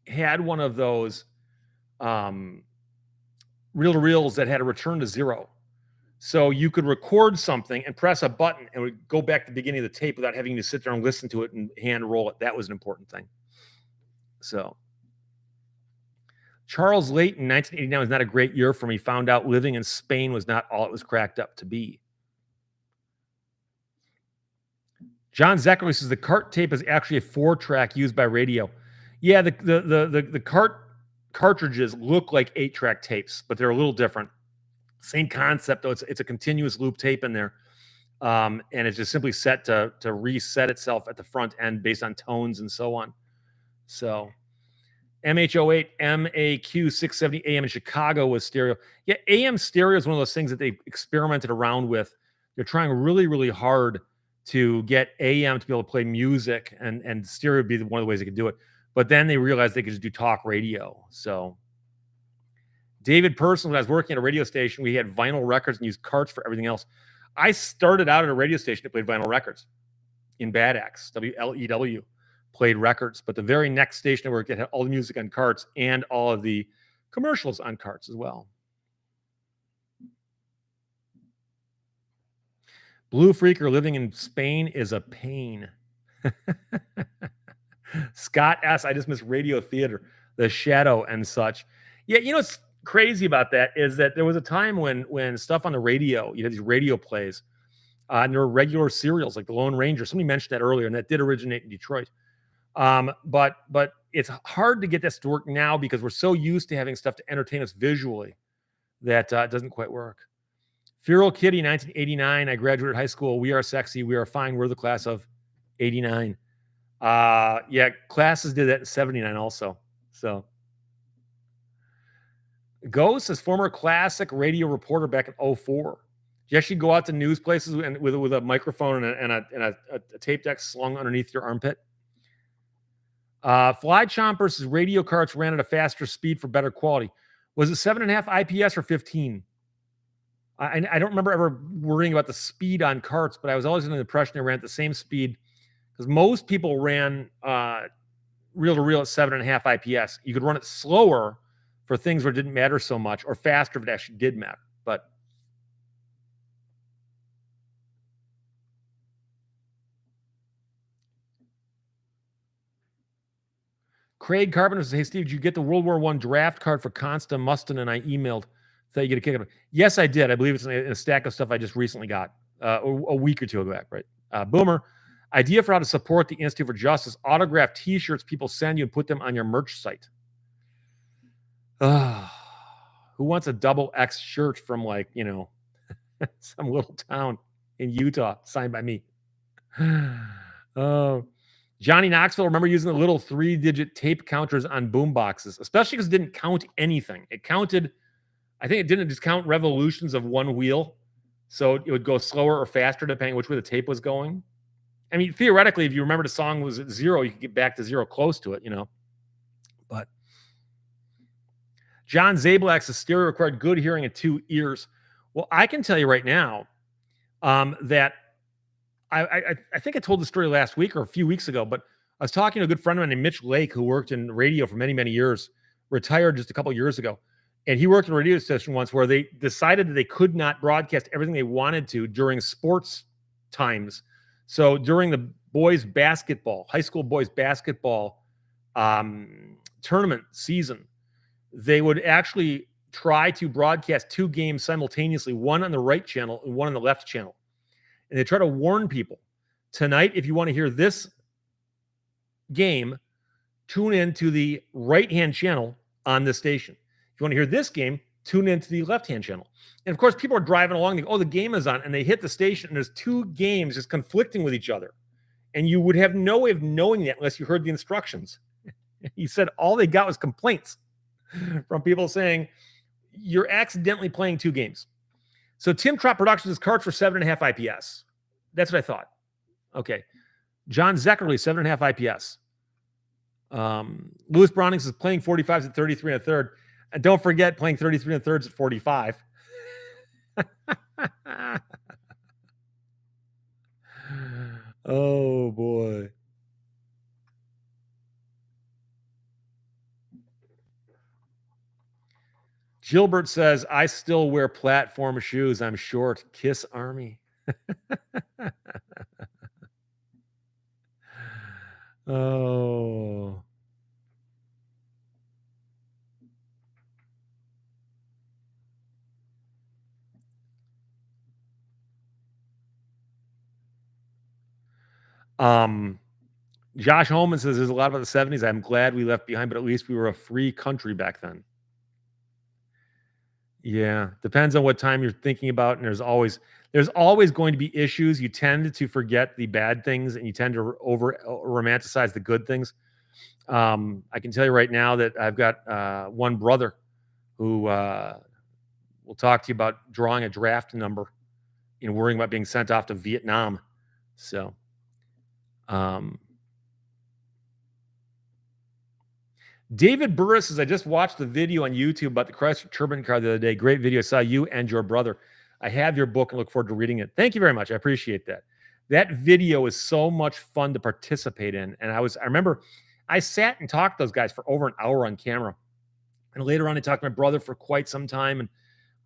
had one of those um, reel-to-reels that had a return to zero. So you could record something and press a button and it would go back to the beginning of the tape without having to sit there and listen to it and hand roll it. That was an important thing. So Charles Layton, 1989 was not a great year for me. Found out living in Spain was not all it was cracked up to be. John Zachary says the cart tape is actually a 4-track used by radio. Yeah, the cart cartridges look like 8-track tapes, but they're a little different. Same concept though. It's a continuous loop tape in there, and it's just simply set to reset itself at the front end based on tones and so on. So MH08 MAQ 670 AM in Chicago was stereo. Yeah, AM stereo is one of those things that they experimented around with. They're trying really, really hard to get AM to be able to play music, and stereo would be one of the ways they could do it. But then they realized they could just do talk radio. So David Person, when I was working at a radio station, we had vinyl records and used carts for everything else. I started out at a radio station that played vinyl records in Bad Axe, WLEW. Played records, but the very next station I worked at had all the music on carts and all of the commercials on carts as well. Blue Freaker living in Spain is a pain. Scott S. I just miss radio theater, The Shadow and such. Yeah, you know what's crazy about that is that there was a time when stuff on the radio, you had these radio plays, and there were regular serials like The Lone Ranger. Somebody mentioned that earlier, and that did originate in Detroit. But it's hard to get this to work now because we're so used to having stuff to entertain us visually that it doesn't quite work. Feral Kitty, 1989. I graduated high school. We are sexy. We are fine. We're the class of 89. Yeah, classes did that in 79 also. So Ghost is former classic radio reporter back in 04. You actually go out to news places and with a microphone and a tape deck slung underneath your armpit. Fly Chompers' radio carts ran at a faster speed for better quality. Was it 7.5 IPS or 15? I don't remember ever worrying about the speed on carts, but I was always under the impression they ran at the same speed because most people ran reel to reel at 7.5 IPS. You could run it slower for things where it didn't matter so much, or faster if it actually did matter. But Craig Carpenter says, "Hey Steve, did you get the World War I draft card for Consta Mustin?" And I emailed. Thought you get a kick out of it. Yes, I did. I believe it's in a stack of stuff I just recently got a week or two ago back, right? Boomer, idea for how to support the Institute for Justice: autographed T-shirts people send you and put them on your merch site. Who wants a double X shirt from some little town in Utah signed by me? Oh. Johnny Knoxville, remember using the little 3-digit tape counters on boom boxes, especially because it didn't count anything. It counted, I think it didn't just count revolutions of one wheel. So it would go slower or faster depending which way the tape was going. I mean, theoretically, if you remember the song was at 0, you could get back to 0 close to it, But John Zablak says stereo required good hearing and 2 ears. Well, I can tell you right now that I think I told the story last week or a few weeks ago, but I was talking to a good friend of mine named Mitch Lake, who worked in radio for many, many years, retired just a couple of years ago. And he worked at a radio station once where they decided that they could not broadcast everything they wanted to during sports times. So during the boys basketball, high school boys basketball tournament season, they would actually try to broadcast 2 games simultaneously, one on the right channel and one on the left channel. And they try to warn people, tonight, if you want to hear this game, tune in to the right-hand channel on this station. If you want to hear this game, tune into the left-hand channel. And of course, people are driving along, they go, oh, the game is on, and they hit the station, and there's 2 games just conflicting with each other. And you would have no way of knowing that unless you heard the instructions. He said all they got was complaints from people saying, you're accidentally playing 2 games. So Tim Trott Productions' carts for 7.5 IPS. That's what I thought. Okay. John Zeckerly, 7.5 IPS. Lewis Browning says playing 45s at 33 and a third. And don't forget playing 33 and a thirds at 45. Oh, boy. Gilbert says, I still wear platform shoes. I'm short. Kiss Army. Oh. Josh Holman says there's a lot about the 70s I'm glad we left behind, but at least we were a free country back then. Yeah, depends on what time you're thinking about, and there's always going to be issues. You tend to forget the bad things, and you tend to over romanticize the good things. I can tell you right now that I've got one brother who will talk to you about drawing a draft number and worrying about being sent off to Vietnam. So, David Burris says, I just watched the video on YouTube about the Chrysler Turbine car the other day. Great video. I saw you and your brother. I have your book and look forward to reading it. Thank you very much. I appreciate that. That video is so much fun to participate in. And I remember I sat and talked to those guys for over an hour on camera. And later on, I talked to my brother for quite some time. And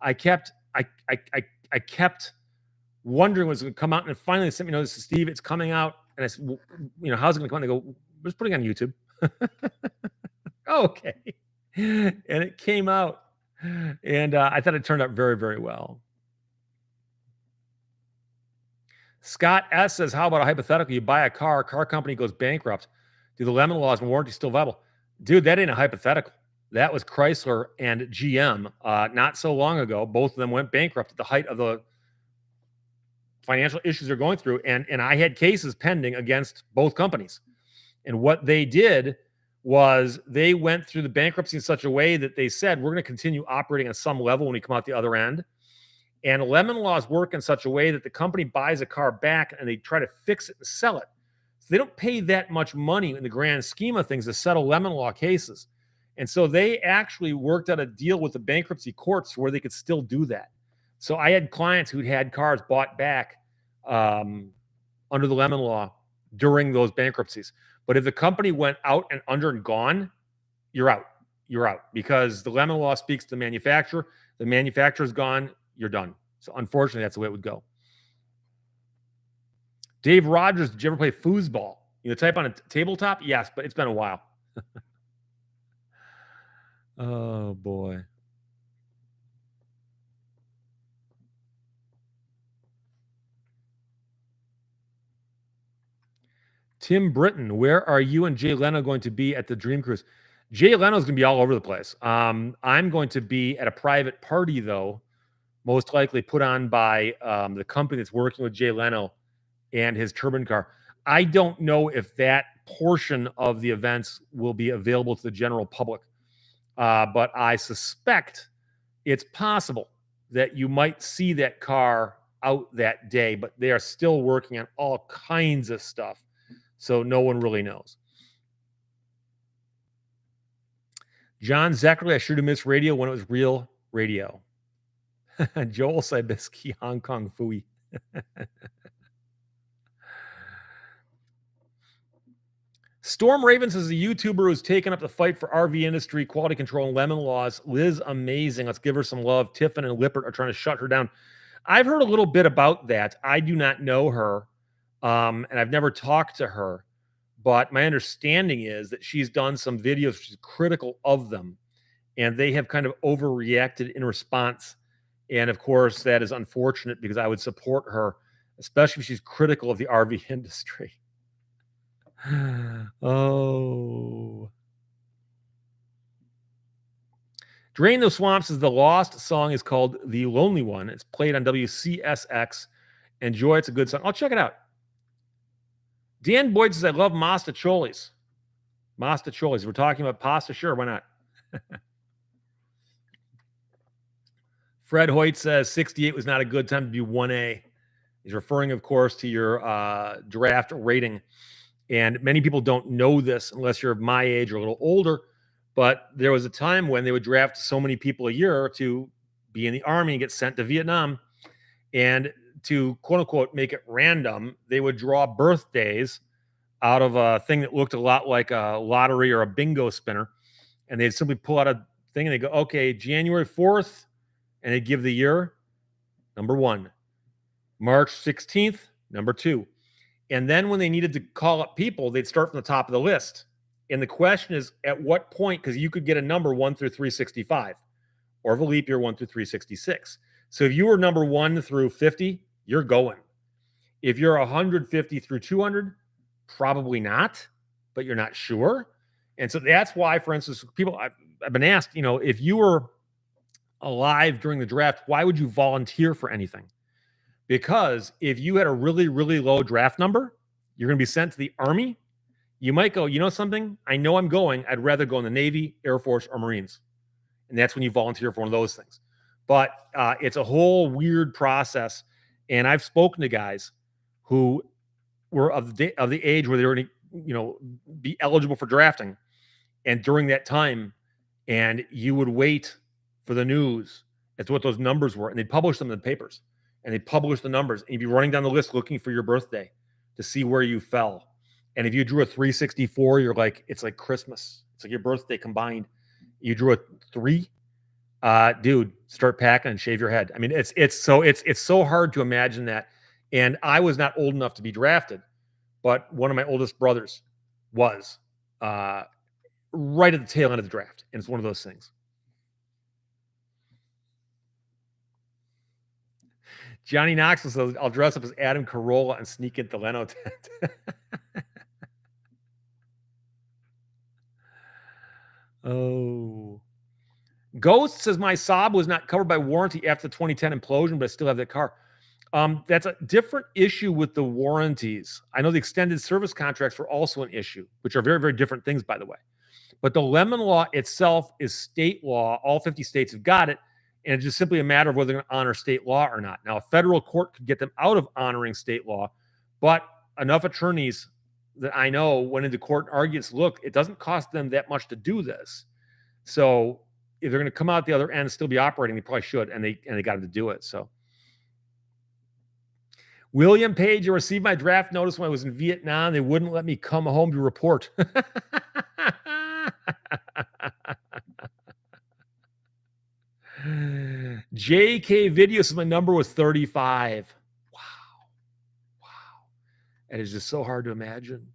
I kept wondering was it going to come out. And finally, they sent me notice, Steve, it's coming out. And I said, well, how's it going to come out? And they go, we're just putting it on YouTube. Okay. And it came out. And I thought it turned out very, very well. Scott S. says, how about a hypothetical? You buy a car company goes bankrupt. Do the lemon laws and warranty still viable? Dude, that ain't a hypothetical. That was Chrysler and GM not so long ago. Both of them went bankrupt at the height of the financial issues they're going through. And I had cases pending against both companies. And what they did was they went through the bankruptcy in such a way that they said, we're going to continue operating on some level when we come out the other end. And lemon laws work in such a way that the company buys a car back and they try to fix it and sell it. So they don't pay that much money in the grand scheme of things to settle lemon law cases. And so they actually worked out a deal with the bankruptcy courts where they could still do that. So I had clients who'd had cars bought back under the lemon law during those bankruptcies. But if the company went out and under and gone, you're out. You're out because the lemon law speaks to the manufacturer. The manufacturer's gone. You're done. So unfortunately, that's the way it would go. Dave Rogers, did you ever play foosball? You know, type on a tabletop? Yes, but it's been a while. Oh, boy. Tim Britton, where are you and Jay Leno going to be at the Dream Cruise? Jay Leno's going to be all over the place. I'm going to be at a private party, though, most likely put on by the company that's working with Jay Leno and his turbine car. I don't know if that portion of the events will be available to the general public, but I suspect it's possible that you might see that car out that day, but they are still working on all kinds of stuff. So no one really knows. John Zachary, I sure do miss radio when it was real radio. Joel Sibisky, Hong Kong Fooey. Storm Ravens is a YouTuber who's taken up the fight for RV industry, quality control, and lemon laws. Liz, amazing. Let's give her some love. Tiffin and Lippert are trying to shut her down. I've heard a little bit about that. I do not know her, and I've never talked to her. But my understanding is that she's done some videos which is critical of them, and they have kind of overreacted in response. And of course, that is unfortunate because I would support her, especially if she's critical of the RV industry. Oh. Drain the Swamps is the lost song is called The Lonely One. It's played on WCSX. Enjoy. It's a good song. I'll check it out. Dan Boyd says, I love Mastacholis. Mastacholis. We're talking about pasta. Sure, why not? Fred Hoyt says 68 was not a good time to be 1A. He's referring, of course, to your draft rating. And many people don't know this unless you're my age or a little older. But there was a time when they would draft so many people a year to be in the army and get sent to Vietnam. And to quote unquote make it random, they would draw birthdays out of a thing that looked a lot like a lottery or a bingo spinner. And they'd simply pull out a thing and they go, okay, January 4th. And they'd give the year number 1, March 16th, number 2. And then when they needed to call up people, they'd start from the top of the list. And the question is, at what point, because you could get a number 1 through 365, or if a leap year 1 through 366. So if you were number 1 through 50, you're going. If you're 150 through 200, probably not, but you're not sure. And so that's why, for instance, people, I've been asked, if you were alive during the draft, why would you volunteer for anything? Because if you had a really, really low draft number, you're going to be sent to the Army. You might go, you know something? I know I'm going. I'd rather go in the Navy, Air Force, or Marines. And that's when you volunteer for one of those things. But it's a whole weird process. And I've spoken to guys who were of the age where they were, be eligible for drafting. And during that time, and you would wait for the news as to what those numbers were, and they'd publish them in the papers, and they'd publish the numbers, and you'd be running down the list looking for your birthday to see where you fell. And if you drew a 364, you're like, it's like Christmas. It's like your birthday combined. You drew a 3, dude, start packing and shave your head. I mean, it's so hard to imagine that. And I was not old enough to be drafted, but one of my oldest brothers was right at the tail end of the draft. And it's one of those things. Johnny Knoxville says, I'll dress up as Adam Carolla and sneak into the Leno tent. Oh. Ghost says, my Saab was not covered by warranty after the 2010 implosion, but I still have that car. That's a different issue with the warranties. I know the extended service contracts were also an issue, which are very, very different things, by the way. But the Lemon Law itself is state law. All 50 states have got it. And it's just simply a matter of whether they're going to honor state law or not. Now, a federal court could get them out of honoring state law, but enough attorneys that I know went into court and argued, look, it doesn't cost them that much to do this. So if they're going to come out the other end and still be operating, they probably should, and they got to do it. So William Page, I received my draft notice when I was in Vietnam. They wouldn't let me come home to report. JK Video says my number was 35. Wow. And it's just so hard to imagine.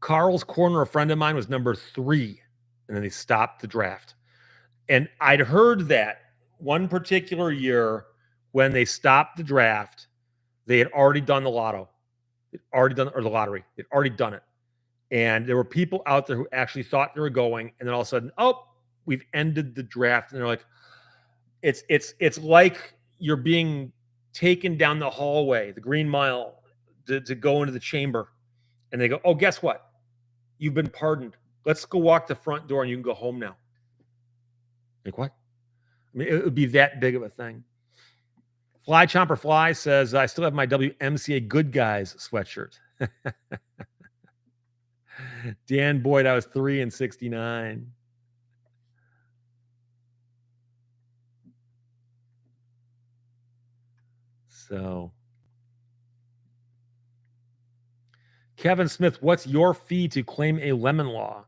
Carl's Corner, a friend of mine, was number 3, and then they stopped the draft. And I'd heard that one particular year when they stopped the draft, they had already done the lotto. They'd already done, or the lottery. They'd already done it. And there were people out there who actually thought they were going, and then all of a sudden, oh, we've ended the draft. And they're like, it's like you're being taken down the hallway, the Green Mile, to go into the chamber. And they go, oh, guess what? You've been pardoned. Let's go walk the front door and you can go home now. Like, what? I mean, it would be that big of a thing. Fly Chomper Fly says, I still have my WMCA Good Guys sweatshirt. Dan Boyd, I was 3 and 69. So, Kevin Smith, what's your fee to claim a Lemon Law?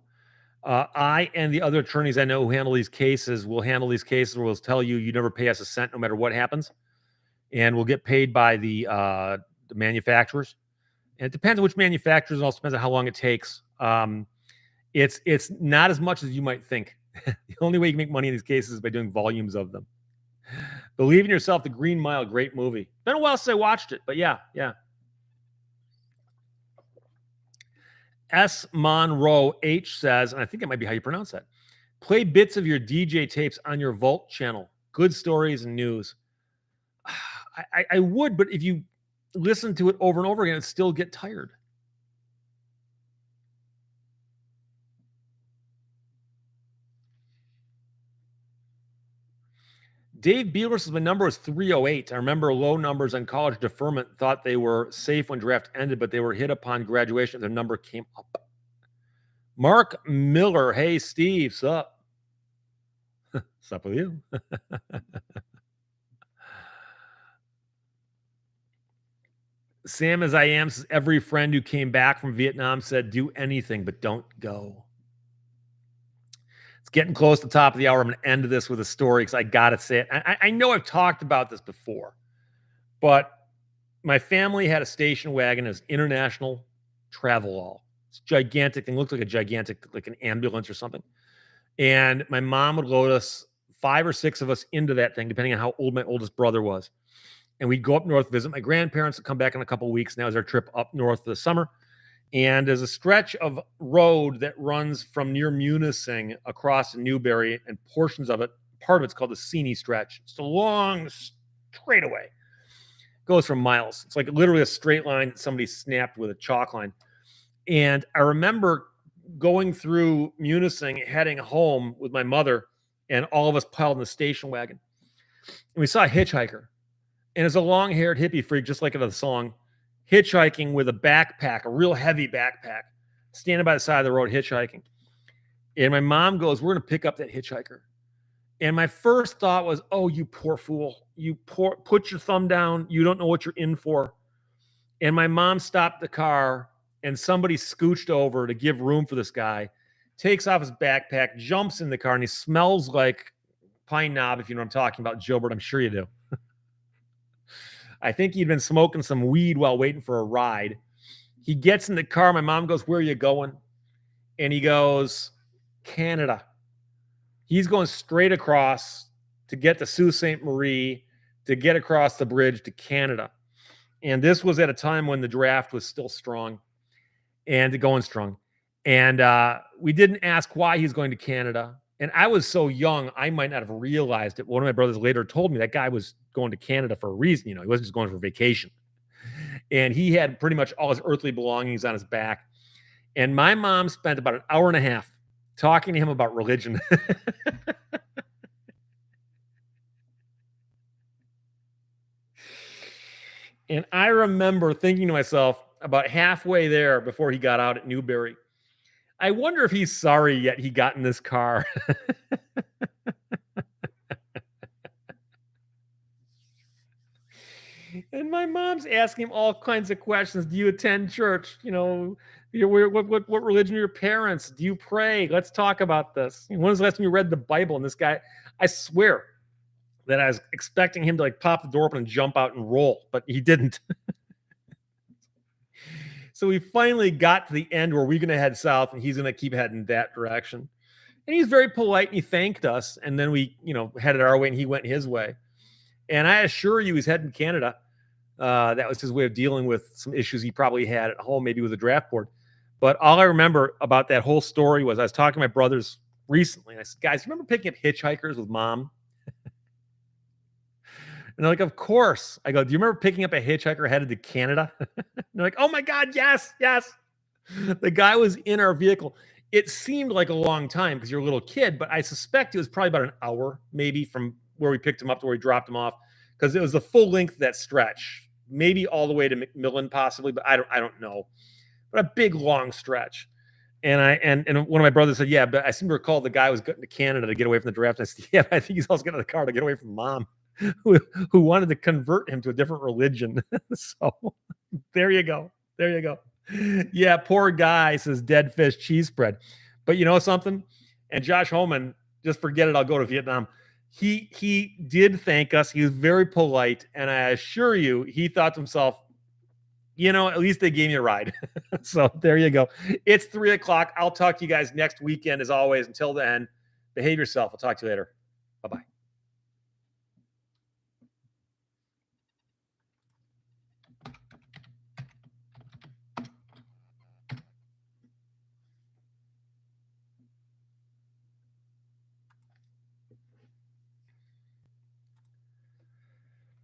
I and the other attorneys I know who handle these cases will handle these cases. We'll tell you, you never pay us a cent no matter what happens. And we'll get paid by the manufacturers. And it depends on which manufacturers. It also depends on how long it takes. It's not as much as you might think. The only way you can make money in these cases is by doing volumes of them. Believe in Yourself, The Green Mile, great movie. Been a while since I watched it, but yeah. S. Monroe H says, and I think it might be how you pronounce that, play bits of your DJ tapes on your Vault channel. Good stories and news. I would, but if you listen to it over and over again, it'd still get tired. Dave Beeler says my number was 308. I remember low numbers on college deferment, thought they were safe when draft ended, but they were hit upon graduation. Their number came up. Mark Miller. Hey, Steve. Sup? Sup with you? Sam as I am says every friend who came back from Vietnam said do anything, but don't go. It's getting close to the top of the hour. I'm going to end this with a story because I got to say it. I know I've talked about this before, but my family had a station wagon. It was international travel all. It's gigantic thing. Looked like a gigantic, like an ambulance or something. And my mom would load us, 5 or 6 of us, into that thing, depending on how old my oldest brother was. And we'd go up north, visit my grandparents, and come back in a couple of weeks. And that was our trip up north for the summer. And there's a stretch of road that runs from near Munising across to Newberry, and portions of it, part of it's called the Seney stretch. It's a long straightaway. Goes for miles. It's like literally a straight line that somebody snapped with a chalk line. And I remember going through Munising, heading home with my mother, and all of us piled in the station wagon. And we saw a hitchhiker. And it's a long-haired hippie freak, just like in the song, hitchhiking with a backpack, a real heavy backpack, standing by the side of the road hitchhiking. And my mom goes, we're going to pick up that hitchhiker. And my first thought was, oh, you poor fool. Put your thumb down. You don't know what you're in for. And my mom stopped the car, and somebody scooched over to give room for this guy, takes off his backpack, jumps in the car, and he smells like pine knob, if you know what I'm talking about, Gilbert. I'm sure you do. I think he'd been smoking some weed while waiting for a ride. He gets in the car. My mom goes, where are you going? And he goes, Canada. He's going straight across to get to Sault Ste. Marie, to get across the bridge to Canada. And this was at a time when the draft was still strong and going strong. And we didn't ask why he's going to Canada. And I was so young, I might not have realized it. One of my brothers later told me that guy was going to Canada for a reason. You know, he wasn't just going for vacation. And he had pretty much all his earthly belongings on his back. And my mom spent about an hour and a half talking to him about religion. And I remember thinking to myself about halfway there before he got out at Newberry, I wonder if he's sorry yet he got in this car. And my mom's asking him all kinds of questions. Do you attend church? You know, what religion are your parents? Do you pray? Let's talk about this. When was the last time you read the Bible? And this guy, I swear that I was expecting him to like pop the door open and jump out and roll, but he didn't. So we finally got to the end where we're going to head south and he's going to keep heading that direction. And he's very polite and he thanked us. And then we, headed our way and he went his way. And I assure you, he's heading to Canada. That was his way of dealing with some issues he probably had at home, maybe with the draft board. But all I remember about that whole story was I was talking to my brothers recently. And I said, guys, remember picking up hitchhikers with mom? And they're like, of course. I go, do you remember picking up a hitchhiker headed to Canada? They're like, oh my God, yes. The guy was in our vehicle. It seemed like a long time because you're a little kid, but I suspect it was probably about an hour, maybe, from where we picked him up to where we dropped him off, because it was the full length of that stretch, maybe all the way to McMillan, possibly, but I don't know. But a big long stretch. And one of my brothers said, yeah, but I seem to recall the guy was going to Canada to get away from the draft. I said, yeah, I think he's also getting in the car to get away from mom, who wanted to convert him to a different religion. So there you go. Yeah, poor guy, says dead fish cheese spread. But you know something? And Josh Holman, just forget it, I'll go to Vietnam. He did thank us. He was very polite. And I assure you, he thought to himself, at least they gave me a ride. So there you go. It's 3:00. I'll talk to you guys next weekend as always. Until then, behave yourself. I'll talk to you later.